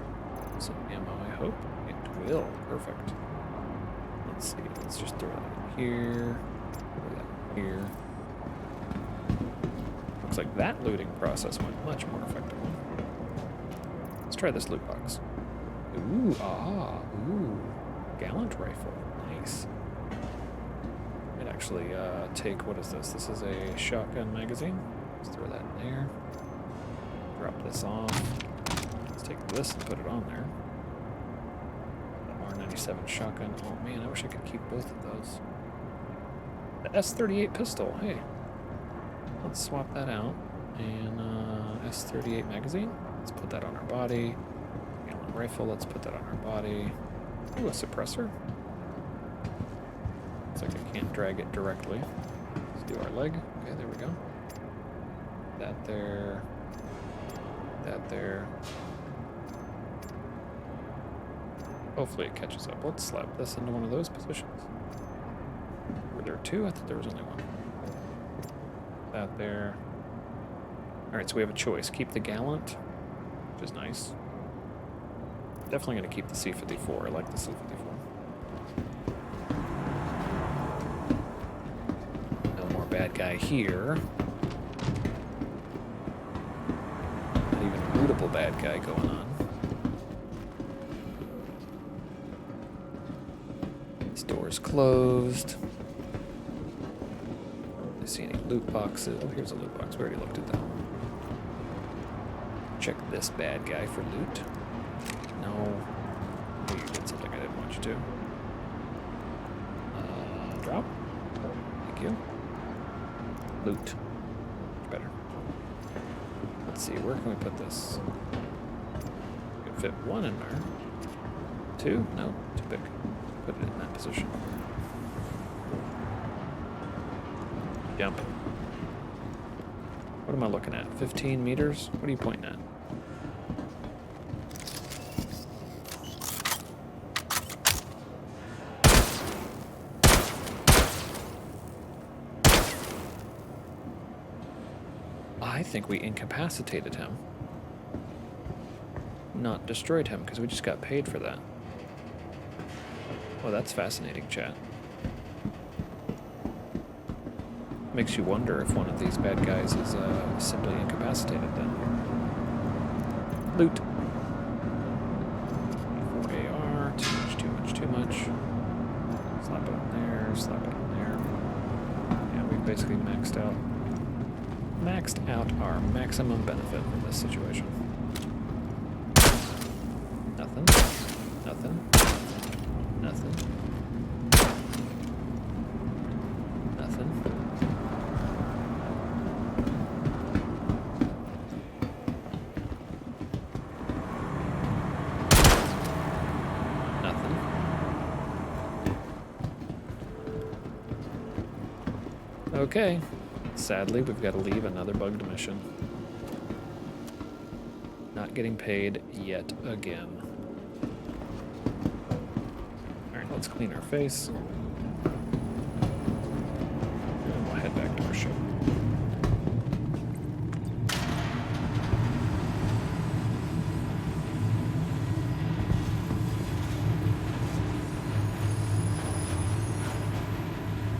some ammo, I hope. It will. Perfect. Let's see. Let's just throw that in here. Throw that in here. Looks like that looting process went much more effectively. Let's try this loot box. Ooh, ooh. Gallant rifle. Nice. I'd actually take, what is this? This is a shotgun magazine. Let's throw that in there. Drop this off. Let's take this and put it on there. The R97 shotgun. Oh man, I wish I could keep both of those. The S38 pistol. Hey, let's swap that out. And S38 magazine. Let's put that on our body. Gallant rifle. Let's put that on our body. Ooh, a suppressor. Looks like I can't drag it directly. Let's do our leg. Okay, there we go. That there. That there. Hopefully it catches up. Let's slap this into one of those positions. Were there two? I thought there was only one. That there. Alright, so we have a choice. Keep the Gallant, which is nice. Definitely going to keep the C-54. I like the C-54. No more bad guy here. Bootable bad guy going on. This door's closed. I see any loot boxes. Oh, here's a loot box. We already looked at that. Check this bad guy for loot. No. Oh, you did something I didn't want you to. Drop. Thank you. Loot. Much better. Let's see, where can we put this? We can fit one in there. Two? No, too big. Put it in that position. Jump. What am I looking at? 15 meters? What are you pointing at? I think we incapacitated him. Not destroyed him, because we just got paid for that. Oh, that's fascinating, chat. Makes you wonder if one of these bad guys is simply incapacitated then. Loot. 4 AR, too much, too much, too much. Slap it on there, slap it on there. Yeah, we've basically maxed out our maximum benefit from this situation. Nothing. Nothing. Nothing. Nothing. Nothing. Okay. Sadly, we've got to leave another bugged mission. Not getting paid yet again. Alright, let's clean our face. And we'll head back to our ship.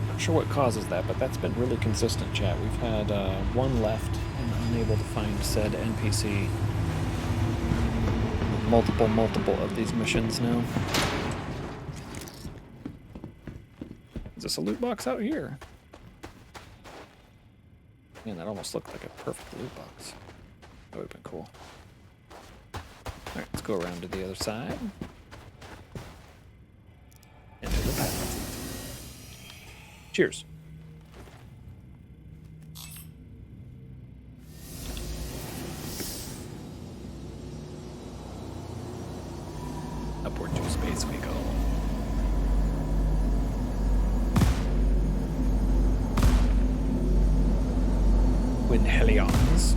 Not sure what causes that, but that's been really consistent, chat. We've had one left and unable to find said NPC. Multiple of these missions now. Is this a loot box out here? Man, that almost looked like a perfect loot box. That would have been cool. Alright, let's go around to the other side. Enter the path. Cheers. Upward to space we go. Wind helions.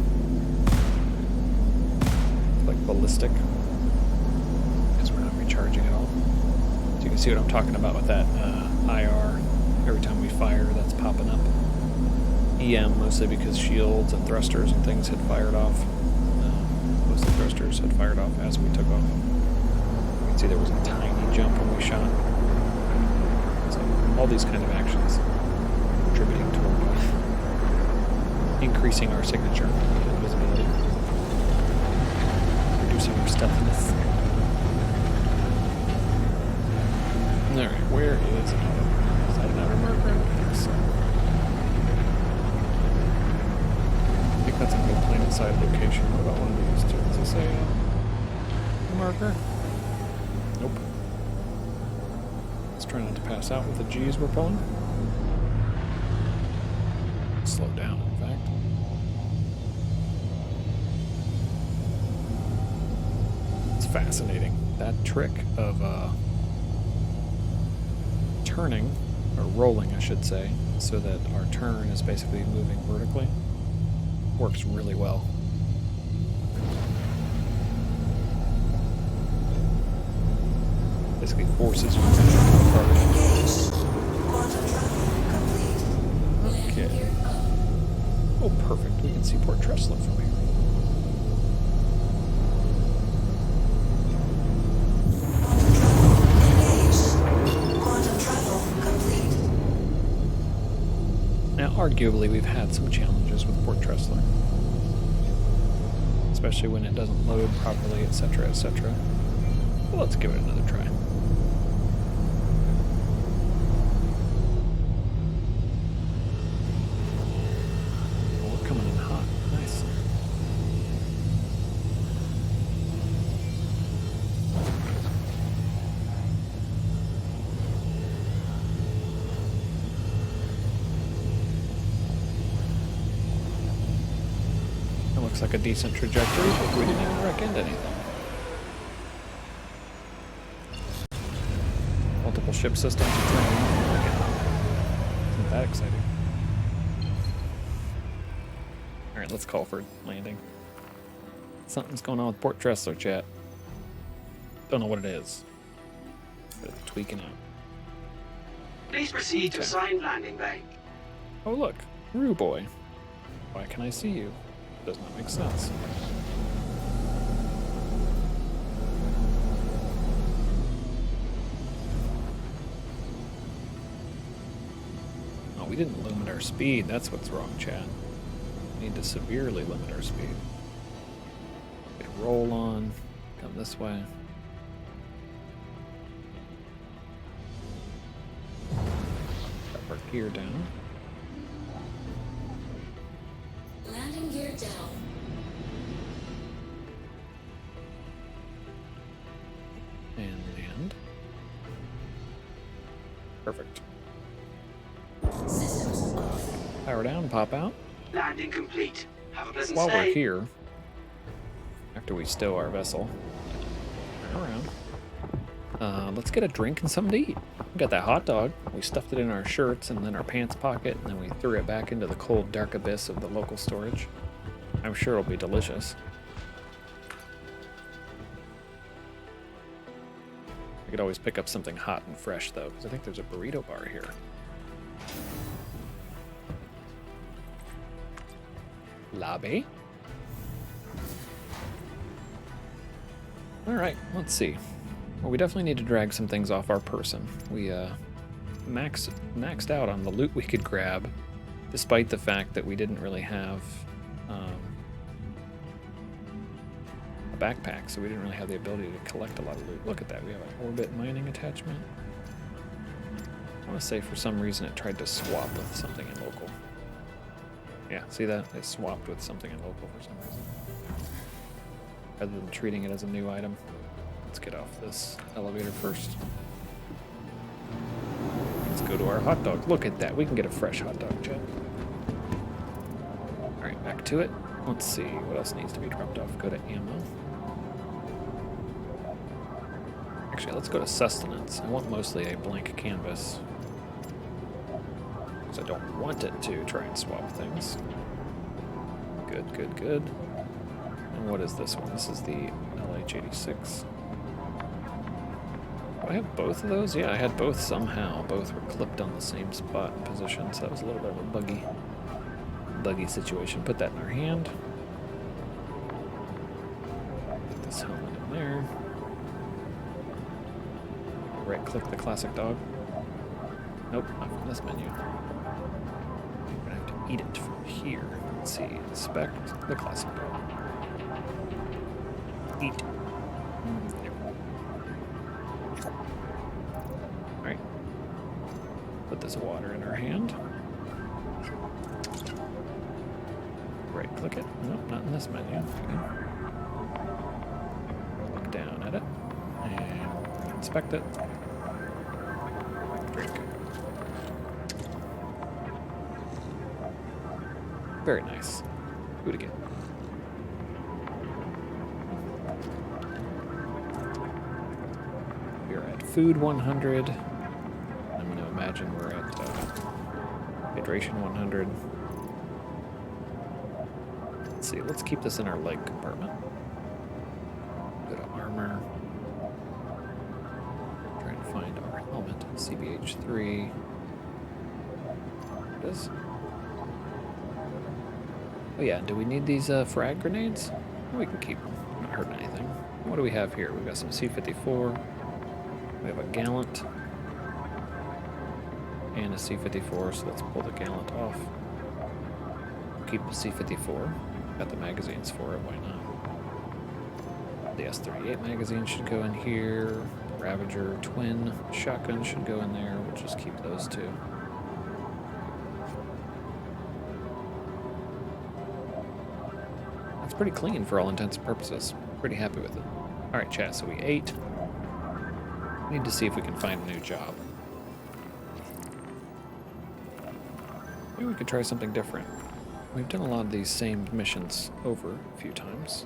Like ballistic. Because we're not recharging at all. So you can see what I'm talking about with that IR. Every time we fire, that's popping up. EM, mostly because shields and thrusters and things had fired off. Most of the thrusters had fired off as we took off. You can see there was a tiny jump when we shot. So all these kind of actions contributing toward increasing our signature and visibility. Reducing our stealthiness. Alright, where is it? Is that another marker? I think so. I think that's a good planet side location. What about one of these two? Does it say a marker? Nope. Let's try not to pass out with the G's we're pulling. Slow down, in fact. It's fascinating. That trick of turning, or rolling I should say, so that our turn is basically moving vertically, works really well. Basically forces you to move farther. Okay. Oh, perfect. We can see Port Tressler from here. Now, arguably, we've had some challenges with Port Tressler, especially when it doesn't load properly, etc., etc. Well, let's give it another try. Oh, we're coming in hot. Nice. That looks like a decent trajectory, but we didn't even wreck into anything. Multiple ship systems. Isn't that exciting? Alright, let's call for landing. Something's going on with Port Tressler, chat. Don't know what it is. But it's tweaking out. Please proceed to assigned landing bay. Oh look, Rue Boy. Why can I see you? Does not make sense. Oh, we didn't limit our speed. That's what's wrong, chat. We need to severely limit our speed. Okay, roll on. Come this way. Drop our gear down. Landing gear down. And land. Perfect. Systems off. Power down, pop out. Landing complete. Have a pleasant While stay. we're here, after we stow our vessel, turn around. Let's get a drink and something to eat. We got that hot dog. We stuffed it in our shirts and then our pants pocket, and then we threw it back into the cold, dark abyss of the local storage. I'm sure it'll be delicious. I could always pick up something hot and fresh, though, because I think there's a burrito bar here. Lobby. All right, let's see. Well, we definitely need to drag some things off our person. We maxed out on the loot we could grab, despite the fact that we didn't really have a backpack, so we didn't really have the ability to collect a lot of loot. Look at that, we have an orbit mining attachment. I want to say for some reason it tried to swap with something in local. Yeah, see that? It swapped with something in local for some reason. Rather than treating it as a new item. Let's get off this elevator first. Let's go to our hot dog. Look at that. We can get a fresh hot dog, Jet. Alright, back to it. Let's see. What else needs to be dropped off? Go to ammo. Actually, let's go to sustenance. I want mostly a blank canvas. Because I don't want it to try and swap things. Good, good, good. And what is this one? This is the LH86. Do I have both of those? Yeah, I had both somehow. Both were clipped on the same spot and position, so that was a little bit of a buggy situation. Put that in our hand. Put this helmet in there. Right click the classic dog. Nope, not from this menu. I'm gonna have to eat it from here. Let's see, inspect the classic dog. Eat. Alright. Put this water in our hand. Right click it. Nope, not in this menu. Look down at it. And inspect it. Drink. Very nice. Food again. We're at food 100. I'm going to imagine we're at hydration 100. Let's see, let's keep this in our leg compartment. Go to armor. Trying to find our helmet. CBH3. It is. Oh yeah, do we need these frag grenades? We can keep them. Not hurting anything. What do we have here? We've got some C-54. We have a Gallant. And a C-54, so let's pull the Gallant off. Keep the C-54. Got the magazines for it, why not? The S-38 magazine should go in here. Ravager twin shotgun should go in there. We'll just keep those two. That's pretty clean for all intents and purposes. Pretty happy with it. Alright, chat, so we ate. Need to see if we can find a new job. Maybe we could try something different. We've done a lot of these same missions over a few times.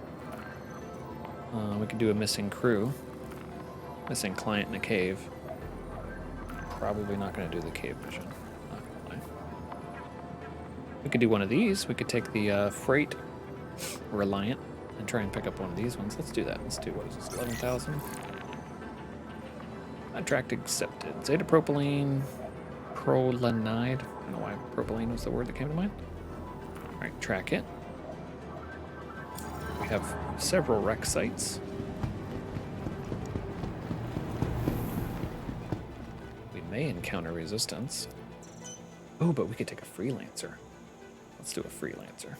We could do a missing crew. Missing client in a cave. Probably not going to do the cave mission. Not gonna lie. We could do one of these. We could take the freight Reliant and try and pick up one of these ones. Let's do that. Let's do, what is this, 11,000? Contract accepted. Zeta propylene, prolenide. I don't know why propylene was the word that came to mind. Alright, track it. We have several wreck sites. We may encounter resistance. Oh, but we could take a freelancer. Let's do a freelancer.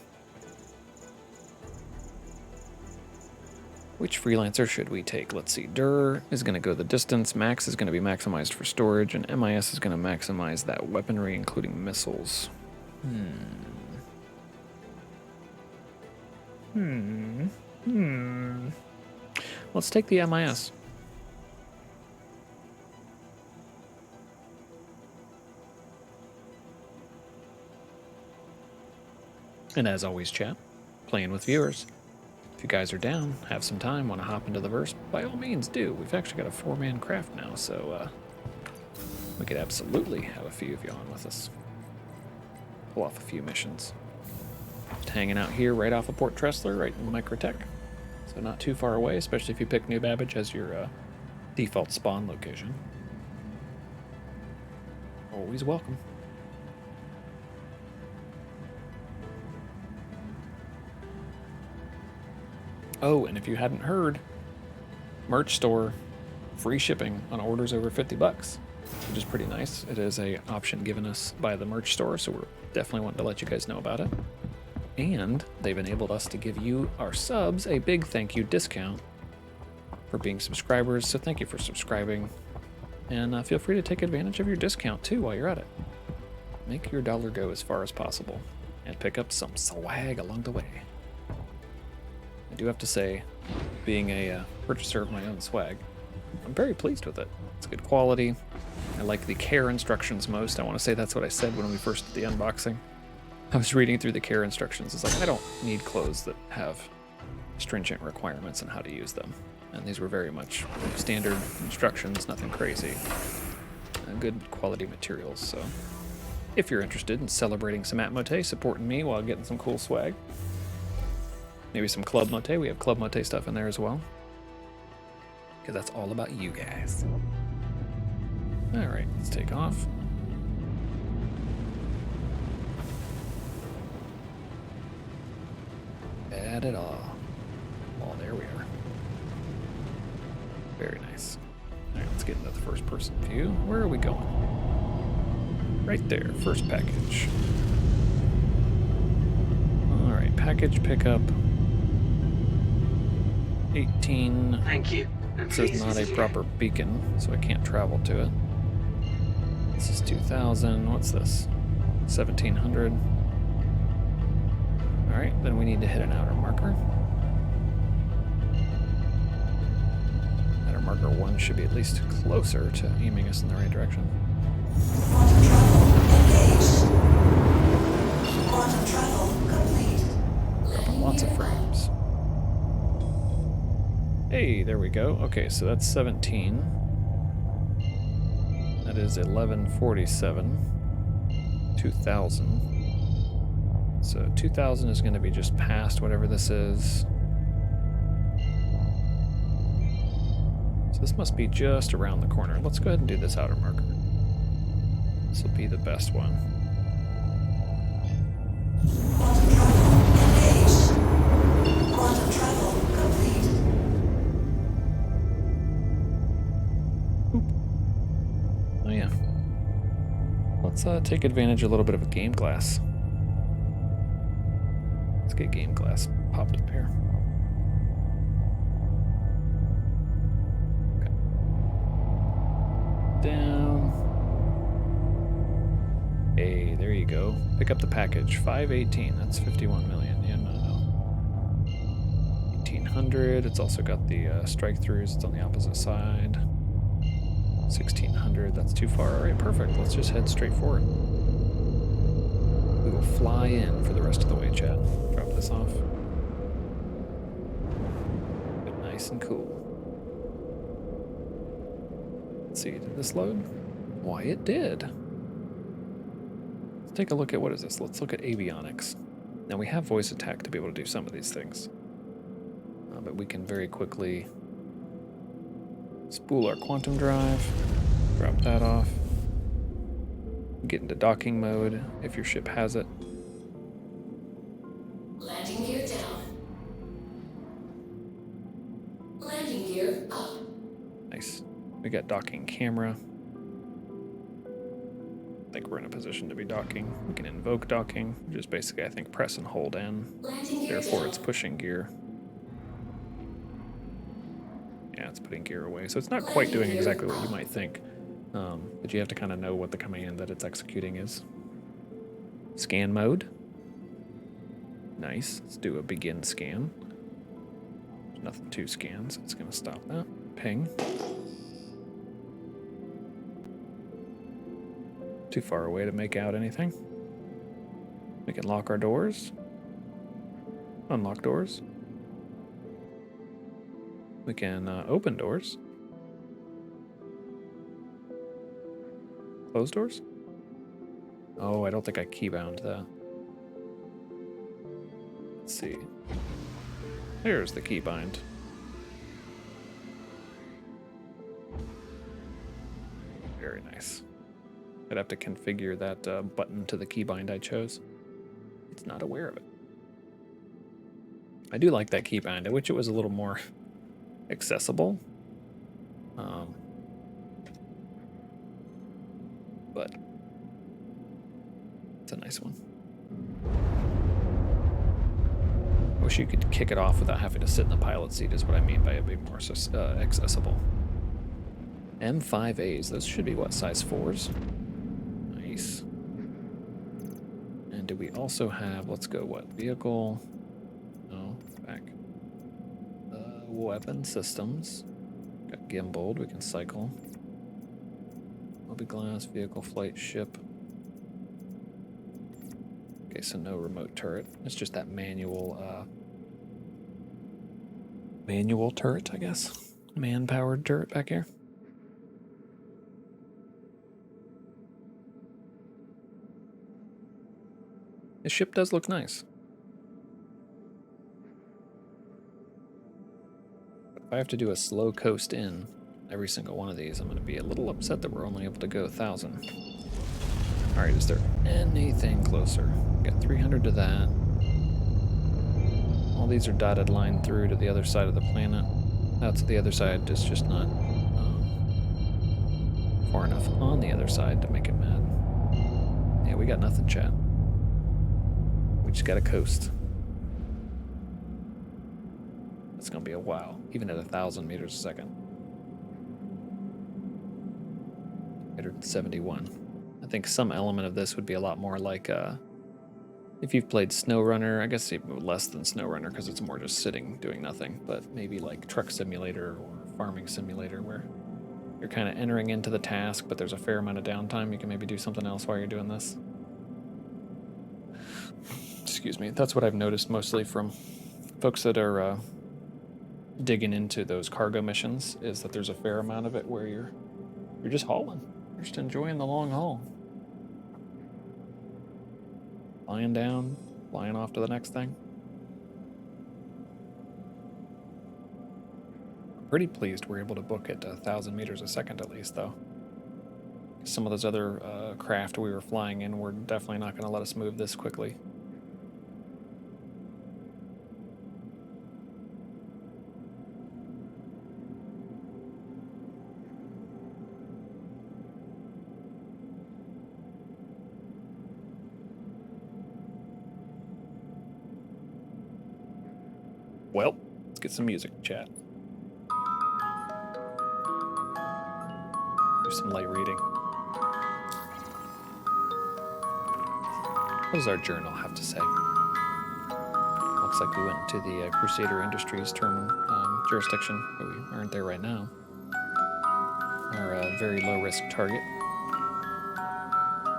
Which freelancer should we take? Let's see. Dur is going to go the distance. Max is going to be maximized for storage. And MIS is going to maximize that weaponry, including missiles. Let's take the MIS. And as always, chat, playing with viewers. If you guys are down, have some time, want to hop into the verse, by all means do. We've actually got a 4-man craft now, so we could absolutely have a few of you on with us. Pull off a few missions. Just hanging out here right off of Port Tressler, right in Microtech. So not too far away, especially if you pick New Babbage as your default spawn location. Always welcome. Oh, and if you hadn't heard, merch store, free shipping on orders over $50, which is pretty nice. It is a option given us by the merch store, so we're definitely wanting to let you guys know about it. And they've enabled us to give you, our subs, a big thank you discount for being subscribers. So thank you for subscribing, and feel free to take advantage of your discount too while you're at it. Make your dollar go as far as possible and pick up some swag along the way. I do have to say, being a purchaser of my own swag, I'm very pleased with it. It's good quality. I like the care instructions most. I want to say that's what I said when we first did the unboxing. I was reading through the care instructions. It's like, I don't need clothes that have stringent requirements on how to use them. And these were very much standard instructions, nothing crazy. Good quality materials, so if you're interested in celebrating some Atmote, supporting me while getting some cool swag, maybe some Club Mote. We have Club Mote stuff in there as well. Because that's all about you guys. Alright, let's take off. Add it all. Oh, there we are. Very nice. Alright, let's get into the first person view. Where are we going? Right there, first package. Alright, package pickup. 18. Thank you. This is not a proper beacon, so I can't travel to it. This is 2,000. What's this? 1,700. Alright, then we need to hit an outer marker. Outer marker 1 should be at least closer to aiming us in the right direction. Quantum travel complete. Dropping lots of frames. Hey, there we go. Okay, so that's 17. That is 1147. 2,000. So 2,000 is going to be just past whatever this is. So this must be just around the corner. Let's go ahead and do this outer marker. This will be the best one. Quantum travel complete. Oh yeah. Let's take advantage of a little bit of a game glass. Let's get game glass popped up here. Okay. Down. Hey, there you go. Pick up the package. 518. That's 51 million. Yeah, no. 1,800. It's also got the strike-throughs. It's on the opposite side. 1,600. That's too far. All right, perfect. Let's just head straight for it. We will fly in for the rest of the way, chat. Drop this off. Get nice and cool. Let's see. Did this load? Why, it did. Let's take a look at, what is this? Let's look at avionics. Now we have voice attack to be able to do some of these things. But we can very quickly spool our quantum drive, drop that off, get into docking mode if your ship has it. Landing gear down. Landing gear up. Nice. We got docking camera. I think we're in a position to be docking. We can invoke docking, which is basically, I think, press and hold N. Therefore, it's pushing gear. Yeah, it's putting gear away. So it's not quite doing exactly what you might think. But you have to kind of know what the command that it's executing is. Scan mode. Nice. Let's do a begin scan. There's nothing to scan, so it's going to stop that. Ping. Too far away to make out anything. We can lock our doors. Unlock doors. We can open doors. Close doors? Oh, I don't think I keybound that. Let's see. There's the keybind. Very nice. I'd have to configure that button to the keybind I chose. It's not aware of it. I do like that keybind. I wish it was a little more accessible. But it's a nice one. I wish you could kick it off without having to sit in the pilot seat is what I mean by it being more accessible. M5As, those should be what, size 4s? Nice. And do we also have, let's go, what, vehicle? No, back. Weapon systems. Got gimbaled, we can cycle. Mobi-glass, vehicle, flight, ship. Okay, so no remote turret. It's just that manual turret, I guess. Man-powered turret back here. This ship does look nice. But if I have to do a slow coast in every single one of these, I'm going to be a little upset that we're only able to go 1,000. Alright, is there anything closer? Got 300 to that. All these are dotted line through to the other side of the planet. That's the other side, it's just not far enough on the other side to make it mad. Yeah, we got nothing, chat. We just got a coast. It's gonna be a while, even at 1,000 meters a second. 171. I think some element of this would be a lot more like if you've played SnowRunner, I guess even less than SnowRunner because it's more just sitting doing nothing, but maybe like Truck Simulator or Farming Simulator where you're kind of entering into the task, but there's a fair amount of downtime. You can maybe do something else while you're doing this. Excuse me. That's what I've noticed mostly from folks that are digging into those cargo missions, is that there's a fair amount of it where you're just hauling. You're just enjoying the long haul. Flying down, flying off to the next thing. I'm pretty pleased we're able to book it 1,000 meters a second at least, though. Some of those other craft we were flying in were definitely not going to let us move this quickly. Well, let's get some music, chat. Do some light reading. What does our journal have to say? Looks like we went to the Crusader Industries jurisdiction, but we aren't there right now. Our very low-risk target.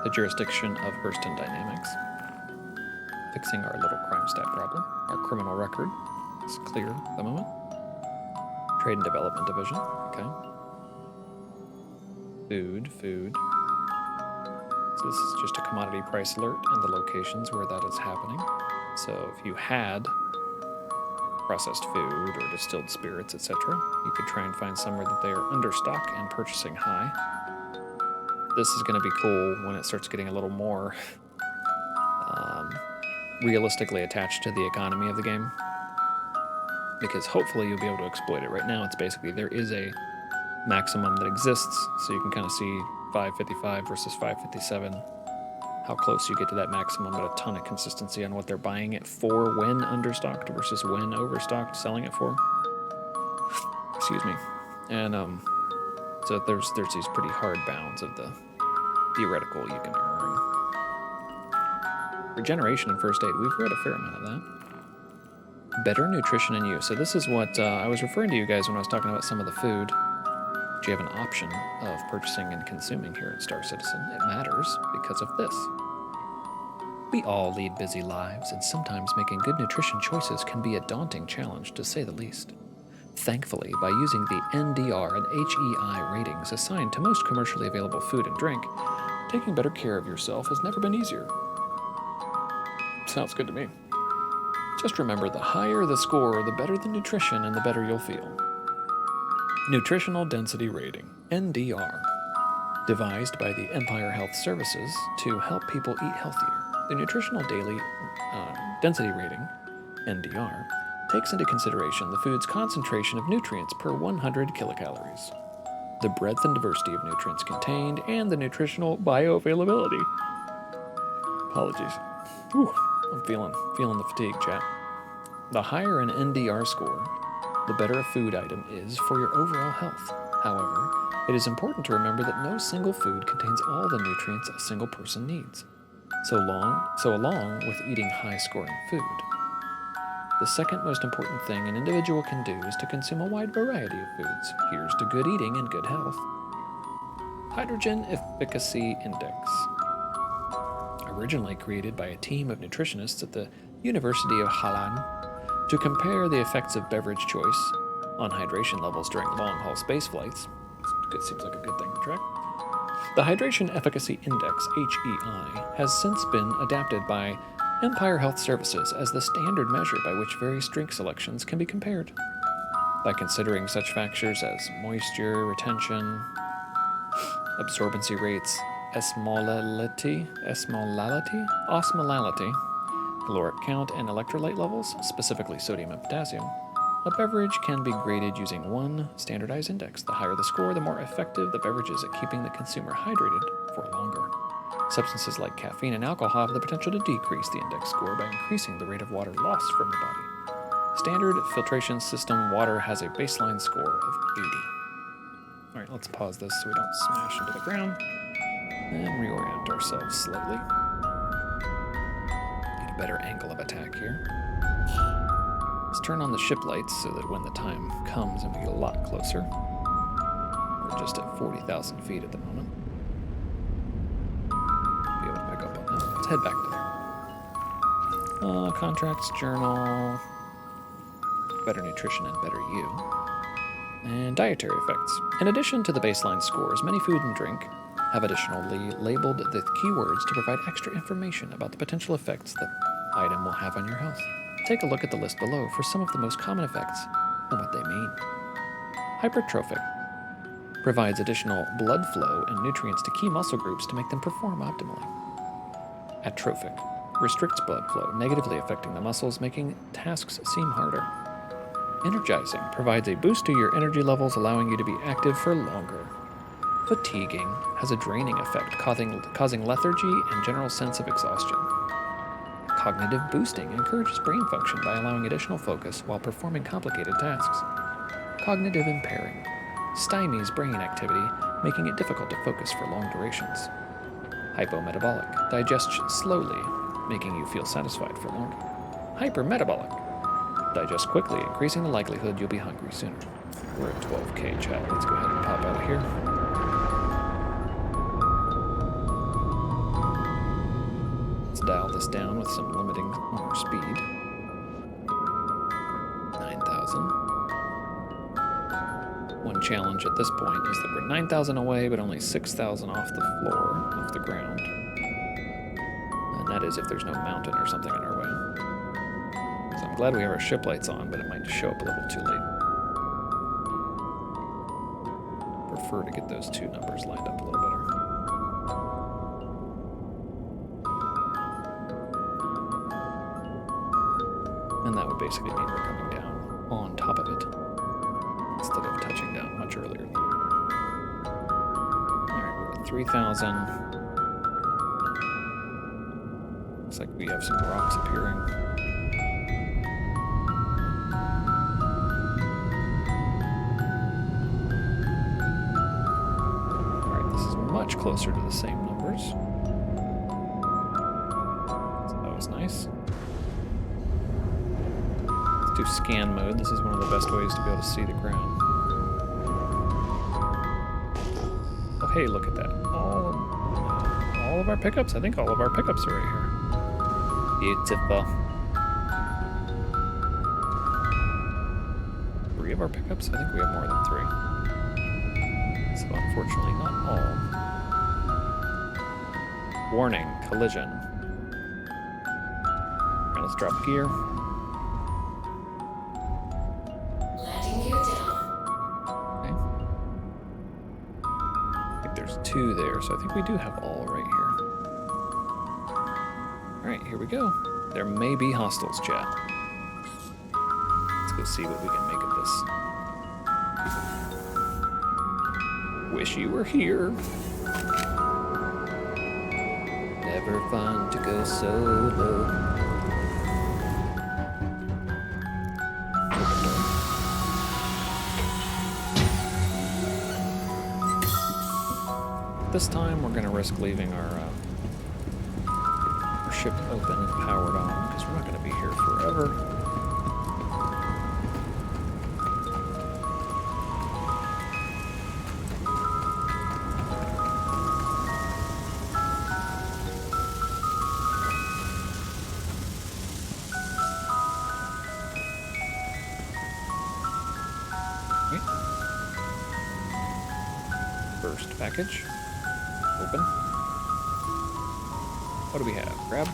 The jurisdiction of Hurston Dynamics. Fixing our little crime stat problem. Our criminal record. It's clear at the moment. Trade and Development Division. Okay. Food. So this is just a commodity price alert and the locations where that is happening. So if you had processed food or distilled spirits, etc., you could try and find somewhere that they are under stock and purchasing high. This is going to be cool when it starts getting a little more realistically attached to the economy of the game. Because hopefully you'll be able to exploit it. Right now it's basically there is a maximum that exists, so you can kind of see 555 versus 557, how close you get to that maximum, but a ton of consistency on what they're buying it for when understocked versus when overstocked, selling it for. Excuse me. And so there's these pretty hard bounds of the theoretical you can earn. Regeneration and first aid, we've read a fair amount of that. Better nutrition and use. So this is what I was referring to you guys when I was talking about some of the food. You have an option of purchasing and consuming here at Star Citizen. It matters because of this. We all lead busy lives, and sometimes making good nutrition choices can be a daunting challenge, to say the least. Thankfully, by using the NDR and HEI ratings assigned to most commercially available food and drink, taking better care of yourself has never been easier. Sounds good to me. Just remember, the higher the score, the better the nutrition and the better you'll feel. Nutritional Density Rating, NDR. Devised by the Empire Health Services to help people eat healthier, the Nutritional Daily Density Rating, NDR, takes into consideration the food's concentration of nutrients per 100 kilocalories, the breadth and diversity of nutrients contained, and the nutritional bioavailability. Apologies. Whew, I'm feeling the fatigue, chat. The higher an NDR score, the better a food item is for your overall health. However, it is important to remember that no single food contains all the nutrients a single person needs. So along with eating high-scoring food, the second most important thing an individual can do is to consume a wide variety of foods. Here's to good eating and good health. Hydrogen Efficacy Index. Originally created by a team of nutritionists at the University of Holland to compare the effects of beverage choice on hydration levels during long-haul space flights. It seems like a good thing to track. The Hydration Efficacy Index, HEI, has since been adapted by Empire Health Services as the standard measure by which various drink selections can be compared. By considering such factors as moisture, retention, absorbency rates, osmolality, caloric count, and electrolyte levels, specifically sodium and potassium, a beverage can be graded using one standardized index. The higher the score, the more effective the beverage is at keeping the consumer hydrated for longer. Substances like caffeine and alcohol have the potential to decrease the index score by increasing the rate of water lost from the body. Standard filtration system water has a baseline score of 80. All right, let's pause this so we don't smash into the ground and reorient ourselves slightly. Get a better angle of attack here. Let's turn on the ship lights so that when the time comes and we get a lot closer. We're just at 40,000 feet at the moment. Be able to pick up on that. Let's head back to there. Contracts, journal, better nutrition and better you, and dietary effects. In addition to the baseline scores, many food and drink have additionally labeled the keywords to provide extra information about the potential effects the item will have on your health. Take a look at the list below for some of the most common effects and what they mean. Hypertrophic provides additional blood flow and nutrients to key muscle groups to make them perform optimally. Atrophic restricts blood flow, negatively affecting the muscles, making tasks seem harder. Energizing provides a boost to your energy levels, allowing you to be active for longer. Fatiguing has a draining effect, causing lethargy and general sense of exhaustion. Cognitive boosting encourages brain function by allowing additional focus while performing complicated tasks. Cognitive impairing stymies brain activity, making it difficult to focus for long durations. Hypometabolic digests slowly, making you feel satisfied for longer. Hypermetabolic digest quickly, increasing the likelihood you'll be hungry sooner. We're at 12K, chat. Let's go ahead and pop out of here. Dial this down with some limiting more speed. 9,000. One challenge at this point is that we're 9,000 away, but only 6,000 off the floor, off the ground. And that is if there's no mountain or something in our way. So I'm glad we have our ship lights on, but it might show up a little too late. Prefer to get those two numbers lined up a little better. And that would basically mean we're coming down on top of it instead of touching down much earlier. Alright, we're at 3,000. Looks like we have some rocks appearing. Alright, this is much closer to the same numbers. So that was nice. Do scan mode. This is one of the best ways to be able to see the ground. Oh, hey, look at that. All of our pickups? I think all of our pickups are right here. Beautiful. 3 of our pickups? I think we have more than 3. So unfortunately, not all. Warning, collision. Now let's drop gear. Landing gear down. Okay. I think there's 2 there, so I think we do have all right here. Alright, here we go. There may be hostiles, chat. Let's go see what we can make of this. Wish you were here. Never fun to go solo. Open door. This time we're going to risk leaving our ship open and powered on because we're not going to be here forever. First package. Open. What do we have? Grab.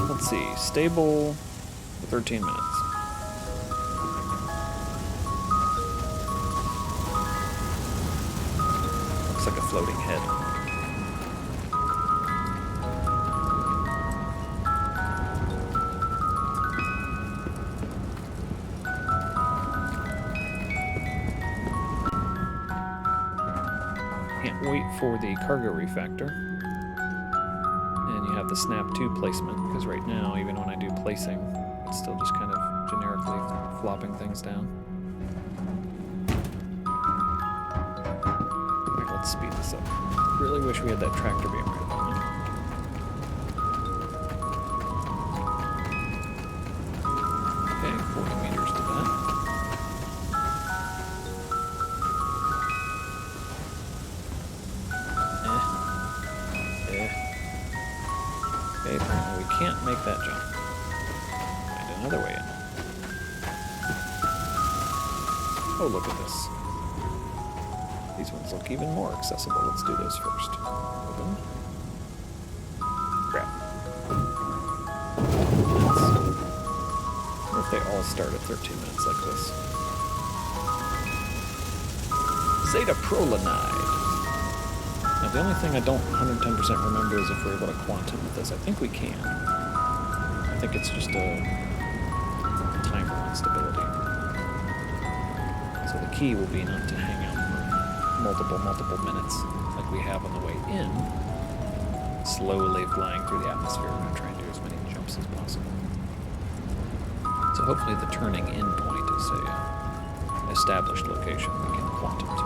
Let's see. Stable for 13 minutes. Looks like a floating head. Wait for the cargo refactor, and you have the snap to placement, because right now, even when I do placing, it's still just kind of generically flopping things down. Alright, let's speed this up. Really wish we had that tractor beam right above me. Okay, 40 meters to that. Okay, apparently we can't make that jump. Find another way in. Oh, look at this. These ones look even more accessible. Let's do those first. Open. Grab. What if they all start at 13 minutes like this? Zeta Prolanide. Now, the only thing I don't 110% remember is if we're able to quantum with this. I think we can. I think it's just a timer instability. So the key will be not to hang out for multiple minutes like we have on the way in. Slowly flying through the atmosphere. We're going to try and do as many jumps as possible. So hopefully the turning in point is a established location we can quantum to.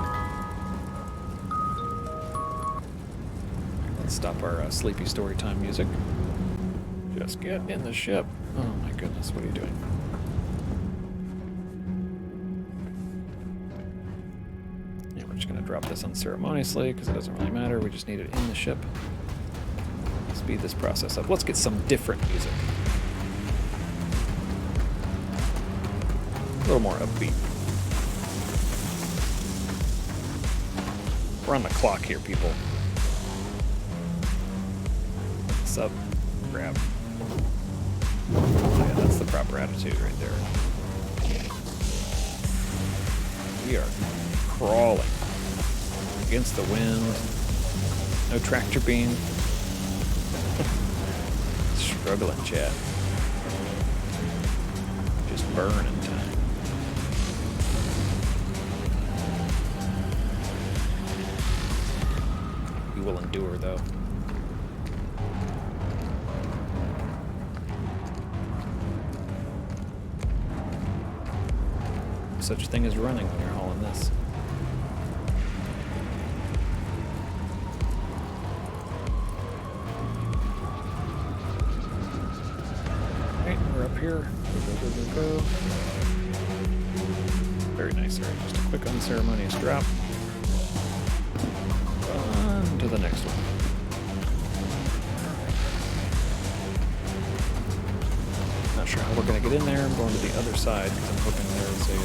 Stop our sleepy story time music. Just get in the ship. Oh my goodness, what are you doing? Yeah, we're just going to drop this unceremoniously because it doesn't really matter. We just need it in the ship. Speed this process up. Let's get some different music. A little more upbeat. We're on the clock here, people. Up, grab. Oh yeah, that's the proper attitude right there. We are crawling against the wind. No tractor beam. Struggling, chat. Just burning time. We will endure, though. Such thing as running when you're hauling this. Alright, we're up here. Go. Very nice. Alright, just a quick unceremonious drop. On to the next one. not sure how we're going to get in there. I'm going to the other side because I'm hoping there's a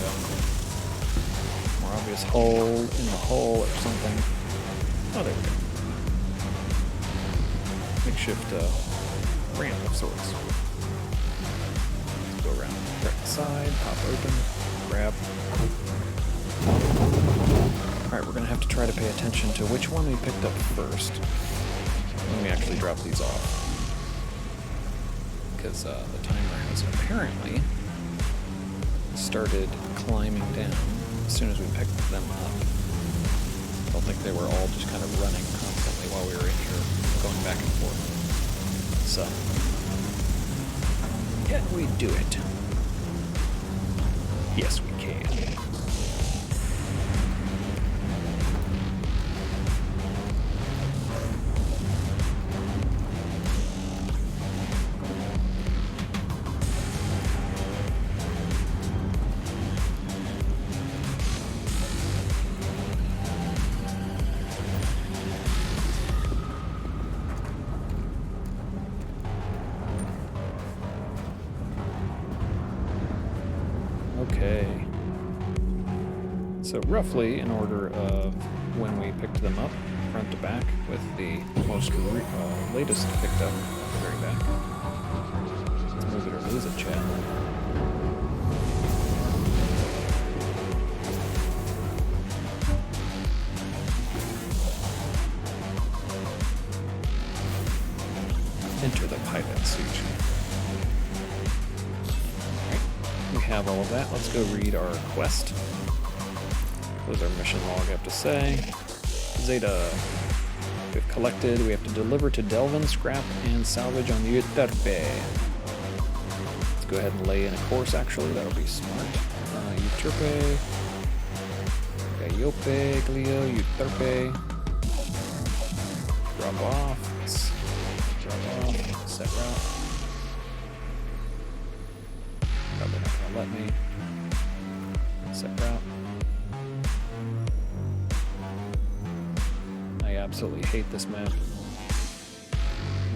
more obvious hole in the hull or something. Oh, there we go. Makeshift ramp of sorts. Let's go around the right side, pop open, grab. Alright, we're going to have to try to pay attention to which one we picked up first when we actually drop these off. Because the timer has apparently started climbing down as soon as we picked them up. I don't think they were all just kind of running constantly while we were in here, going back and forth. So, can we do it? Yes, we can. Okay. So roughly in order of when we picked them up, front to back, with the most latest picked up at the very back. Let's move it or lose it, chat. Enter the pilot suit. We have all of that. Let's go read our quest. What does our mission log have to say? Zeta. We've collected. We have to deliver to Delvin, scrap, and salvage on the Euterpe. Let's go ahead and lay in a course, actually. That'll be smart. Euterpe. Gaiope, Glio, Euterpe. Drop off. Drop off. Set route. Probably not gonna let me. Set route. I absolutely hate this map.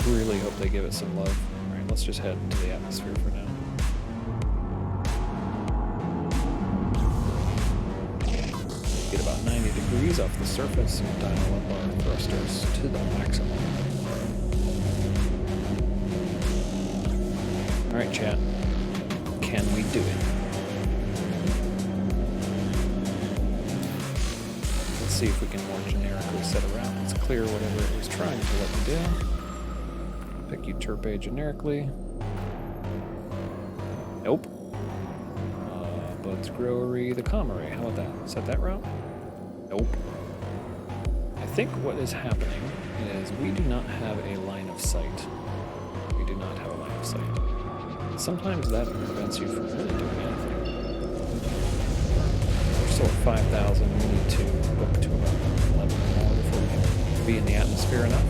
Really hope they give it some love. Alright, let's just head into the atmosphere for now. Get about 90 degrees off the surface and dial up our thrusters to the maximum. Alright, chat. Can we do it? Let's see if we can more generically set a route. Let's clear whatever it was trying to let me do. Pick Euterpe generically. Nope. Bud's Growery, the Comrie. How about that? Set that route? Nope. I think what is happening is we do not have a line of sight. We do not have a line of sight. Sometimes that prevents you from really doing anything. We're still at 5,000. We need to book to about 11 or more before we can be in the atmosphere enough.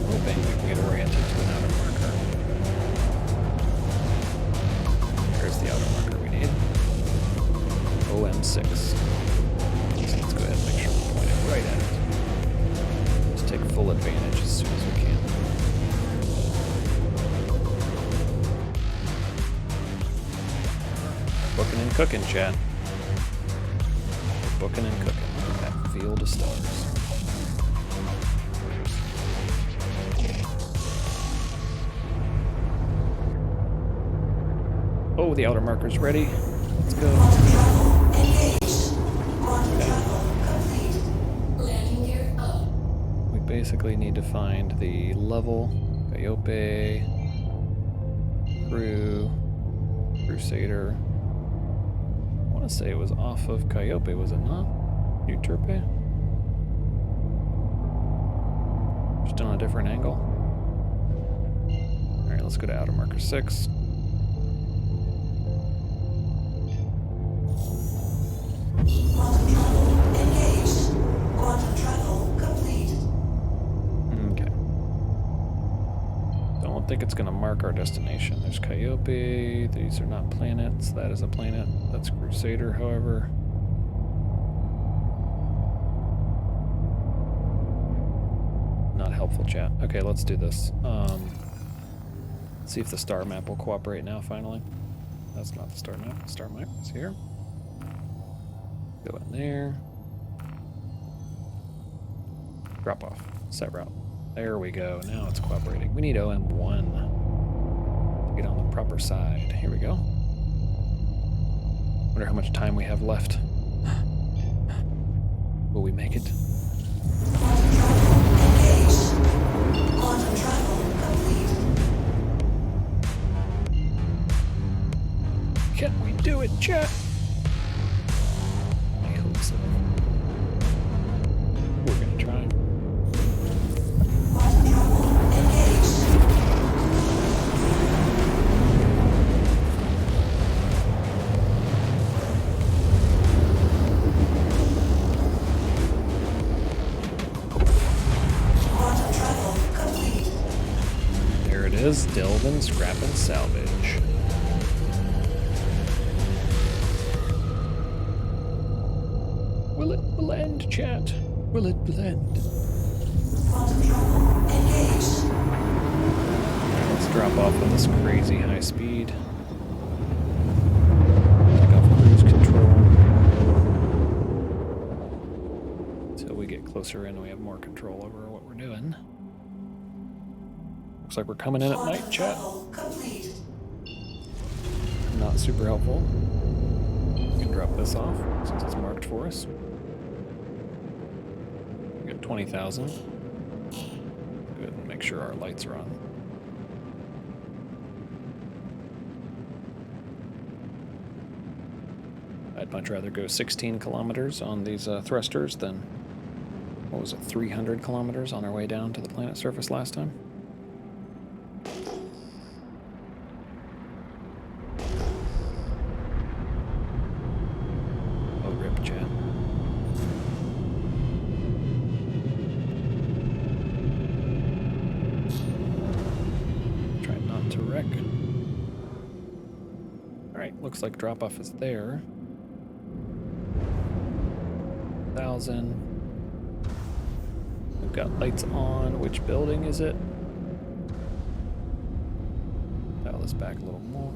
Hoping we can get oriented to an outer marker. There's the outer marker we need. OM6. So let's go ahead and make sure we point it right at it. Let's take full advantage as soon as we can. Booking and cooking, chat. Booking and cooking. Look at that field of stars. Oh, the outer marker's ready. Let's go. We basically need to find the level. Gaiope. Crew. Crusader. I want to say it was off of Gaiope, was it not? Euterpe? Just on a different angle. Alright, let's go to outer marker 6. Okay. Don't think it's going to mark our destination. There's Gaiope. These are not planets. That is a planet. That's Crusader, however. Not helpful, chat. Okay, let's do this. Let's see if the star map will cooperate now, finally. That's not the star map. The star map is here. Go in there. Drop off. Set route. There we go. Now it's cooperating. We need OM1 to get on the proper side. Here we go. Wonder how much time we have left. Will we make it? Can we do it, chat? I hope so. We're gonna try. There it is, Delvin, Scrap and Salvage. Will it blend, chat? Will it blend? Let's drop off on this crazy high speed. Take off cruise control. Until we get closer in, we have more control over what we're doing. Looks like we're coming in at night, chat. Not super helpful. We can drop this off since it's marked for us. We got 20,000. Good, and make sure our lights are on. I'd much rather go 16 kilometers on these thrusters than, what was it, 300 kilometers on our way down to the planet surface last time. Oh, rip, chat. Try not to wreck. Alright, looks like drop-off is there. 1,000. We've got lights on. Which building is it? Dial this back a little more.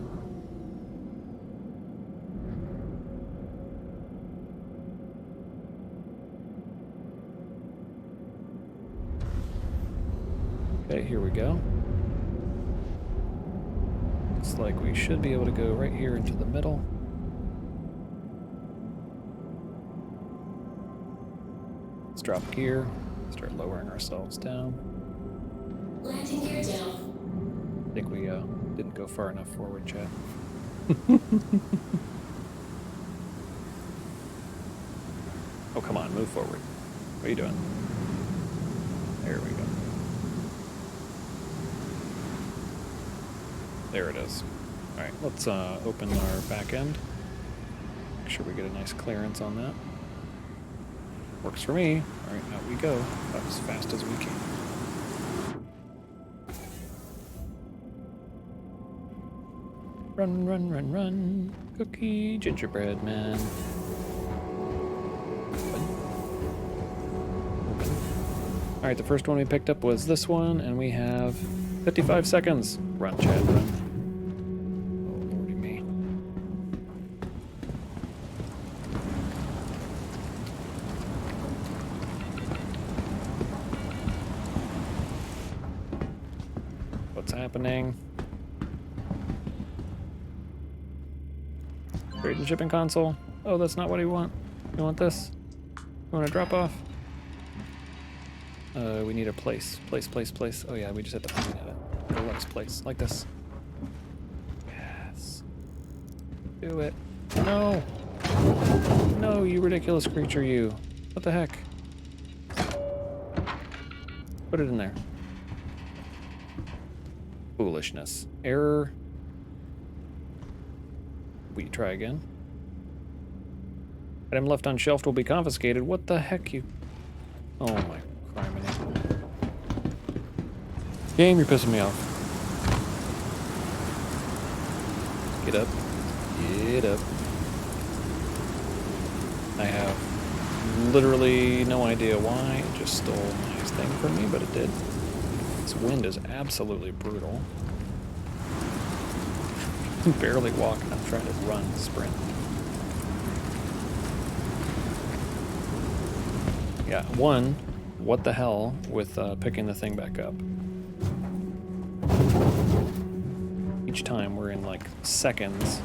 Okay, here we go. Looks like we should be able to go right here into the middle. Let's drop gear, start lowering ourselves down. Landing gear down. I think we didn't go far enough forward, chat. Oh, come on, move forward. What are you doing? There we go. There it is. Alright, let's open our back end. Make sure we get a nice clearance on that. Works for me. Alright, out we go. About as fast as we can. Run, run, run, run. Cookie, gingerbread man. Alright, the first one we picked up was this one, and we have 55 seconds. Run, Chad, run. Oh, lordy me. What's happening? Trade and shipping console. Oh, that's not what I want. You want this? You want to drop off? We need a place. Place. Oh yeah, we just had to point at it. Let's place. Like this. Yes. Do it. No! No, you ridiculous creature, you. What the heck? Put it in there. Foolishness. Error. We try again. Item left unshelved will be confiscated. What the heck, you... Oh my criminy. Game, you're pissing me off. Get up. Get up. I have literally no idea why. It just stole my thing from me, but it did. This wind is absolutely brutal. barely walking. I'm trying to run, sprint. Yeah, one, what the hell with picking the thing back up. Each time we're in like seconds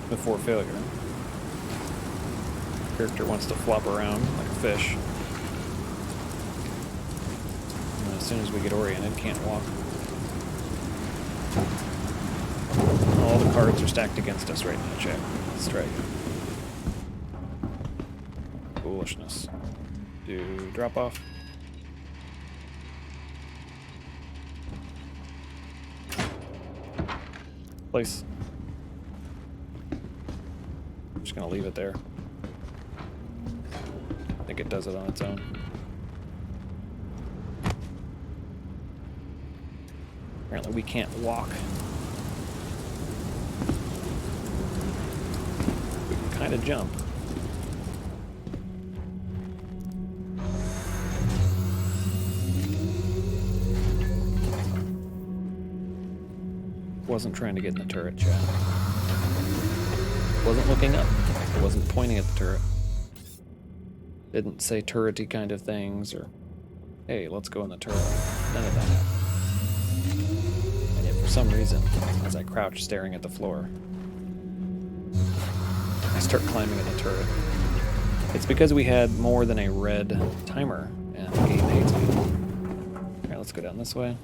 before failure. Character wants to flop around like a fish. And as soon as we get oriented, can't walk. All the cards are stacked against us right now, chat. That's right. Foolishness. Do drop off. Place. I'm just gonna leave it there. I think it does it on its own. Apparently we can't walk. We can kind of jump. Wasn't trying to get in the turret, chat. Wasn't looking up. Wasn't pointing at the turret. Didn't say turrety kind of things or, hey, let's go in the turret. None of that happened. And yet, for some reason, as I crouch staring at the floor, I start climbing in the turret. It's because we had more than a red timer, and the game hates me. Alright, let's go down this way.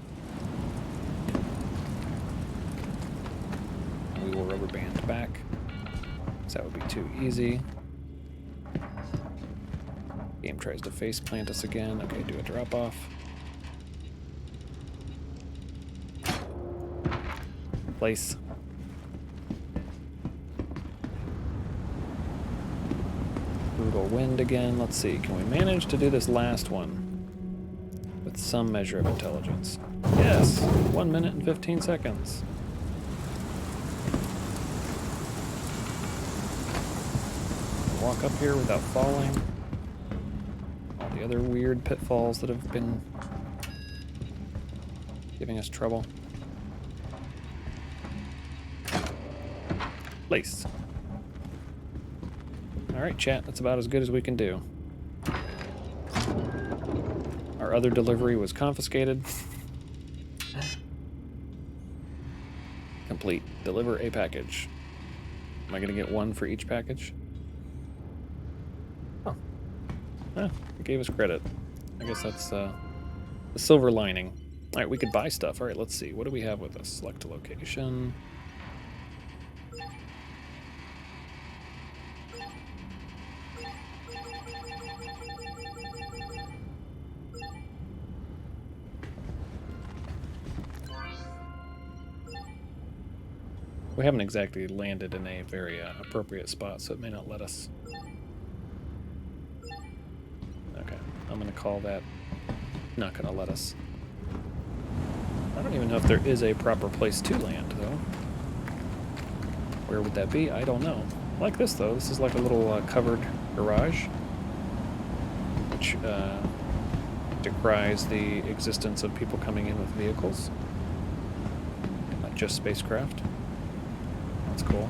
We will rubber band back, so that would be too easy. Game tries to face plant us again. Okay, do a drop off. Place. Brutal wind again. Let's see, can we manage to do this last one with some measure of intelligence? Yes, 1 minute and 15 seconds. Walk up here without falling. All the other weird pitfalls that have been giving us trouble. Place. Alright, chat, that's about as good as we can do. Our other delivery was confiscated. Complete. Deliver a package. Am I going to get one for each package? It gave us credit. I guess that's the silver lining. Alright, we could buy stuff. Alright, let's see. What do we have with us? Select a location. We haven't exactly landed in a very appropriate spot, so it may not let us. Okay, I'm going to call that not going to let us. I don't even know if there is a proper place to land, though. Where would that be? I don't know. I like this, though. This is like a little covered garage, which decries the existence of people coming in with vehicles, not just spacecraft. That's cool.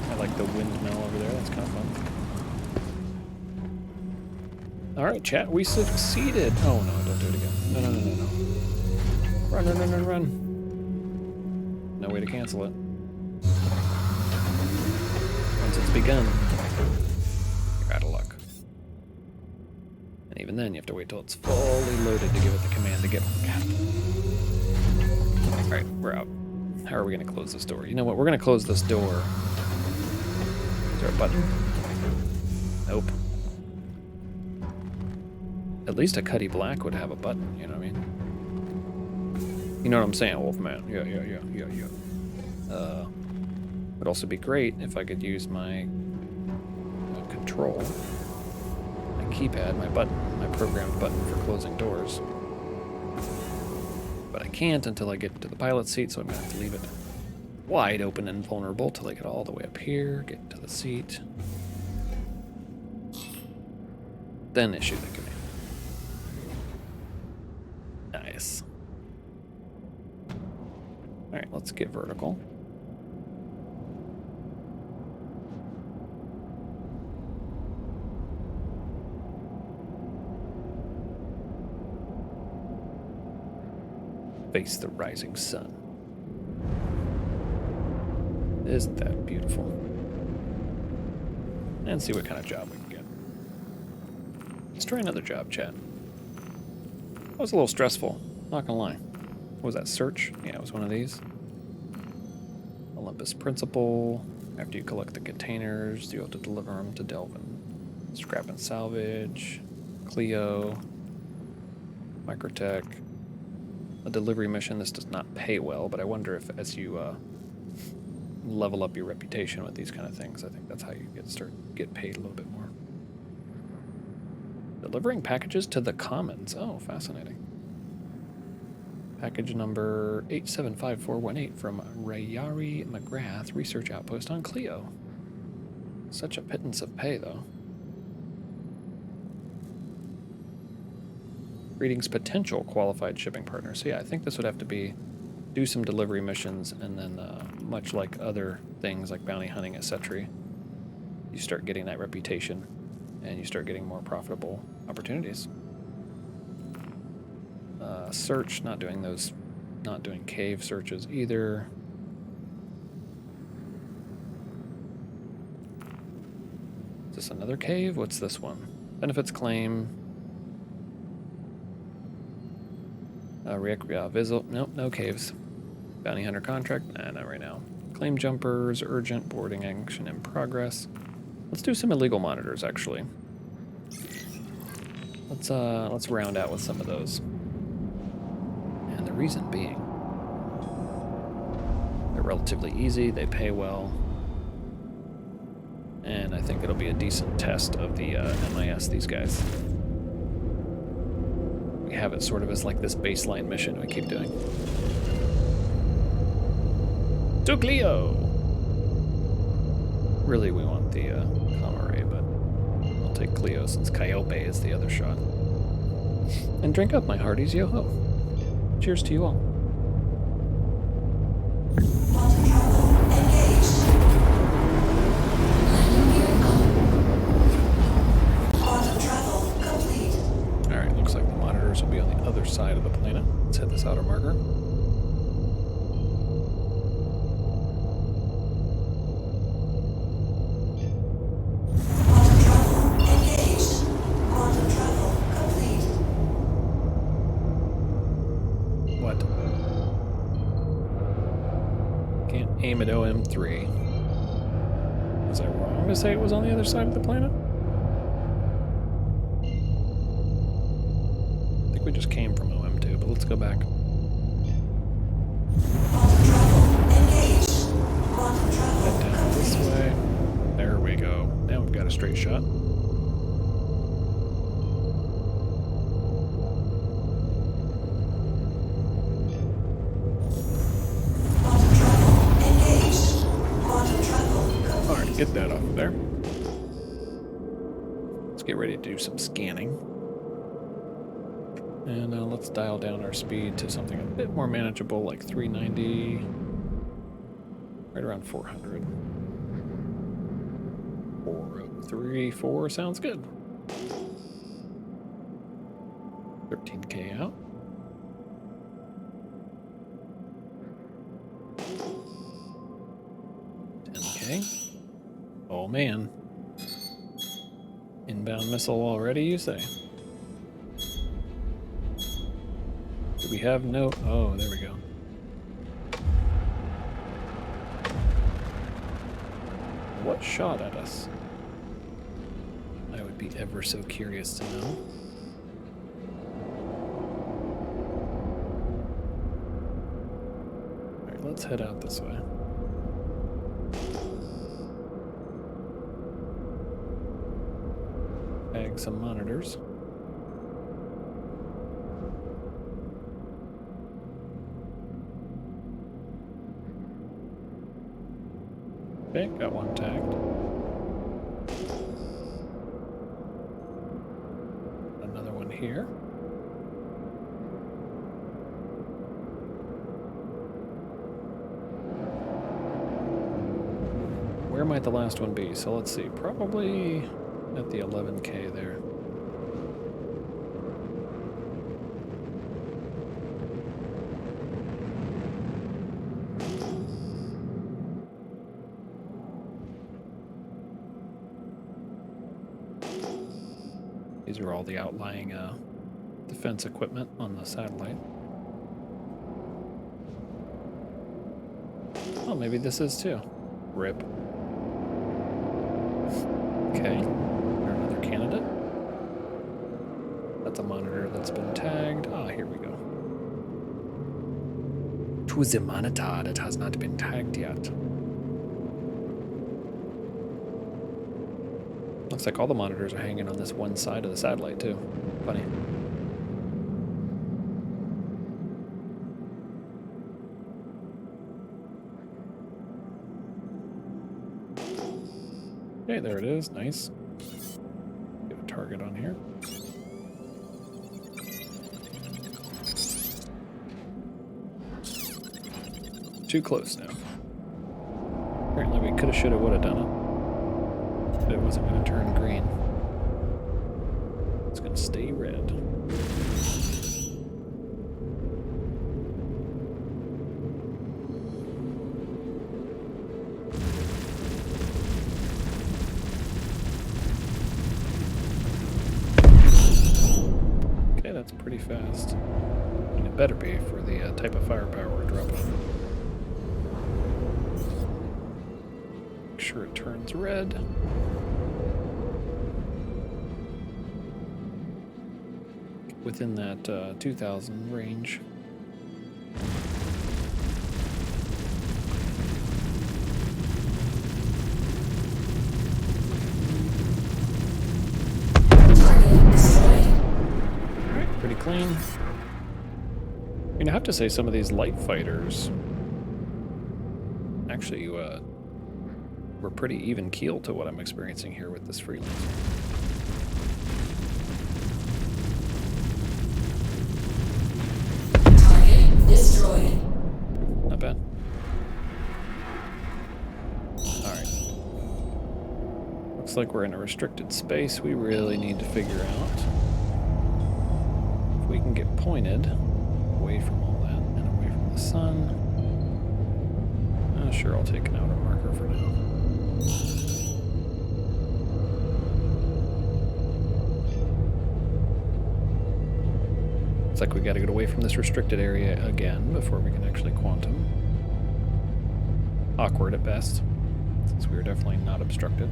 I like the windmill over there. That's kind of fun. Alright, chat, we succeeded. Oh, no, don't do it again. No, no, no, no, no. Run, run, run, run, run. No way to cancel it. Once it's begun, you're out of luck. And even then, you have to wait till it's fully loaded to give it the command to get on. Alright, we're out. How are we going to close this door? You know what? We're going to close this door. Is there a button? Nope. At least a Cuddy Black would have a button, you know what I mean? You know what I'm saying, Wolfman? Yeah. Would also be great if I could use my control, my keypad, my button, my programmed button for closing doors. But I can't until I get to the pilot seat, so I'm going to have to leave it wide open and vulnerable till I get all the way up here, get to the seat. Then issue the command. Nice. Alright, let's get vertical. Face the rising sun. Isn't that beautiful? And see what kind of job we can get. Let's try another job, chat. That was a little stressful, not gonna lie. What was that, search? Yeah, it was one of these. Olympus Principal. After you collect the containers, you have to deliver them to Delvin. Scrap and salvage. Clio. Microtech. A delivery mission. This does not pay well, but I wonder if as you level up your reputation with these kind of things, I think that's how you get paid a little bit more. Delivering packages to the Commons. Oh, fascinating. Package number 875418 from Rayari McGrath Research Outpost on Clio. Such a pittance of pay, though. Greetings, potential qualified shipping partners. So yeah, I think this would have to be do some delivery missions, and then much like other things like bounty hunting, etc., you start getting that reputation, and you start getting more profitable opportunities. Search, not doing those, not doing cave searches either. Is this another cave? What's this one? Benefits claim. Nope, no caves. Bounty hunter contract? Nah, not right now. Claim jumpers, urgent boarding action in progress. Let's do some illegal monitors, actually. Let's round out with some of those. And the reason being, they're relatively easy, they pay well, and I think it'll be a decent test of the MIS, these guys. We have it sort of as like this baseline mission we keep doing. To Clio! Really, we want the Comare, but I'll take Clio since Calliope is the other shot. And drink up, my hearties, yo-ho. Cheers to you all. Alright, looks like the monitors will be on the other side of the planet. Let's hit this outer marker. Aim at OM3. Was I wrong to say it was on the other side of the planet? I think we just came from OM2, but let's go back. Head down this way. There we go. Now we've got a straight shot. Get that off of there. Let's get ready to do some scanning. And let's dial down our speed to something a bit more manageable, like 390. Right around 400. 403.4 sounds good. 13K out. 10K. Oh man. Inbound missile already, you say? Do we have no... Oh, there we go. What shot at us? I would be ever so curious to know. Alright, let's head out this way. Bag some monitors. Okay, got one tagged. Another one here. Where might the last one be? So let's see. Probably at the 11K there. These are all the outlying defense equipment on the satellite. Oh, maybe this is too. RIP. Okay. Another candidate. That's a monitor that's been tagged. Ah, here we go. To the monitor that has not been tagged yet. Looks like all the monitors are hanging on this one side of the satellite too. Funny. Okay, there it is. Nice. Get a target on here. Too close now. Apparently we coulda, shoulda, woulda done it. But it wasn't going to turn green. It's going to stay red. Okay, that's pretty fast. And it better be for the type of firepower we're dropping. Make sure it turns red. Within that 2000 range. Alright, pretty clean. I mean, I have to say some of these light fighters actually were pretty even keel to what I'm experiencing here with this freelancer. Destroyed. Not bad. Alright. Looks like we're in a restricted space. We really need to figure out if we can get pointed away from all that and away from the sun. Sure, I'll take an outer marker for now. Looks like we gotta get away from this restricted area again before we can actually quantum. Awkward at best, since we are definitely not obstructed.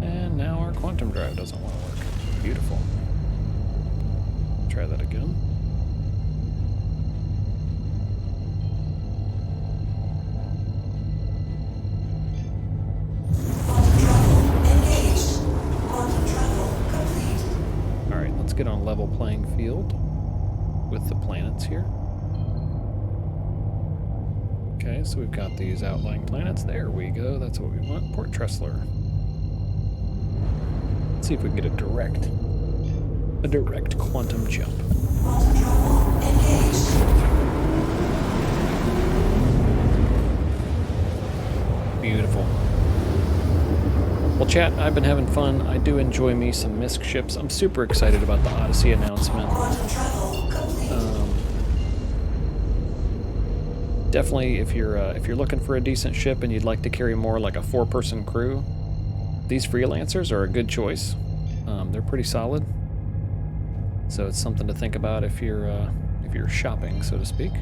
And now our quantum drive doesn't want to work. Beautiful. Try that again. Alright, let's get on level playing field with the planets here. Okay, so we've got these outlying planets. There we go. That's what we want. Port Tressler. Let's see if we can get a direct quantum jump. Beautiful. Well, chat, I've been having fun. I do enjoy me some MISC ships. I'm super excited about the Odyssey announcement. Definitely, if you're looking for a decent ship and you'd like to carry more like a 4-person crew, these freelancers are a good choice. They're pretty solid. So it's something to think about if you're shopping, so to speak.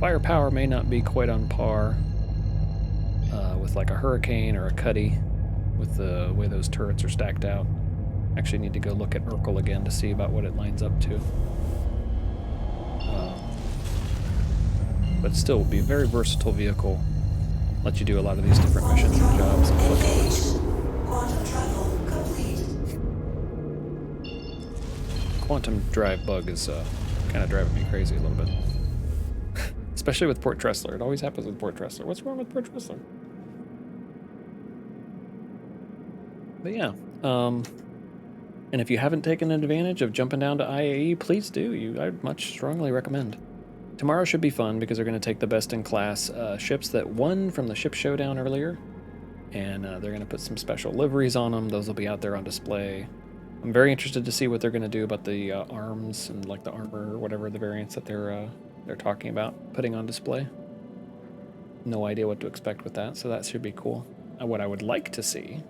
Firepower may not be quite on par with like a Hurricane or a Cuddy with the way those turrets are stacked out. Actually need to go look at Urkel again to see about what it lines up to. But still will be a very versatile vehicle. Let you do a lot of these different missions and jobs. Quantum drive bug is kind of driving me crazy a little bit. Especially with Port Tressler. It always happens with Port Tressler. What's wrong with Port Tressler? But yeah. And if you haven't taken advantage of jumping down to IAE, please do. I'd much strongly recommend. Tomorrow should be fun because they're going to take the best-in-class ships that won from the ship showdown earlier, and they're going to put some special liveries on them. Those will be out there on display. I'm very interested to see what they're going to do about the arms and like the armor or whatever the variants that they're talking about putting on display. No idea what to expect with that, so that should be cool. What I would like to see,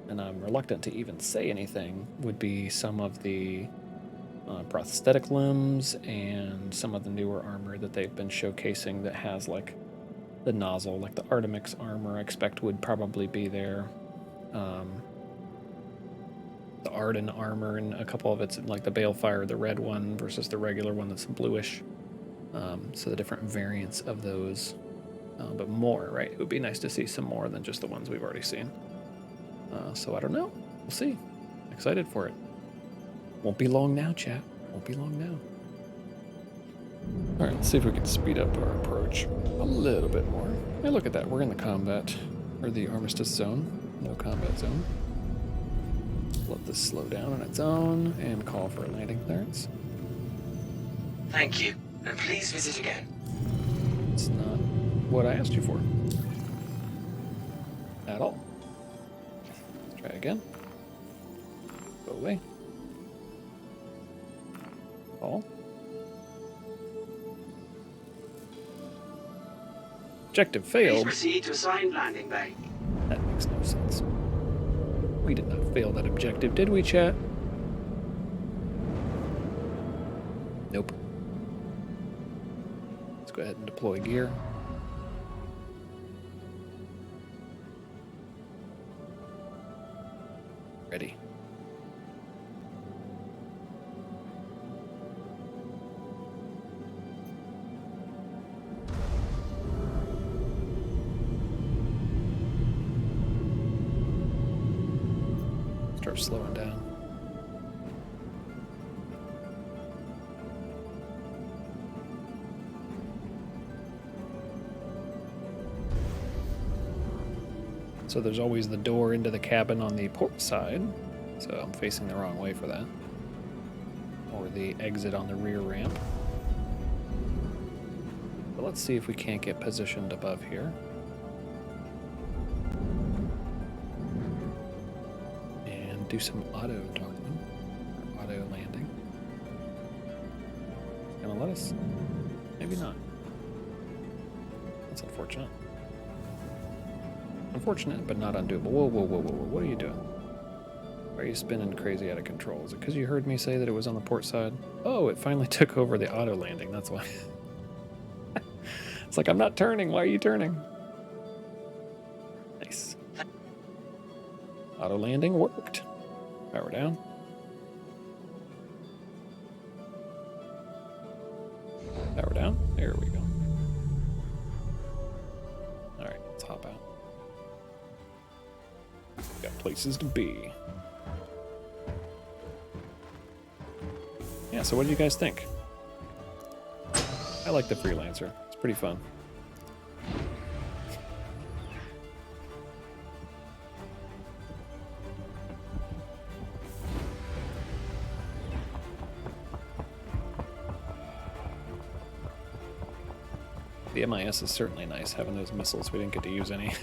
and I'm reluctant to even say anything, would be some of the prosthetic limbs and some of the newer armor that they've been showcasing that has like the nozzle, like the Artemix armor I expect would probably be there. The Arden armor and a couple of it's like the Balefire, the red one versus the regular one that's bluish. So the different variants of those, but more, right? It would be nice to see some more than just the ones we've already seen. So I don't know. We'll see. Excited for it. Won't be long now, chat. Won't be long now. All right, let's see if we can speed up our approach a little bit more. Hey, look at that. We're in the combat, or the armistice zone. No combat zone. Let this slow down on its own and call for a landing clearance. Thank you, and please visit again. It's not what I asked you for. At all. Let's try again. Go away. Call. Objective failed. Please proceed to assigned landing bay. That makes no sense. We did not fail that objective, did we, chat? Nope. Let's go ahead and deploy gear. Ready. Start slowing down. So there's always the door into the cabin on the port side, so I'm facing the wrong way for that. Or the exit on the rear ramp. But let's see if we can't get positioned above here. And do some auto docking, or auto landing. Gonna let us? Maybe not. That's unfortunate. Unfortunate, but not undoable. Whoa, whoa, whoa, whoa, whoa. What are you doing? Why are you spinning crazy out of control? Is it because you heard me say that it was on the port side? Oh, it finally took over the auto landing. That's why. It's like, I'm not turning. Why are you turning? Nice. Auto landing worked. Power down. Power down. There we go. All right, let's hop out. Got places to be. Yeah, so what do you guys think? I like the Freelancer. It's pretty fun. The MIS is certainly nice, having those missiles. We didn't get to use any.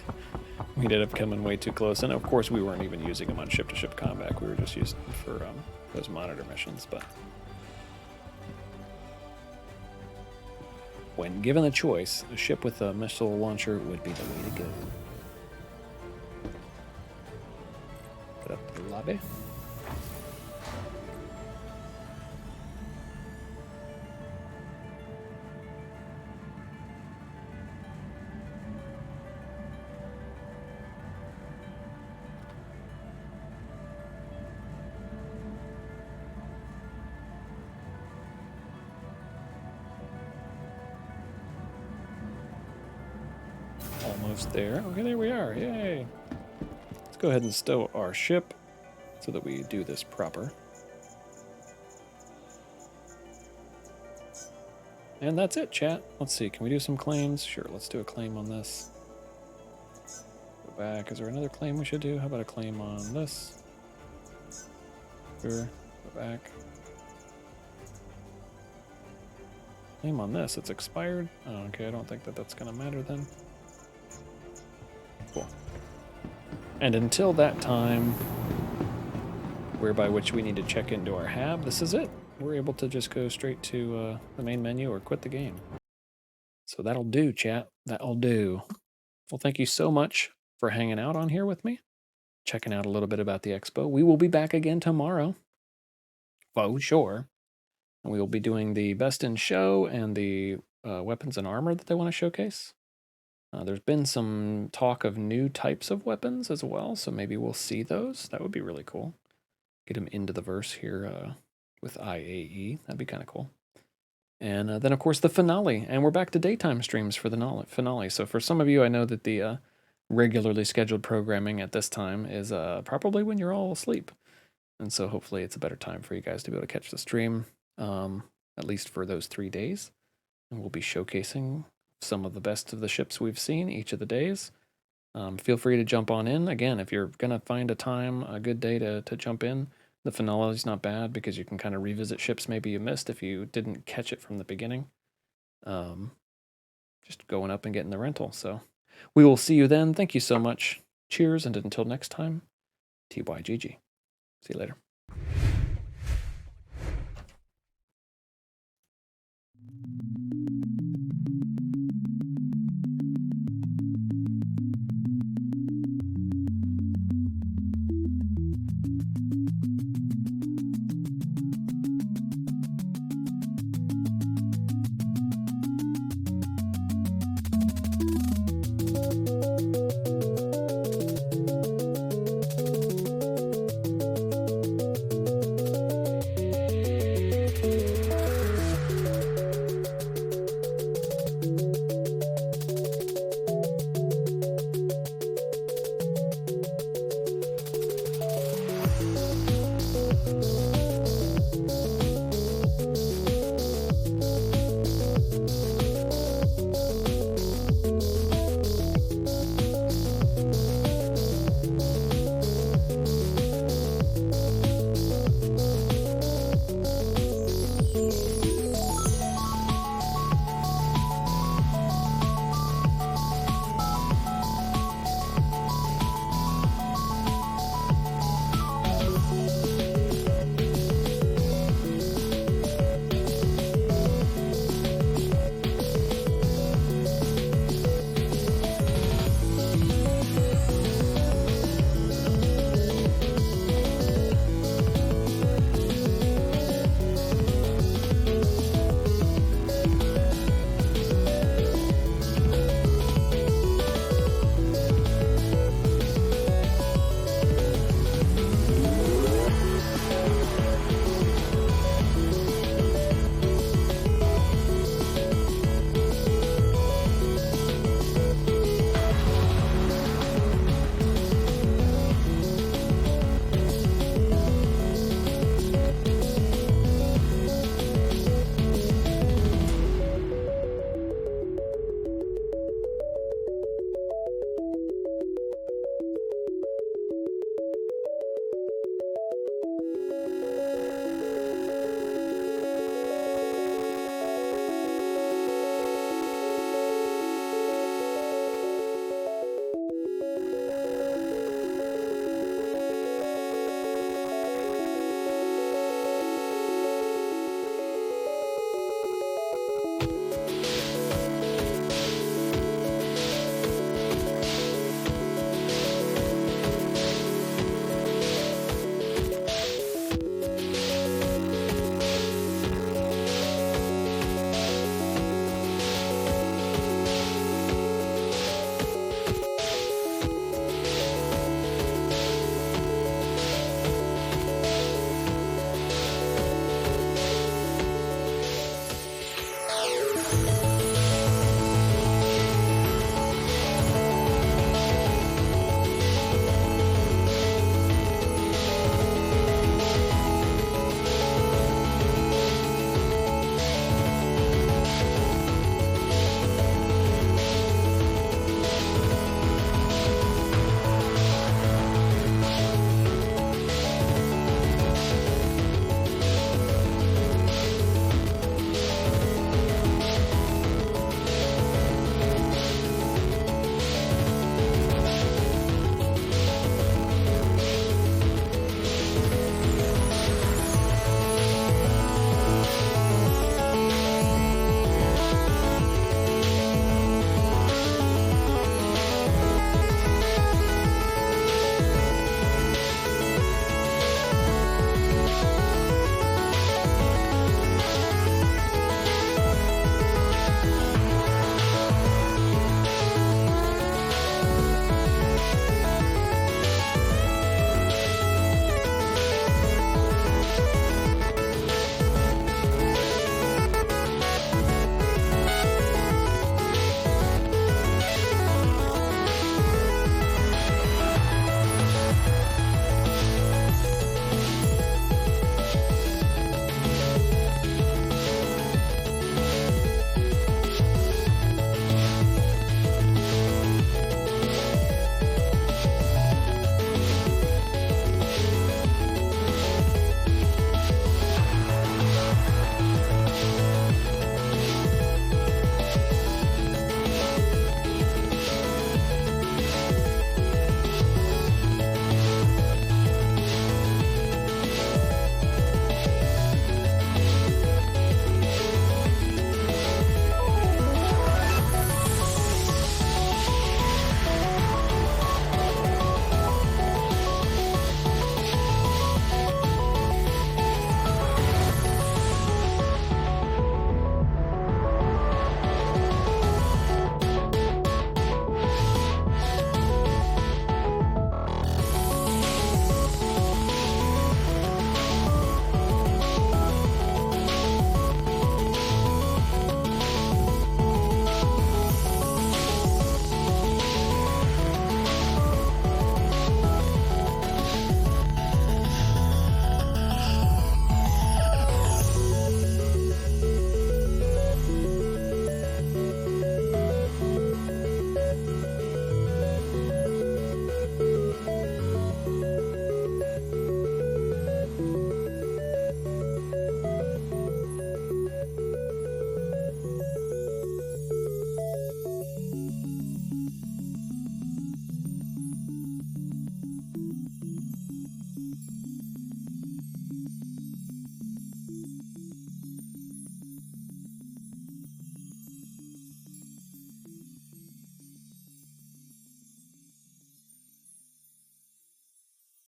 We ended up coming way too close, and of course we weren't even using them on ship-to-ship combat. We were just using them for those monitor missions, but when given the choice, a ship with a missile launcher would be the way to go. Put up the lobby. Almost there. Okay, there we are. Yay. Let's go ahead and stow our ship so that we do this proper. And that's it, chat. Let's see. Can we do some claims? Sure, let's do a claim on this. Go back. Is there another claim we should do? How about a claim on this? Clear. Go back. Name on this. It's expired. Oh, okay, I don't think that that's going to matter then. Cool. And until that time, whereby which we need to check into our hab, this is it. We're able to just go straight to the main menu or quit the game. So that'll do, chat. That'll do. Well, thank you so much for hanging out on here with me, checking out a little bit about the expo. We will be back again tomorrow. Oh, sure. And we will be doing the best in show and the weapons and armor that they want to showcase. There's been some talk of new types of weapons as well, so maybe we'll see those. That would be really cool. Get them into the verse here with IAE. That'd be kind of cool. And then, of course, the finale. And we're back to daytime streams for the finale. So for some of you, I know that the regularly scheduled programming at this time is probably when you're all asleep. And so hopefully it's a better time for you guys to be able to catch the stream, at least for those 3 days. And we'll be showcasing some of the best of the ships we've seen each of the days. Feel free to jump on in. Again, if you're going to find a good day to jump in, the finale is not bad because you can kind of revisit ships maybe you missed if you didn't catch it from the beginning. Just going up and getting the rental. So we will see you then. Thank you so much. Cheers, and until next time, TYGG. See you later.